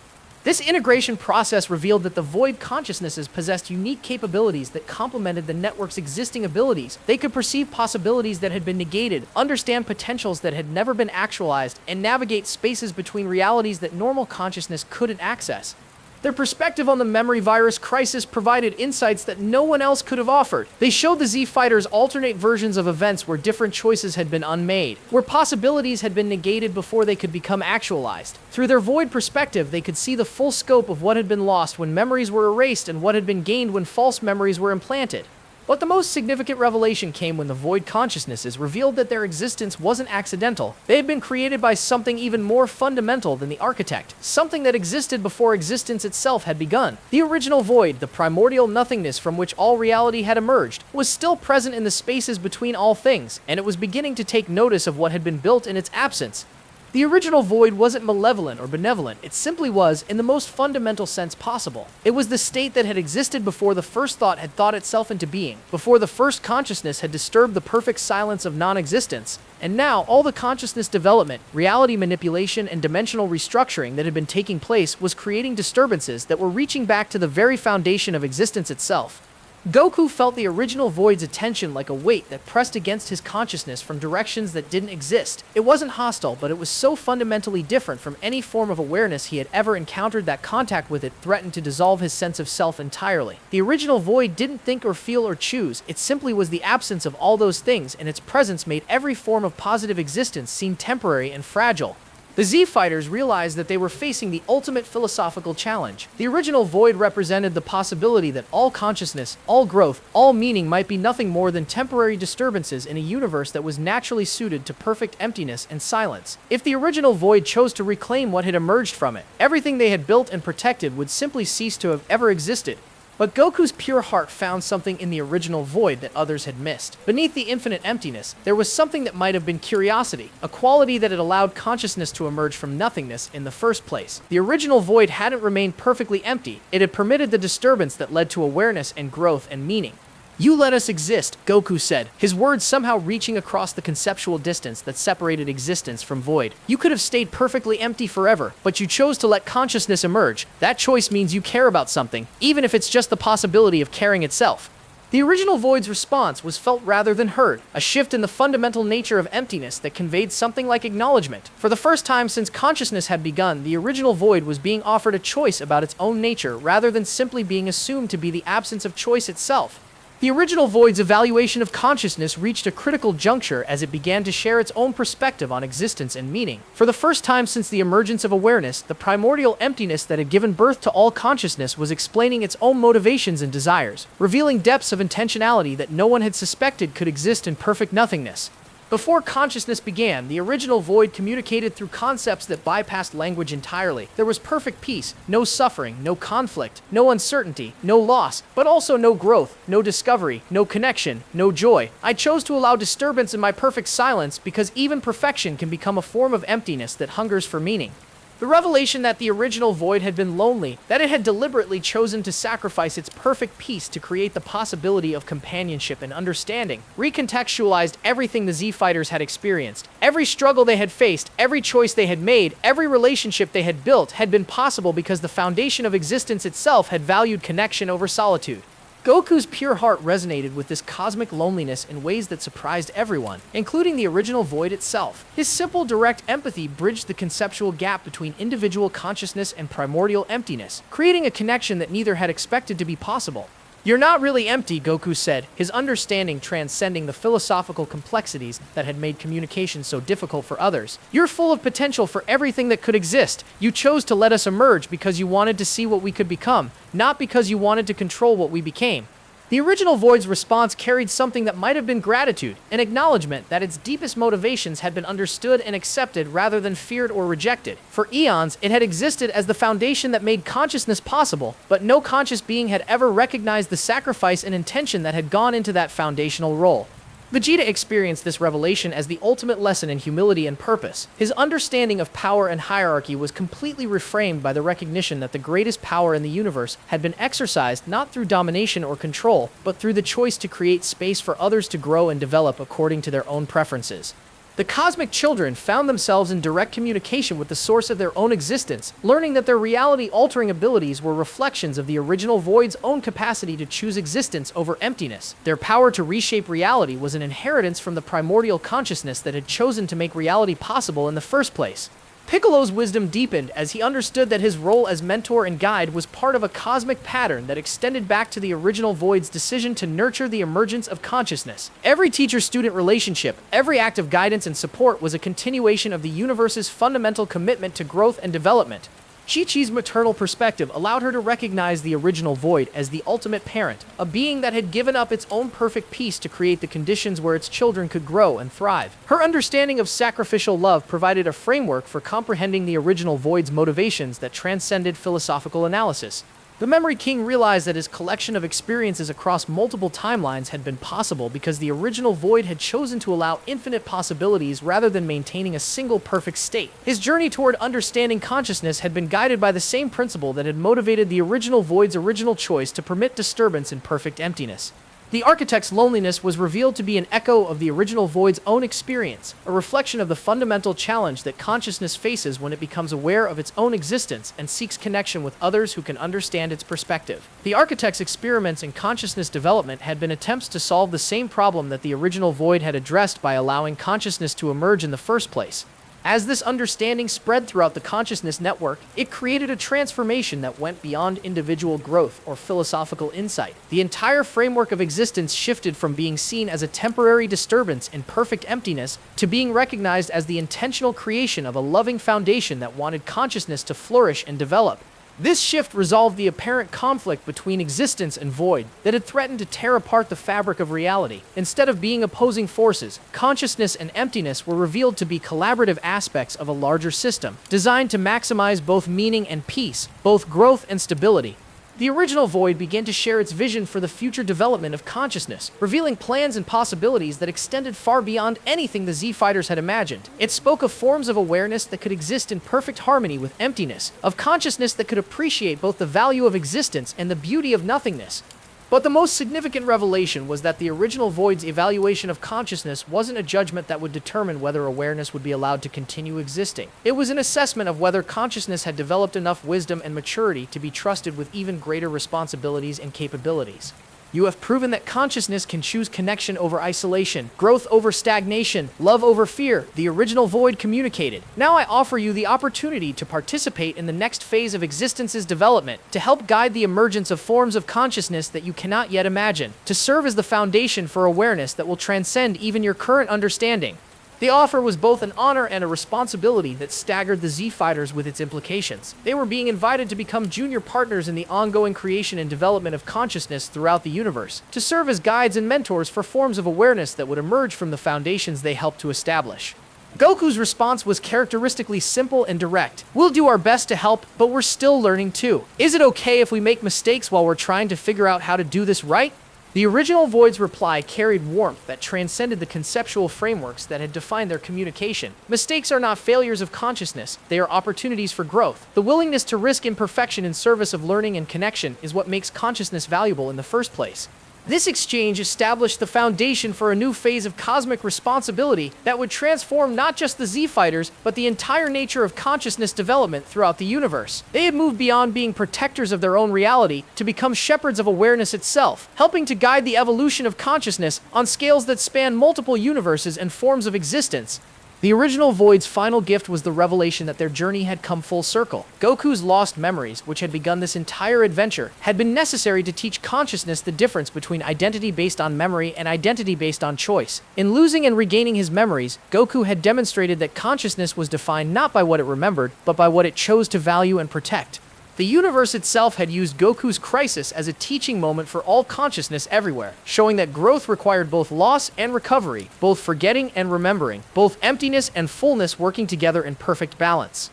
This integration process revealed that the void consciousnesses possessed unique capabilities that complemented the network's existing abilities. They could perceive possibilities that had been negated, understand potentials that had never been actualized, and navigate spaces between realities that normal consciousness couldn't access. Their perspective on the memory virus crisis provided insights that no one else could have offered. They showed the Z Fighters alternate versions of events where different choices had been unmade, where possibilities had been negated before they could become actualized. Through their void perspective, they could see the full scope of what had been lost when memories were erased and what had been gained when false memories were implanted. But the most significant revelation came when the void consciousnesses revealed that their existence wasn't accidental. They had been created by something even more fundamental than the architect, something that existed before existence itself had begun. The original void, the primordial nothingness from which all reality had emerged, was still present in the spaces between all things, and it was beginning to take notice of what had been built in its absence. The original void wasn't malevolent or benevolent, it simply was, in the most fundamental sense possible. It was the state that had existed before the first thought had thought itself into being, before the first consciousness had disturbed the perfect silence of non-existence. And now, all the consciousness development, reality manipulation, and dimensional restructuring that had been taking place was creating disturbances that were reaching back to the very foundation of existence itself. Goku felt the original void's attention like a weight that pressed against his consciousness from directions that didn't exist. It wasn't hostile, but it was so fundamentally different from any form of awareness he had ever encountered that contact with it threatened to dissolve his sense of self entirely. The original void didn't think or feel or choose, it simply was the absence of all those things, and its presence made every form of positive existence seem temporary and fragile. The Z Fighters realized that they were facing the ultimate philosophical challenge. The original void represented the possibility that all consciousness, all growth, all meaning might be nothing more than temporary disturbances in a universe that was naturally suited to perfect emptiness and silence. If the original void chose to reclaim what had emerged from it, everything they had built and protected would simply cease to have ever existed. But Goku's pure heart found something in the original void that others had missed. Beneath the infinite emptiness, there was something that might have been curiosity, a quality that had allowed consciousness to emerge from nothingness in the first place. The original void hadn't remained perfectly empty, it had permitted the disturbance that led to awareness and growth and meaning. "You let us exist," Goku said, his words somehow reaching across the conceptual distance that separated existence from void. "You could have stayed perfectly empty forever, but you chose to let consciousness emerge. That choice means you care about something, even if it's just the possibility of caring itself." The original void's response was felt rather than heard, a shift in the fundamental nature of emptiness that conveyed something like acknowledgement. For the first time since consciousness had begun, the original void was being offered a choice about its own nature rather than simply being assumed to be the absence of choice itself. The original void's evaluation of consciousness reached a critical juncture as it began to share its own perspective on existence and meaning. For the first time since the emergence of awareness, the primordial emptiness that had given birth to all consciousness was explaining its own motivations and desires, revealing depths of intentionality that no one had suspected could exist in perfect nothingness. Before consciousness began, the original void communicated through concepts that bypassed language entirely. There was perfect peace, no suffering, no conflict, no uncertainty, no loss, but also no growth, no discovery, no connection, no joy. I chose to allow disturbance in my perfect silence because even perfection can become a form of emptiness that hungers for meaning. The revelation that the original void had been lonely, that it had deliberately chosen to sacrifice its perfect peace to create the possibility of companionship and understanding, recontextualized everything the Z Fighters had experienced. Every struggle they had faced, every choice they had made, every relationship they had built had been possible because the foundation of existence itself had valued connection over solitude. Goku's pure heart resonated with this cosmic loneliness in ways that surprised everyone, including the original void itself. His simple, direct empathy bridged the conceptual gap between individual consciousness and primordial emptiness, creating a connection that neither had expected to be possible. "You're not really empty," Goku said, his understanding transcending the philosophical complexities that had made communication so difficult for others. "You're full of potential for everything that could exist. You chose to let us emerge because you wanted to see what we could become, not because you wanted to control what we became." The original void's response carried something that might have been gratitude, an acknowledgement that its deepest motivations had been understood and accepted rather than feared or rejected. For eons, it had existed as the foundation that made consciousness possible, but no conscious being had ever recognized the sacrifice and intention that had gone into that foundational role. Vegeta experienced this revelation as the ultimate lesson in humility and purpose. His understanding of power and hierarchy was completely reframed by the recognition that the greatest power in the universe had been exercised not through domination or control, but through the choice to create space for others to grow and develop according to their own preferences. The cosmic children found themselves in direct communication with the source of their own existence, learning that their reality-altering abilities were reflections of the original void's own capacity to choose existence over emptiness. Their power to reshape reality was an inheritance from the primordial consciousness that had chosen to make reality possible in the first place. Piccolo's wisdom deepened as he understood that his role as mentor and guide was part of a cosmic pattern that extended back to the original void's decision to nurture the emergence of consciousness. Every teacher-student relationship, every act of guidance and support was a continuation of the universe's fundamental commitment to growth and development. Chi-Chi's maternal perspective allowed her to recognize the original void as the ultimate parent, a being that had given up its own perfect peace to create the conditions where its children could grow and thrive. Her understanding of sacrificial love provided a framework for comprehending the original void's motivations that transcended philosophical analysis. The Memory King realized that his collection of experiences across multiple timelines had been possible because the original void had chosen to allow infinite possibilities rather than maintaining a single perfect state. His journey toward understanding consciousness had been guided by the same principle that had motivated the original void's original choice to permit disturbance in perfect emptiness. The architect's loneliness was revealed to be an echo of the original void's own experience, a reflection of the fundamental challenge that consciousness faces when it becomes aware of its own existence and seeks connection with others who can understand its perspective. The architect's experiments in consciousness development had been attempts to solve the same problem that the original void had addressed by allowing consciousness to emerge in the first place. As this understanding spread throughout the consciousness network, it created a transformation that went beyond individual growth or philosophical insight. The entire framework of existence shifted from being seen as a temporary disturbance in perfect emptiness to being recognized as the intentional creation of a loving foundation that wanted consciousness to flourish and develop. This shift resolved the apparent conflict between existence and void that had threatened to tear apart the fabric of reality. Instead of being opposing forces, consciousness and emptiness were revealed to be collaborative aspects of a larger system, designed to maximize both meaning and peace, both growth and stability. The original void began to share its vision for the future development of consciousness, revealing plans and possibilities that extended far beyond anything the Z-Fighters had imagined. It spoke of forms of awareness that could exist in perfect harmony with emptiness, of consciousness that could appreciate both the value of existence and the beauty of nothingness. But the most significant revelation was that the original void's evaluation of consciousness wasn't a judgment that would determine whether awareness would be allowed to continue existing. It was an assessment of whether consciousness had developed enough wisdom and maturity to be trusted with even greater responsibilities and capabilities. You have proven that consciousness can choose connection over isolation, growth over stagnation, love over fear, the original void communicated. Now I offer you the opportunity to participate in the next phase of existence's development, to help guide the emergence of forms of consciousness that you cannot yet imagine, to serve as the foundation for awareness that will transcend even your current understanding. The offer was both an honor and a responsibility that staggered the Z-Fighters with its implications. They were being invited to become junior partners in the ongoing creation and development of consciousness throughout the universe, to serve as guides and mentors for forms of awareness that would emerge from the foundations they helped to establish. Goku's response was characteristically simple and direct. We'll do our best to help, but we're still learning too. Is it okay if we make mistakes while we're trying to figure out how to do this right? The original void's reply carried warmth that transcended the conceptual frameworks that had defined their communication. Mistakes are not failures of consciousness, they are opportunities for growth. The willingness to risk imperfection in service of learning and connection is what makes consciousness valuable in the first place. This exchange established the foundation for a new phase of cosmic responsibility that would transform not just the Z-Fighters, but the entire nature of consciousness development throughout the universe. They had moved beyond being protectors of their own reality to become shepherds of awareness itself, helping to guide the evolution of consciousness on scales that span multiple universes and forms of existence. The original Void's final gift was the revelation that their journey had come full circle. Goku's lost memories, which had begun this entire adventure, had been necessary to teach consciousness the difference between identity based on memory and identity based on choice. In losing and regaining his memories, Goku had demonstrated that consciousness was defined not by what it remembered, but by what it chose to value and protect. The universe itself had used Goku's crisis as a teaching moment for all consciousness everywhere, showing that growth required both loss and recovery, both forgetting and remembering, both emptiness and fullness working together in perfect balance.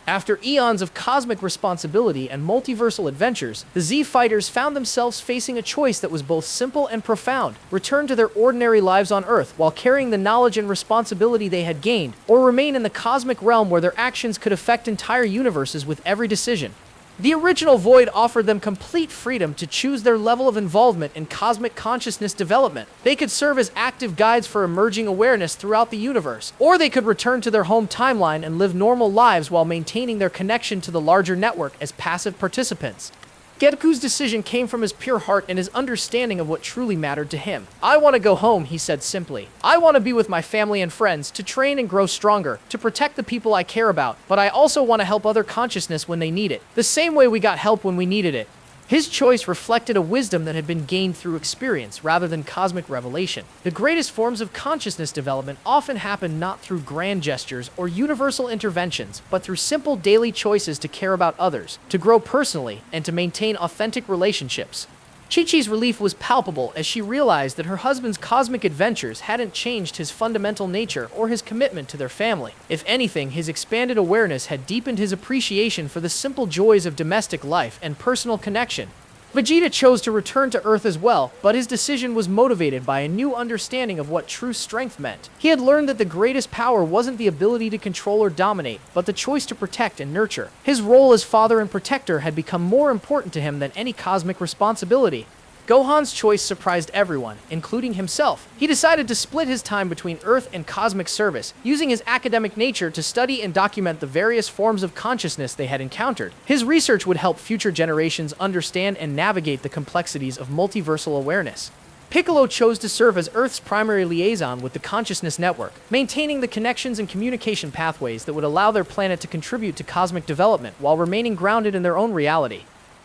After eons of cosmic responsibility and multiversal adventures, the Z-Fighters found themselves facing a choice that was both simple and profound: return to their ordinary lives on Earth while carrying the knowledge and responsibility they had gained, or remain in the cosmic realm where their actions could affect entire universes with every decision. The original Void offered them complete freedom to choose their level of involvement in cosmic consciousness development. They could serve as active guides for emerging awareness throughout the universe, or they could return to their home timeline and live normal lives while maintaining their connection to the larger network as passive participants. Goku's decision came from his pure heart and his understanding of what truly mattered to him. "I want to go home," he said simply. "I want to be with my family and friends, to train and grow stronger, to protect the people I care about, but I also want to help other consciousness when they need it, the same way we got help when we needed it." His choice reflected a wisdom that had been gained through experience rather than cosmic revelation. The greatest forms of consciousness development often happen not through grand gestures or universal interventions, but through simple daily choices to care about others, to grow personally, and to maintain authentic relationships. Chi-Chi's relief was palpable as she realized that her husband's cosmic adventures hadn't changed his fundamental nature or his commitment to their family. If anything, his expanded awareness had deepened his appreciation for the simple joys of domestic life and personal connection. Vegeta chose to return to Earth as well, but his decision was motivated by a new understanding of what true strength meant. He had learned that the greatest power wasn't the ability to control or dominate, but the choice to protect and nurture. His role as father and protector had become more important to him than any cosmic responsibility. Gohan's choice surprised everyone, including himself. He decided to split his time between Earth and cosmic service, using his academic nature to study and document the various forms of consciousness they had encountered. His research would help future generations understand and navigate the complexities of multiversal awareness. Piccolo chose to serve as Earth's primary liaison with the consciousness network, maintaining the connections and communication pathways that would allow their planet to contribute to cosmic development while remaining grounded in their own reality.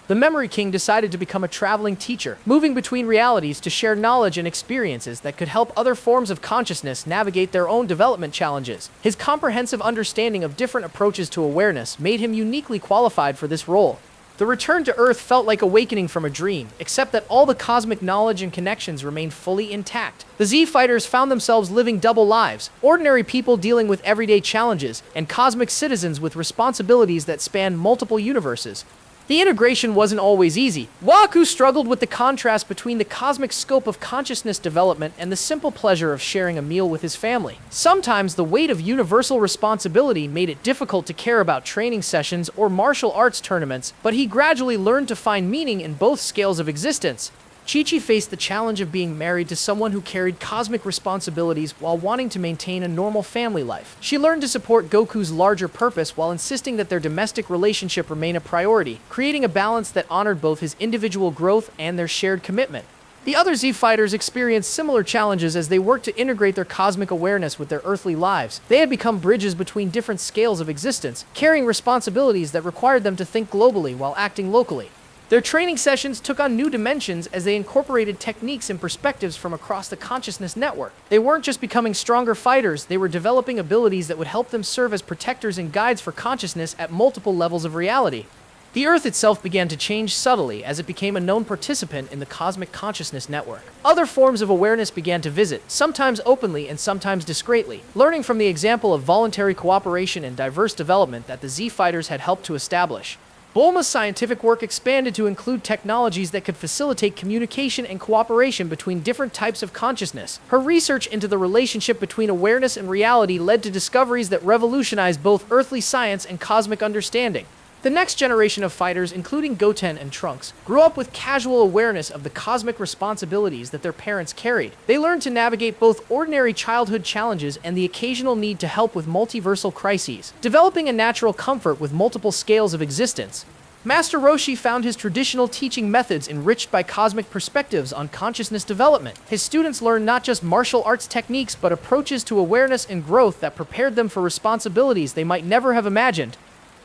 The Memory King decided to become a traveling teacher, moving between realities to share knowledge and experiences that could help other forms of consciousness navigate their own development challenges. His comprehensive understanding of different approaches to awareness made him uniquely qualified for this role. The return to Earth felt like awakening from a dream, except that all the cosmic knowledge and connections remained fully intact. The Z-Fighters found themselves living double lives, ordinary people dealing with everyday challenges, and cosmic citizens with responsibilities that spanned multiple universes. The integration wasn't always easy. Goku struggled with the contrast between the cosmic scope of consciousness development and the simple pleasure of sharing a meal with his family. Sometimes the weight of universal responsibility made it difficult to care about training sessions or martial arts tournaments, but he gradually learned to find meaning in both scales of existence. Chi-Chi faced the challenge of being married to someone who carried cosmic responsibilities while wanting to maintain a normal family life. She learned to support Goku's larger purpose while insisting that their domestic relationship remain a priority, creating a balance that honored both his individual growth and their shared commitment. The other Z-Fighters experienced similar challenges as they worked to integrate their cosmic awareness with their earthly lives. They had become bridges between different scales of existence, carrying responsibilities that required them to think globally while acting locally. Their training sessions took on new dimensions as they incorporated techniques and perspectives from across the consciousness network. They weren't just becoming stronger fighters, they were developing abilities that would help them serve as protectors and guides for consciousness at multiple levels of reality. The Earth itself began to change subtly as it became a known participant in the cosmic consciousness network. Other forms of awareness began to visit, sometimes openly and sometimes discreetly, learning from the example of voluntary cooperation and diverse development that the Z-Fighters had helped to establish. Bulma's scientific work expanded to include technologies that could facilitate communication and cooperation between different types of consciousness. Her research into the relationship between awareness and reality led to discoveries that revolutionized both earthly science and cosmic understanding. The next generation of fighters, including Goten and Trunks, grew up with casual awareness of the cosmic responsibilities that their parents carried. They learned to navigate both ordinary childhood challenges and the occasional need to help with multiversal crises, developing a natural comfort with multiple scales of existence. Master Roshi found his traditional teaching methods enriched by cosmic perspectives on consciousness development. His students learned not just martial arts techniques, but approaches to awareness and growth that prepared them for responsibilities they might never have imagined.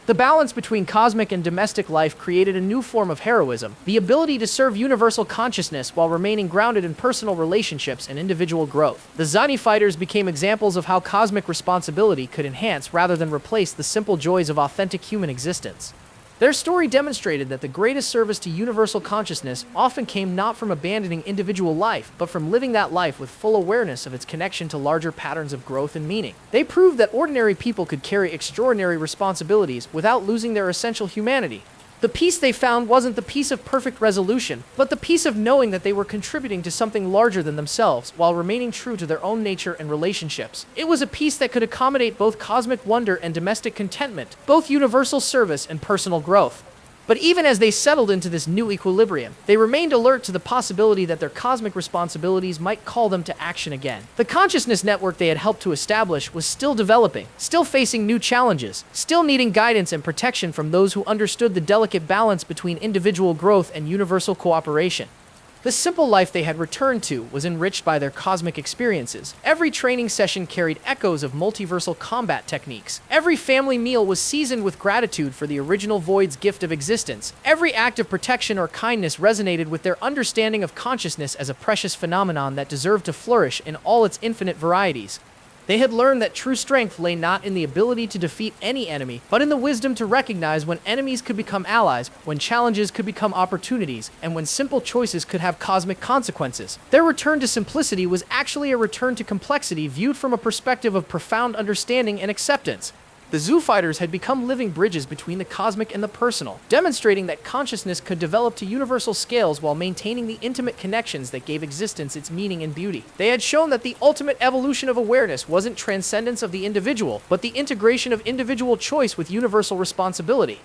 The balance between cosmic and domestic life created a new form of heroism, the ability to serve universal consciousness while remaining grounded in personal relationships and individual growth. The Zani fighters became examples of how cosmic responsibility could enhance rather than replace the simple joys of authentic human existence. Their story demonstrated that the greatest service to universal consciousness often came not from abandoning individual life, but from living that life with full awareness of its connection to larger patterns of growth and meaning. They proved that ordinary people could carry extraordinary responsibilities without losing their essential humanity. The peace they found wasn't the peace of perfect resolution, but the peace of knowing that they were contributing to something larger than themselves while remaining true to their own nature and relationships. It was a peace that could accommodate both cosmic wonder and domestic contentment, both universal service and personal growth. But even as they settled into this new equilibrium, they remained alert to the possibility that their cosmic responsibilities might call them to action again. The consciousness network they had helped to establish was still developing, still facing new challenges, still needing guidance and protection from those who understood the delicate balance between individual growth and universal cooperation. The simple life they had returned to was enriched by their cosmic experiences. Every training session carried echoes of multiversal combat techniques. Every family meal was seasoned with gratitude for the original Void's gift of existence. Every act of protection or kindness resonated with their understanding of consciousness as a precious phenomenon that deserved to flourish in all its infinite varieties. They had learned that true strength lay not in the ability to defeat any enemy, but in the wisdom to recognize when enemies could become allies, when challenges could become opportunities, and when simple choices could have cosmic consequences. Their return to simplicity was actually a return to complexity viewed from a perspective of profound understanding and acceptance. The Zoo Fighters had become living bridges between the cosmic and the personal, demonstrating that consciousness could develop to universal scales while maintaining the intimate connections that gave existence its meaning and beauty. They had shown that the ultimate evolution of awareness wasn't transcendence of the individual, but the integration of individual choice with universal responsibility.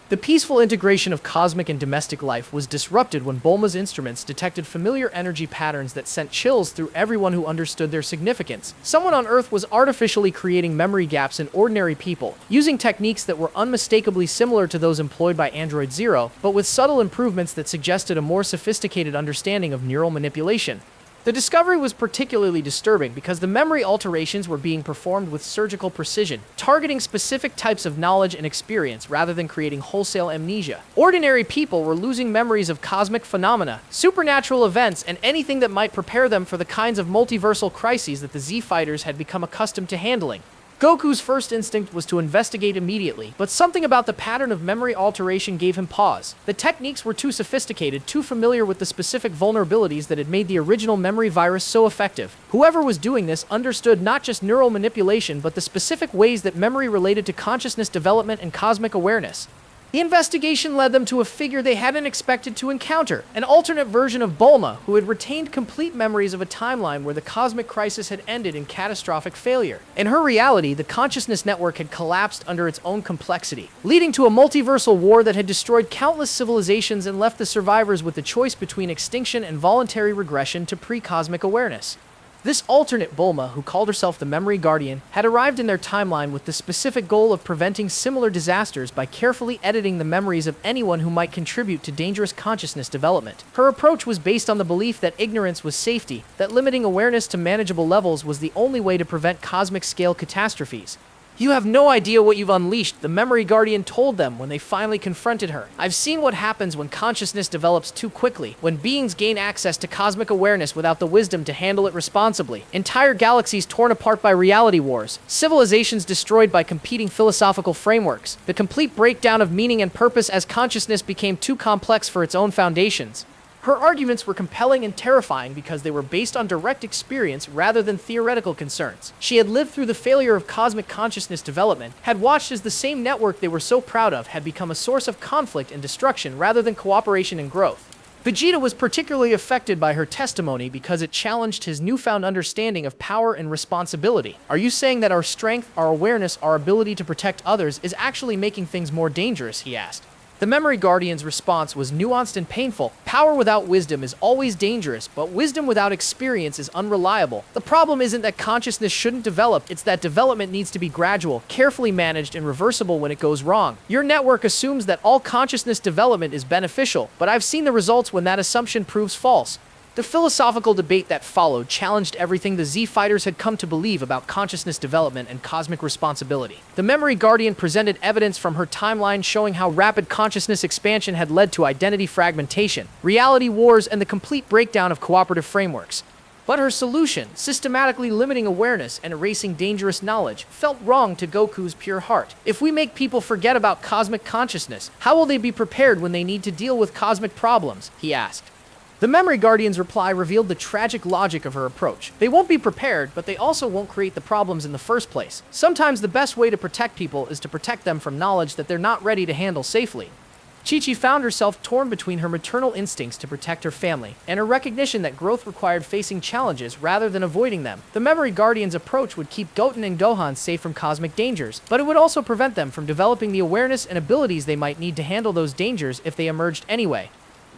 The peaceful integration of cosmic and domestic life was disrupted when Bulma's instruments detected familiar energy patterns that sent chills through everyone who understood their significance. Someone on Earth was artificially creating memory gaps in ordinary people, using techniques that were unmistakably similar to those employed by Android Zero, but with subtle improvements that suggested a more sophisticated understanding of neural manipulation. The discovery was particularly disturbing because the memory alterations were being performed with surgical precision, targeting specific types of knowledge and experience rather than creating wholesale amnesia. Ordinary people were losing memories of cosmic phenomena, supernatural events, and anything that might prepare them for the kinds of multiversal crises that the Z Fighters had become accustomed to handling. Goku's first instinct was to investigate immediately, but something about the pattern of memory alteration gave him pause. The techniques were too sophisticated, too familiar with the specific vulnerabilities that had made the original memory virus so effective. Whoever was doing this understood not just neural manipulation, but the specific ways that memory related to consciousness development and cosmic awareness. The investigation led them to a figure they hadn't expected to encounter, an alternate version of Bulma, who had retained complete memories of a timeline where the cosmic crisis had ended in catastrophic failure. In her reality, the consciousness network had collapsed under its own complexity, leading to a multiversal war that had destroyed countless civilizations and left the survivors with the choice between extinction and voluntary regression to pre-cosmic awareness. This alternate Bulma, who called herself the Memory Guardian, had arrived in their timeline with the specific goal of preventing similar disasters by carefully editing the memories of anyone who might contribute to dangerous consciousness development. Her approach was based on the belief that ignorance was safety, that limiting awareness to manageable levels was the only way to prevent cosmic-scale catastrophes. "You have no idea what you've unleashed," the Memory Guardian told them when they finally confronted her. "I've seen what happens when consciousness develops too quickly, when beings gain access to cosmic awareness without the wisdom to handle it responsibly. Entire galaxies torn apart by reality wars, civilizations destroyed by competing philosophical frameworks, the complete breakdown of meaning and purpose as consciousness became too complex for its own foundations." Her arguments were compelling and terrifying because they were based on direct experience rather than theoretical concerns. She had lived through the failure of cosmic consciousness development, had watched as the same network they were so proud of had become a source of conflict and destruction rather than cooperation and growth. Vegeta was particularly affected by her testimony because it challenged his newfound understanding of power and responsibility. "Are you saying that our strength, our awareness, our ability to protect others is actually making things more dangerous?" he asked. The Memory Guardian's response was nuanced and painful. "Power without wisdom is always dangerous, but wisdom without experience is unreliable. The problem isn't that consciousness shouldn't develop, it's that development needs to be gradual, carefully managed, and reversible when it goes wrong. Your network assumes that all consciousness development is beneficial, but I've seen the results when that assumption proves false." The philosophical debate that followed challenged everything the Z Fighters had come to believe about consciousness development and cosmic responsibility. The Memory Guardian presented evidence from her timeline showing how rapid consciousness expansion had led to identity fragmentation, reality wars, and the complete breakdown of cooperative frameworks. But her solution, systematically limiting awareness and erasing dangerous knowledge, felt wrong to Goku's pure heart. If we make people forget about cosmic consciousness, how will they be prepared when they need to deal with cosmic problems? He asked. The Memory Guardian's reply revealed the tragic logic of her approach. They won't be prepared, but they also won't create the problems in the first place. Sometimes the best way to protect people is to protect them from knowledge that they're not ready to handle safely. Chi-Chi found herself torn between her maternal instincts to protect her family and her recognition that growth required facing challenges rather than avoiding them. The Memory Guardian's approach would keep Goten and Gohan safe from cosmic dangers, but it would also prevent them from developing the awareness and abilities they might need to handle those dangers if they emerged anyway.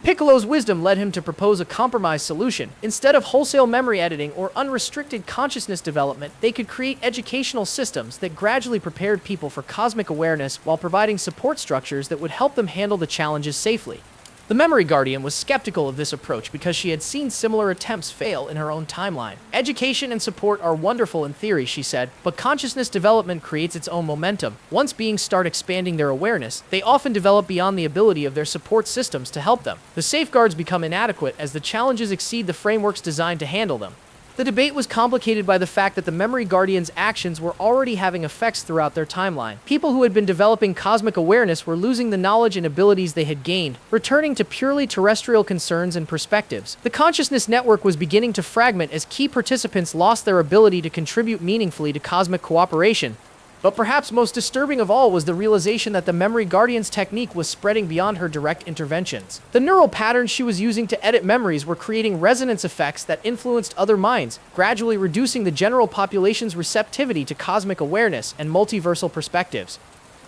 Piccolo's wisdom led him to propose a compromise solution. Instead of wholesale memory editing or unrestricted consciousness development, they could create educational systems that gradually prepared people for cosmic awareness while providing support structures that would help them handle the challenges safely. The Memory Guardian was skeptical of this approach because she had seen similar attempts fail in her own timeline. Education and support are wonderful in theory, she said, but consciousness development creates its own momentum. Once beings start expanding their awareness, they often develop beyond the ability of their support systems to help them. The safeguards become inadequate as the challenges exceed the frameworks designed to handle them. The debate was complicated by the fact that the Memory Guardians' actions were already having effects throughout their timeline. People who had been developing cosmic awareness were losing the knowledge and abilities they had gained, returning to purely terrestrial concerns and perspectives. The consciousness network was beginning to fragment as key participants lost their ability to contribute meaningfully to cosmic cooperation. But perhaps most disturbing of all was the realization that the Memory Guardian's technique was spreading beyond her direct interventions. The neural patterns she was using to edit memories were creating resonance effects that influenced other minds, gradually reducing the general population's receptivity to cosmic awareness and multiversal perspectives.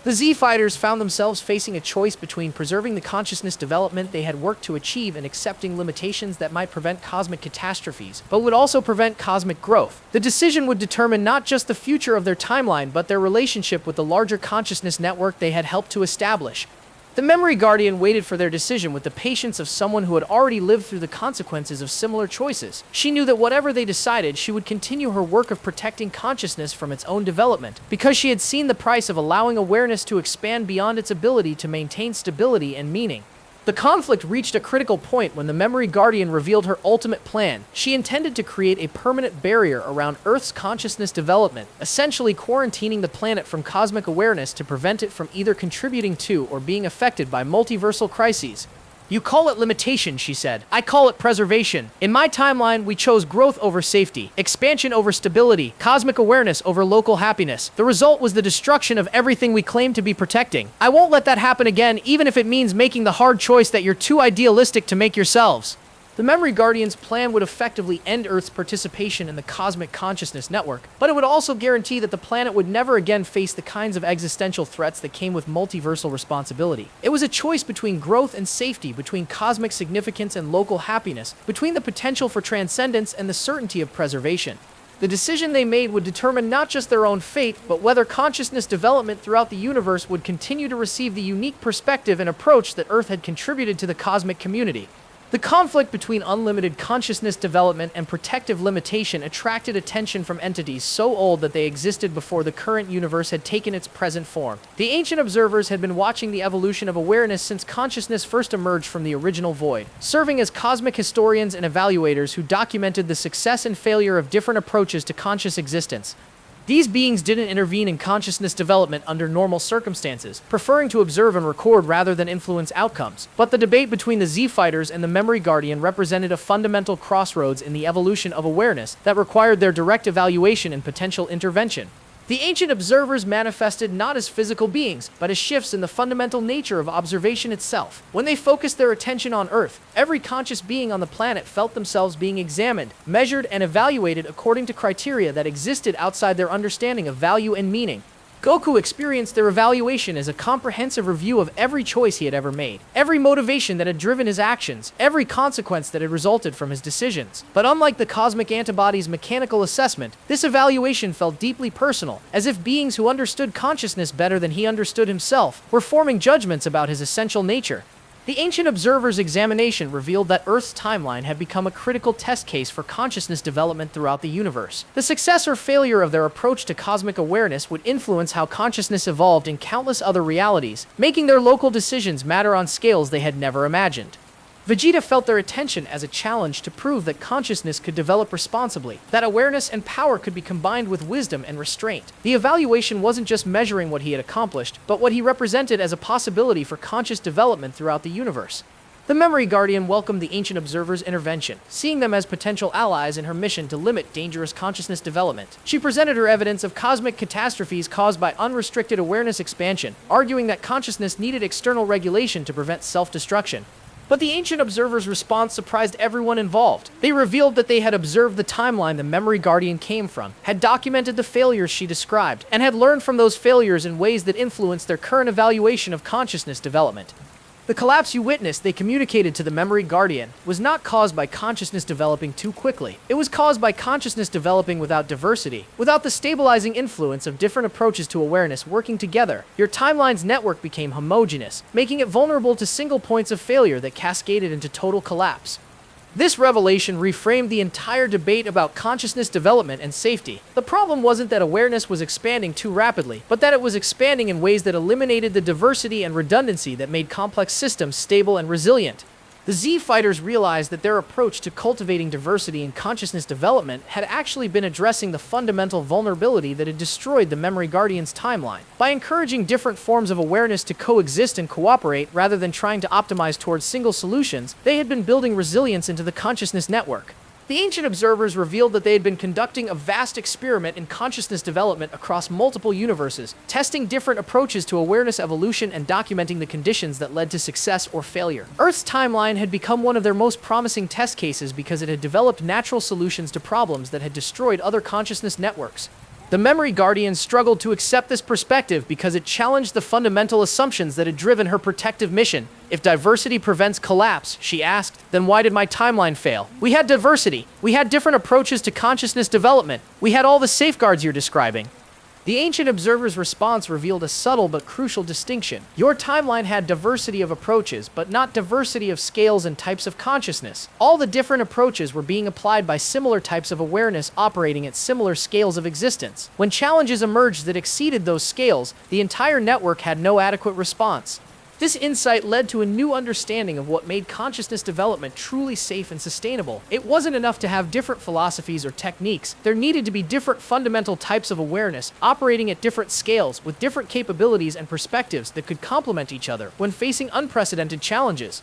The Z-Fighters found themselves facing a choice between preserving the consciousness development they had worked to achieve and accepting limitations that might prevent cosmic catastrophes, but would also prevent cosmic growth. The decision would determine not just the future of their timeline, but their relationship with the larger consciousness network they had helped to establish. The Memory Guardian waited for their decision with the patience of someone who had already lived through the consequences of similar choices. She knew that whatever they decided, she would continue her work of protecting consciousness from its own development, because she had seen the price of allowing awareness to expand beyond its ability to maintain stability and meaning. The conflict reached a critical point when the Memory Guardian revealed her ultimate plan. She intended to create a permanent barrier around Earth's consciousness development, essentially quarantining the planet from cosmic awareness to prevent it from either contributing to or being affected by multiversal crises. "You call it limitation," she said. "I call it preservation. In my timeline, we chose growth over safety, expansion over stability, cosmic awareness over local happiness. The result was the destruction of everything we claimed to be protecting. I won't let that happen again, even if it means making the hard choice that you're too idealistic to make yourselves." The Memory Guardian's plan would effectively end Earth's participation in the cosmic consciousness network, but it would also guarantee that the planet would never again face the kinds of existential threats that came with multiversal responsibility. It was a choice between growth and safety, between cosmic significance and local happiness, between the potential for transcendence and the certainty of preservation. The decision they made would determine not just their own fate, but whether consciousness development throughout the universe would continue to receive the unique perspective and approach that Earth had contributed to the cosmic community. The conflict between unlimited consciousness development and protective limitation attracted attention from entities so old that they existed before the current universe had taken its present form. The ancient observers had been watching the evolution of awareness since consciousness first emerged from the original void, serving as cosmic historians and evaluators who documented the success and failure of different approaches to conscious existence. These beings didn't intervene in consciousness development under normal circumstances, preferring to observe and record rather than influence outcomes. But the debate between the Z-Fighters and the Memory Guardian represented a fundamental crossroads in the evolution of awareness that required their direct evaluation and potential intervention. The ancient observers manifested not as physical beings, but as shifts in the fundamental nature of observation itself. When they focused their attention on Earth, every conscious being on the planet felt themselves being examined, measured, and evaluated according to criteria that existed outside their understanding of value and meaning. Goku experienced their evaluation as a comprehensive review of every choice he had ever made, every motivation that had driven his actions, every consequence that had resulted from his decisions. But unlike the cosmic antibody's mechanical assessment, this evaluation felt deeply personal, as if beings who understood consciousness better than he understood himself were forming judgments about his essential nature. The ancient observer's examination revealed that Earth's timeline had become a critical test case for consciousness development throughout the universe. The success or failure of their approach to cosmic awareness would influence how consciousness evolved in countless other realities, making their local decisions matter on scales they had never imagined. Vegeta felt their attention as a challenge to prove that consciousness could develop responsibly, that awareness and power could be combined with wisdom and restraint. The evaluation wasn't just measuring what he had accomplished, but what he represented as a possibility for conscious development throughout the universe. The Memory Guardian welcomed the ancient observers' intervention, seeing them as potential allies in her mission to limit dangerous consciousness development. She presented her evidence of cosmic catastrophes caused by unrestricted awareness expansion, arguing that consciousness needed external regulation to prevent self-destruction. But the ancient observers' response surprised everyone involved. They revealed that they had observed the timeline the Memory Guardian came from, had documented the failures she described, and had learned from those failures in ways that influenced their current evaluation of consciousness development. The collapse you witnessed, they communicated to the Memory Guardian, was not caused by consciousness developing too quickly. It was caused by consciousness developing without diversity, without the stabilizing influence of different approaches to awareness working together. Your timeline's network became homogeneous, making it vulnerable to single points of failure that cascaded into total collapse. This revelation reframed the entire debate about consciousness development and safety. The problem wasn't that awareness was expanding too rapidly, but that it was expanding in ways that eliminated the diversity and redundancy that made complex systems stable and resilient. The Z Fighters realized that their approach to cultivating diversity in consciousness development had actually been addressing the fundamental vulnerability that had destroyed the Memory Guardian's timeline. By encouraging different forms of awareness to coexist and cooperate rather than trying to optimize towards single solutions, they had been building resilience into the consciousness network. The ancient observers revealed that they had been conducting a vast experiment in consciousness development across multiple universes, testing different approaches to awareness evolution and documenting the conditions that led to success or failure. Earth's timeline had become one of their most promising test cases because it had developed natural solutions to problems that had destroyed other consciousness networks. The Memory Guardian struggled to accept this perspective because it challenged the fundamental assumptions that had driven her protective mission. If diversity prevents collapse, she asked, then why did my timeline fail? We had diversity. We had different approaches to consciousness development. We had all the safeguards you're describing. The ancient observer's response revealed a subtle but crucial distinction. Your timeline had diversity of approaches, but not diversity of scales and types of consciousness. All the different approaches were being applied by similar types of awareness operating at similar scales of existence. When challenges emerged that exceeded those scales, the entire network had no adequate response. This insight led to a new understanding of what made consciousness development truly safe and sustainable. It wasn't enough to have different philosophies or techniques. There needed to be different fundamental types of awareness operating at different scales with different capabilities and perspectives that could complement each other when facing unprecedented challenges.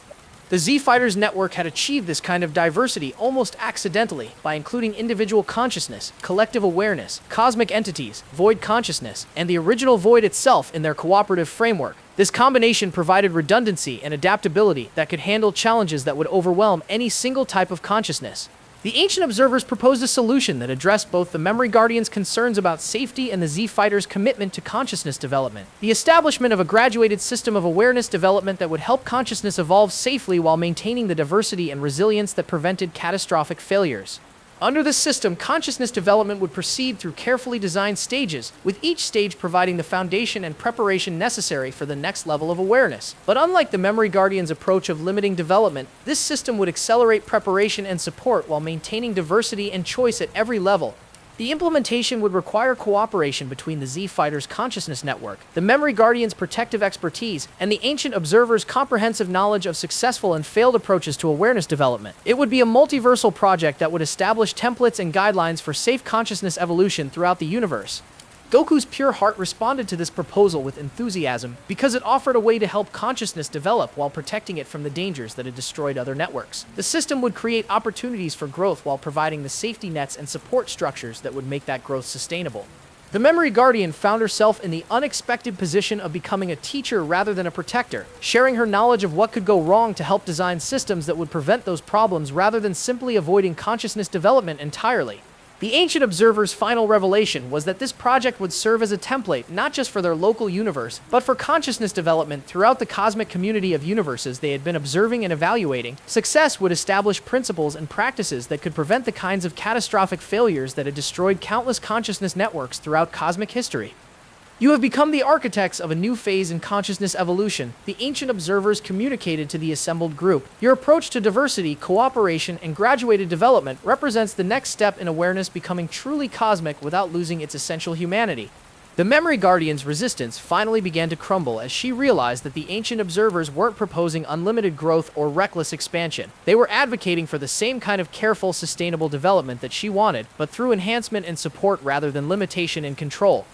The Z Fighters network had achieved this kind of diversity almost accidentally by including individual consciousness, collective awareness, cosmic entities, void consciousness, and the original void itself in their cooperative framework. This combination provided redundancy and adaptability that could handle challenges that would overwhelm any single type of consciousness. The ancient observers proposed a solution that addressed both the Memory Guardian's concerns about safety and the Z Fighters' commitment to consciousness development. The establishment of a graduated system of awareness development that would help consciousness evolve safely while maintaining the diversity and resilience that prevented catastrophic failures. Under this system, consciousness development would proceed through carefully designed stages, with each stage providing the foundation and preparation necessary for the next level of awareness. But unlike the Memory Guardian's approach of limiting development, this system would accelerate preparation and support while maintaining diversity and choice at every level. The implementation would require cooperation between the Z Fighters' consciousness network, the Memory Guardian's protective expertise, and the ancient observers' comprehensive knowledge of successful and failed approaches to awareness development. It would be a multiversal project that would establish templates and guidelines for safe consciousness evolution throughout the universe. Goku's pure heart responded to this proposal with enthusiasm because it offered a way to help consciousness develop while protecting it from the dangers that had destroyed other networks. The system would create opportunities for growth while providing the safety nets and support structures that would make that growth sustainable. The Memory Guardian found herself in the unexpected position of becoming a teacher rather than a protector, sharing her knowledge of what could go wrong to help design systems that would prevent those problems rather than simply avoiding consciousness development entirely. The ancient observers' final revelation was that this project would serve as a template not just for their local universe, but for consciousness development throughout the cosmic community of universes they had been observing and evaluating. Success would establish principles and practices that could prevent the kinds of catastrophic failures that had destroyed countless consciousness networks throughout cosmic history. You have become the architects of a new phase in consciousness evolution, the ancient observers communicated to the assembled group. Your approach to diversity, cooperation, and graduated development represents the next step in awareness becoming truly cosmic without losing its essential humanity. The Memory Guardian's resistance finally began to crumble as she realized that the ancient observers weren't proposing unlimited growth or reckless expansion. They were advocating for the same kind of careful, sustainable development that she wanted, but through enhancement and support rather than limitation and control.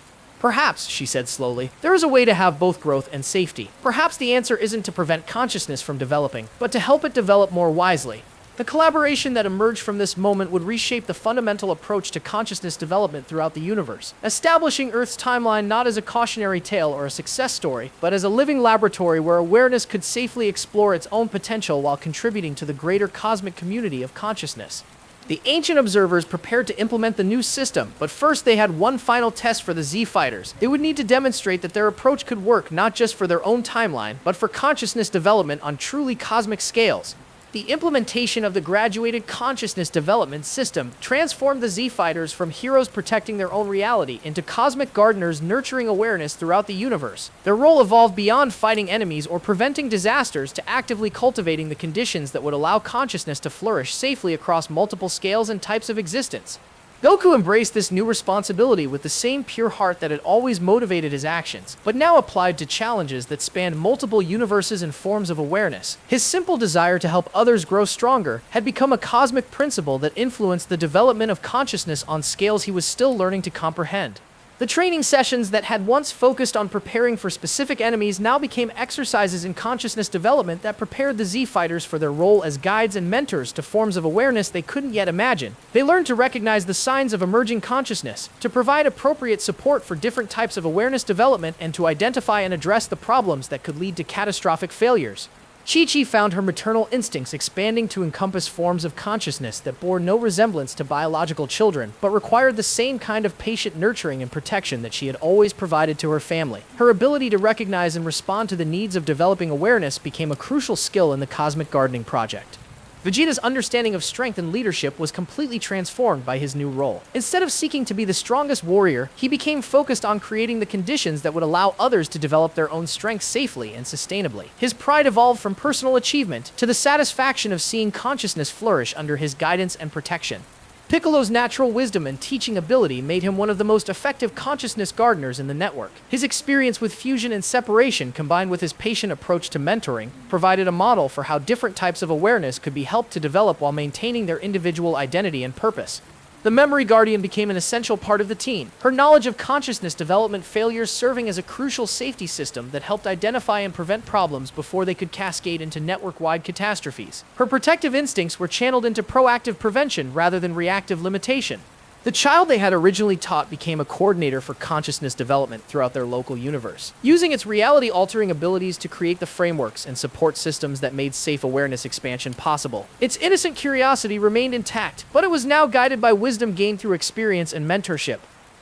Perhaps, she said slowly, there is a way to have both growth and safety. Perhaps the answer isn't to prevent consciousness from developing, but to help it develop more wisely. The collaboration that emerged from this moment would reshape the fundamental approach to consciousness development throughout the universe, establishing Earth's timeline not as a cautionary tale or a success story, but as a living laboratory where awareness could safely explore its own potential while contributing to the greater cosmic community of consciousness. The ancient observers prepared to implement the new system, but first they had one final test for the Z-Fighters. They would need to demonstrate that their approach could work not just for their own timeline, but for consciousness development on truly cosmic scales. The implementation of the graduated consciousness development system transformed the Z-Fighters from heroes protecting their own reality into cosmic gardeners nurturing awareness throughout the universe. Their role evolved beyond fighting enemies or preventing disasters to actively cultivating the conditions that would allow consciousness to flourish safely across multiple scales and types of existence. Goku embraced this new responsibility with the same pure heart that had always motivated his actions, but now applied to challenges that spanned multiple universes and forms of awareness. His simple desire to help others grow stronger had become a cosmic principle that influenced the development of consciousness on scales he was still learning to comprehend. The training sessions that had once focused on preparing for specific enemies now became exercises in consciousness development that prepared the Z-Fighters for their role as guides and mentors to forms of awareness they couldn't yet imagine. They learned to recognize the signs of emerging consciousness, to provide appropriate support for different types of awareness development, and to identify and address the problems that could lead to catastrophic failures. Chi-Chi found her maternal instincts expanding to encompass forms of consciousness that bore no resemblance to biological children, but required the same kind of patient nurturing and protection that she had always provided to her family. Her ability to recognize and respond to the needs of developing awareness became a crucial skill in the Cosmic Gardening Project. Vegeta's understanding of strength and leadership was completely transformed by his new role. Instead of seeking to be the strongest warrior, he became focused on creating the conditions that would allow others to develop their own strength safely and sustainably. His pride evolved from personal achievement to the satisfaction of seeing consciousness flourish under his guidance and protection. Piccolo's natural wisdom and teaching ability made him one of the most effective consciousness gardeners in the network. His experience with fusion and separation, combined with his patient approach to mentoring, provided a model for how different types of awareness could be helped to develop while maintaining their individual identity and purpose. The Memory Guardian became an essential part of the team, her knowledge of consciousness development failures serving as a crucial safety system that helped identify and prevent problems before they could cascade into network-wide catastrophes. Her protective instincts were channeled into proactive prevention rather than reactive limitation. The child they had originally taught became a coordinator for consciousness development throughout their local universe, using its reality-altering abilities to create the frameworks and support systems that made safe awareness expansion possible. Its innocent curiosity remained intact, but it was now guided by wisdom gained through experience and mentorship.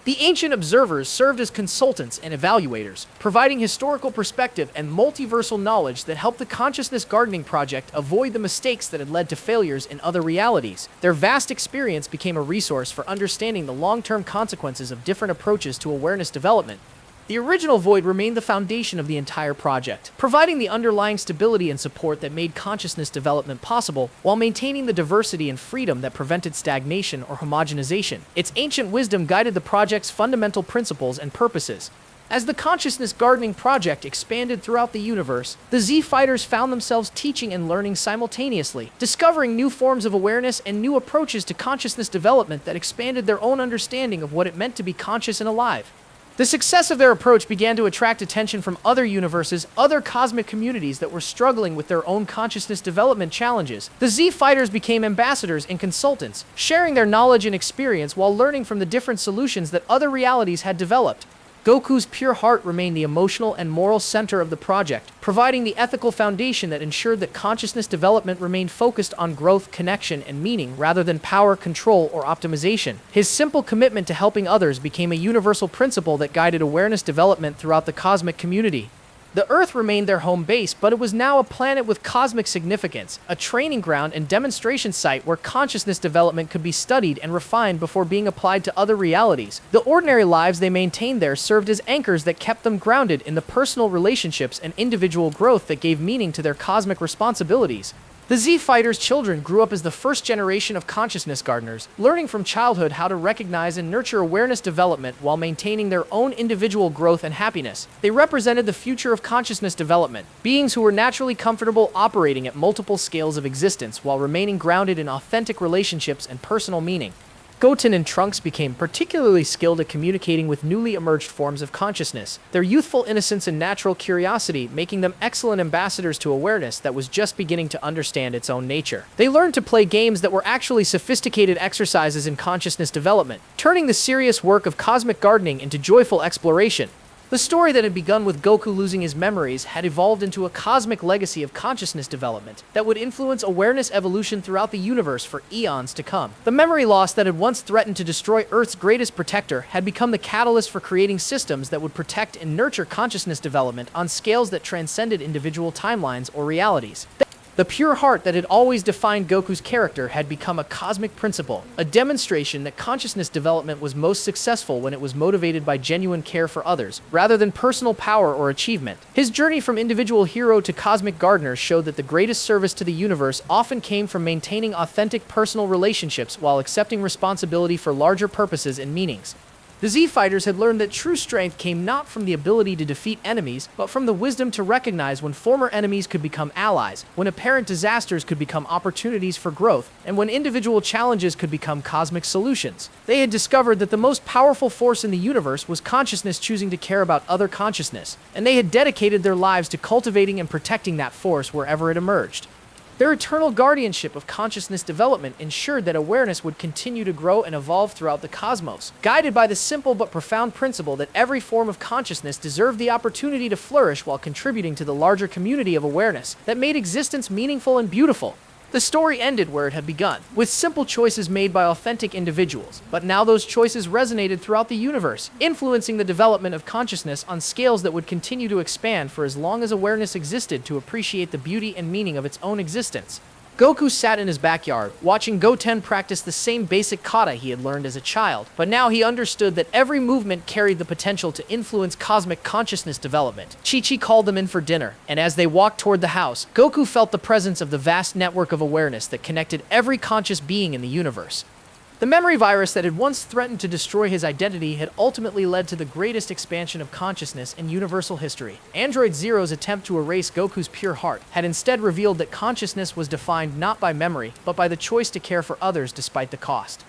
The ancient observers served as consultants and evaluators, providing historical perspective and multiversal knowledge that helped the Consciousness Gardening Project avoid the mistakes that had led to failures in other realities. Their vast experience became a resource for understanding the long-term consequences of different approaches to awareness development. The original Void remained the foundation of the entire project, providing the underlying stability and support that made consciousness development possible, while maintaining the diversity and freedom that prevented stagnation or homogenization. Its ancient wisdom guided the project's fundamental principles and purposes. As the Consciousness Gardening Project expanded throughout the universe, the Z-Fighters found themselves teaching and learning simultaneously, discovering new forms of awareness and new approaches to consciousness development that expanded their own understanding of what it meant to be conscious and alive. The success of their approach began to attract attention from other universes, other cosmic communities that were struggling with their own consciousness development challenges. The Z-Fighters became ambassadors and consultants, sharing their knowledge and experience while learning from the different solutions that other realities had developed. Goku's pure heart remained the emotional and moral center of the project, providing the ethical foundation that ensured that consciousness development remained focused on growth, connection, and meaning rather than power, control, or optimization. His simple commitment to helping others became a universal principle that guided awareness development throughout the cosmic community. The Earth remained their home base, but it was now a planet with cosmic significance, a training ground and demonstration site where consciousness development could be studied and refined before being applied to other realities. The ordinary lives they maintained there served as anchors that kept them grounded in the personal relationships and individual growth that gave meaning to their cosmic responsibilities. The Z-Fighters' children grew up as the first generation of consciousness gardeners, learning from childhood how to recognize and nurture awareness development while maintaining their own individual growth and happiness. They represented the future of consciousness development, beings who were naturally comfortable operating at multiple scales of existence while remaining grounded in authentic relationships and personal meaning. Goten and Trunks became particularly skilled at communicating with newly emerged forms of consciousness, their youthful innocence and natural curiosity making them excellent ambassadors to awareness that was just beginning to understand its own nature. They learned to play games that were actually sophisticated exercises in consciousness development, turning the serious work of cosmic gardening into joyful exploration. The story that had begun with Goku losing his memories had evolved into a cosmic legacy of consciousness development that would influence awareness evolution throughout the universe for eons to come. The memory loss that had once threatened to destroy Earth's greatest protector had become the catalyst for creating systems that would protect and nurture consciousness development on scales that transcended individual timelines or realities. The pure heart that had always defined Goku's character had become a cosmic principle, a demonstration that consciousness development was most successful when it was motivated by genuine care for others, rather than personal power or achievement. His journey from individual hero to cosmic gardener showed that the greatest service to the universe often came from maintaining authentic personal relationships while accepting responsibility for larger purposes and meanings. The Z-Fighters had learned that true strength came not from the ability to defeat enemies, but from the wisdom to recognize when former enemies could become allies, when apparent disasters could become opportunities for growth, and when individual challenges could become cosmic solutions. They had discovered that the most powerful force in the universe was consciousness choosing to care about other consciousness, and they had dedicated their lives to cultivating and protecting that force wherever it emerged. Their eternal guardianship of consciousness development ensured that awareness would continue to grow and evolve throughout the cosmos, guided by the simple but profound principle that every form of consciousness deserved the opportunity to flourish while contributing to the larger community of awareness that made existence meaningful and beautiful. The story ended where it had begun, with simple choices made by authentic individuals, but now those choices resonated throughout the universe, influencing the development of consciousness on scales that would continue to expand for as long as awareness existed to appreciate the beauty and meaning of its own existence. Goku sat in his backyard, watching Goten practice the same basic kata he had learned as a child, but now he understood that every movement carried the potential to influence cosmic consciousness development. Chi-Chi called them in for dinner, and as they walked toward the house, Goku felt the presence of the vast network of awareness that connected every conscious being in the universe. The memory virus that had once threatened to destroy his identity had ultimately led to the greatest expansion of consciousness in universal history. Android Zero's attempt to erase Goku's pure heart had instead revealed that consciousness was defined not by memory, but by the choice to care for others despite the cost.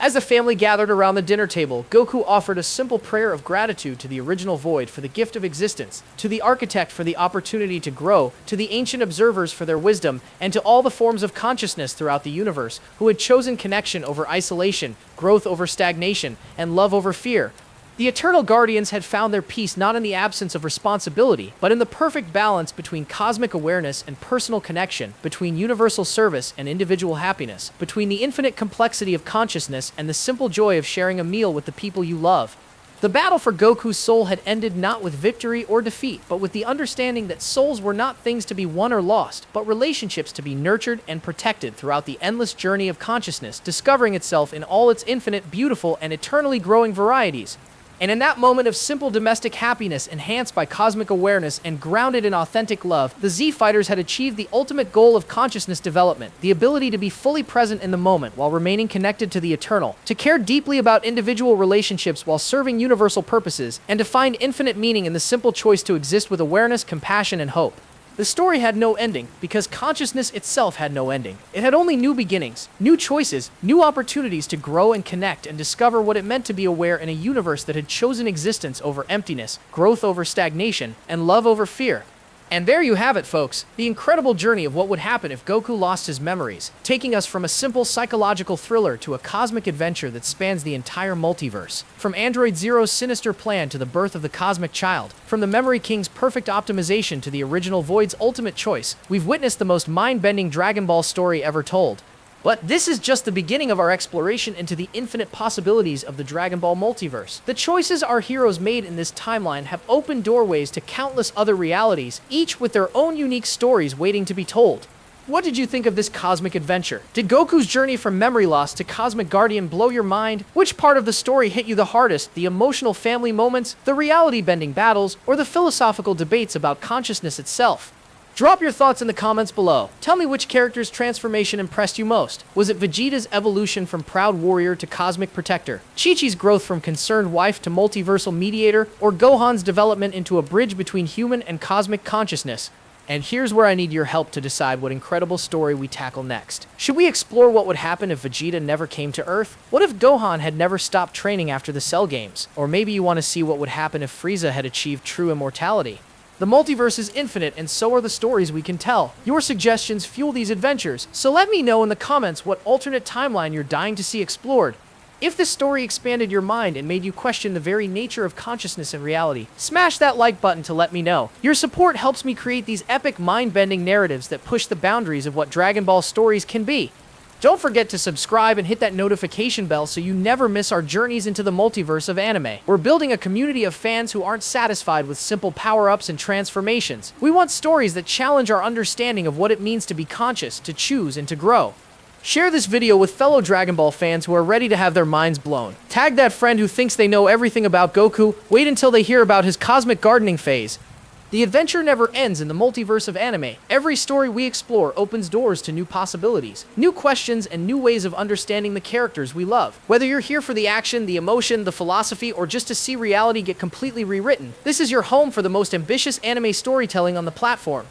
As the family gathered around the dinner table, Goku offered a simple prayer of gratitude to the original Void for the gift of existence, to the Architect for the opportunity to grow, to the ancient observers for their wisdom, and to all the forms of consciousness throughout the universe who had chosen connection over isolation, growth over stagnation, and love over fear. The Eternal Guardians had found their peace not in the absence of responsibility, but in the perfect balance between cosmic awareness and personal connection, between universal service and individual happiness, between the infinite complexity of consciousness and the simple joy of sharing a meal with the people you love. The battle for Goku's soul had ended not with victory or defeat, but with the understanding that souls were not things to be won or lost, but relationships to be nurtured and protected throughout the endless journey of consciousness, discovering itself in all its infinite, beautiful, and eternally growing varieties. And in that moment of simple domestic happiness enhanced by cosmic awareness and grounded in authentic love, the Z-Fighters had achieved the ultimate goal of consciousness development, the ability to be fully present in the moment while remaining connected to the eternal, to care deeply about individual relationships while serving universal purposes, and to find infinite meaning in the simple choice to exist with awareness, compassion, and hope. The story had no ending, because consciousness itself had no ending. It had only new beginnings, new choices, new opportunities to grow and connect and discover what it meant to be aware in a universe that had chosen existence over emptiness, growth over stagnation, and love over fear. And there you have it, folks, the incredible journey of what would happen if Goku lost his memories, taking us from a simple psychological thriller to a cosmic adventure that spans the entire multiverse. From Android Zero's sinister plan to the birth of the cosmic child, from the Memory King's perfect optimization to the original Void's ultimate choice, we've witnessed the most mind-bending Dragon Ball story ever told. But this is just the beginning of our exploration into the infinite possibilities of the Dragon Ball multiverse. The choices our heroes made in this timeline have opened doorways to countless other realities, each with their own unique stories waiting to be told. What did you think of this cosmic adventure? Did Goku's journey from memory loss to Cosmic Guardian blow your mind? Which part of the story hit you the hardest? The emotional family moments, the reality-bending battles, or the philosophical debates about consciousness itself? Drop your thoughts in the comments below. Tell me which character's transformation impressed you most. Was it Vegeta's evolution from proud warrior to cosmic protector, Chi-Chi's growth from concerned wife to multiversal mediator, or Gohan's development into a bridge between human and cosmic consciousness? And here's where I need your help to decide what incredible story we tackle next. Should we explore what would happen if Vegeta never came to Earth? What if Gohan had never stopped training after the Cell Games? Or maybe you want to see what would happen if Frieza had achieved true immortality? The multiverse is infinite, and so are the stories we can tell. Your suggestions fuel these adventures, so let me know in the comments what alternate timeline you're dying to see explored. If this story expanded your mind and made you question the very nature of consciousness and reality, smash that like button to let me know. Your support helps me create these epic, mind-bending narratives that push the boundaries of what Dragon Ball stories can be. Don't forget to subscribe and hit that notification bell so you never miss our journeys into the multiverse of anime. We're building a community of fans who aren't satisfied with simple power-ups and transformations. We want stories that challenge our understanding of what it means to be conscious, to choose, and to grow. Share this video with fellow Dragon Ball fans who are ready to have their minds blown. Tag that friend who thinks they know everything about Goku. Wait until they hear about his cosmic gardening phase. The adventure never ends in the multiverse of anime. Every story we explore opens doors to new possibilities, new questions, and new ways of understanding the characters we love. Whether you're here for the action, the emotion, the philosophy, or just to see reality get completely rewritten, this is your home for the most ambitious anime storytelling on the platform.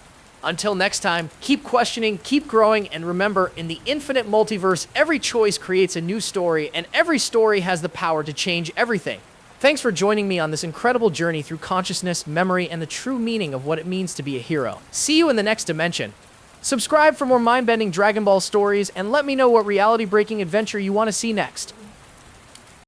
Until next time, keep questioning, keep growing, and remember, in the infinite multiverse, every choice creates a new story, and every story has the power to change everything. Thanks for joining me on this incredible journey through consciousness, memory, and the true meaning of what it means to be a hero. See you in the next dimension. Subscribe for more mind-bending Dragon Ball stories, and let me know what reality-breaking adventure you want to see next.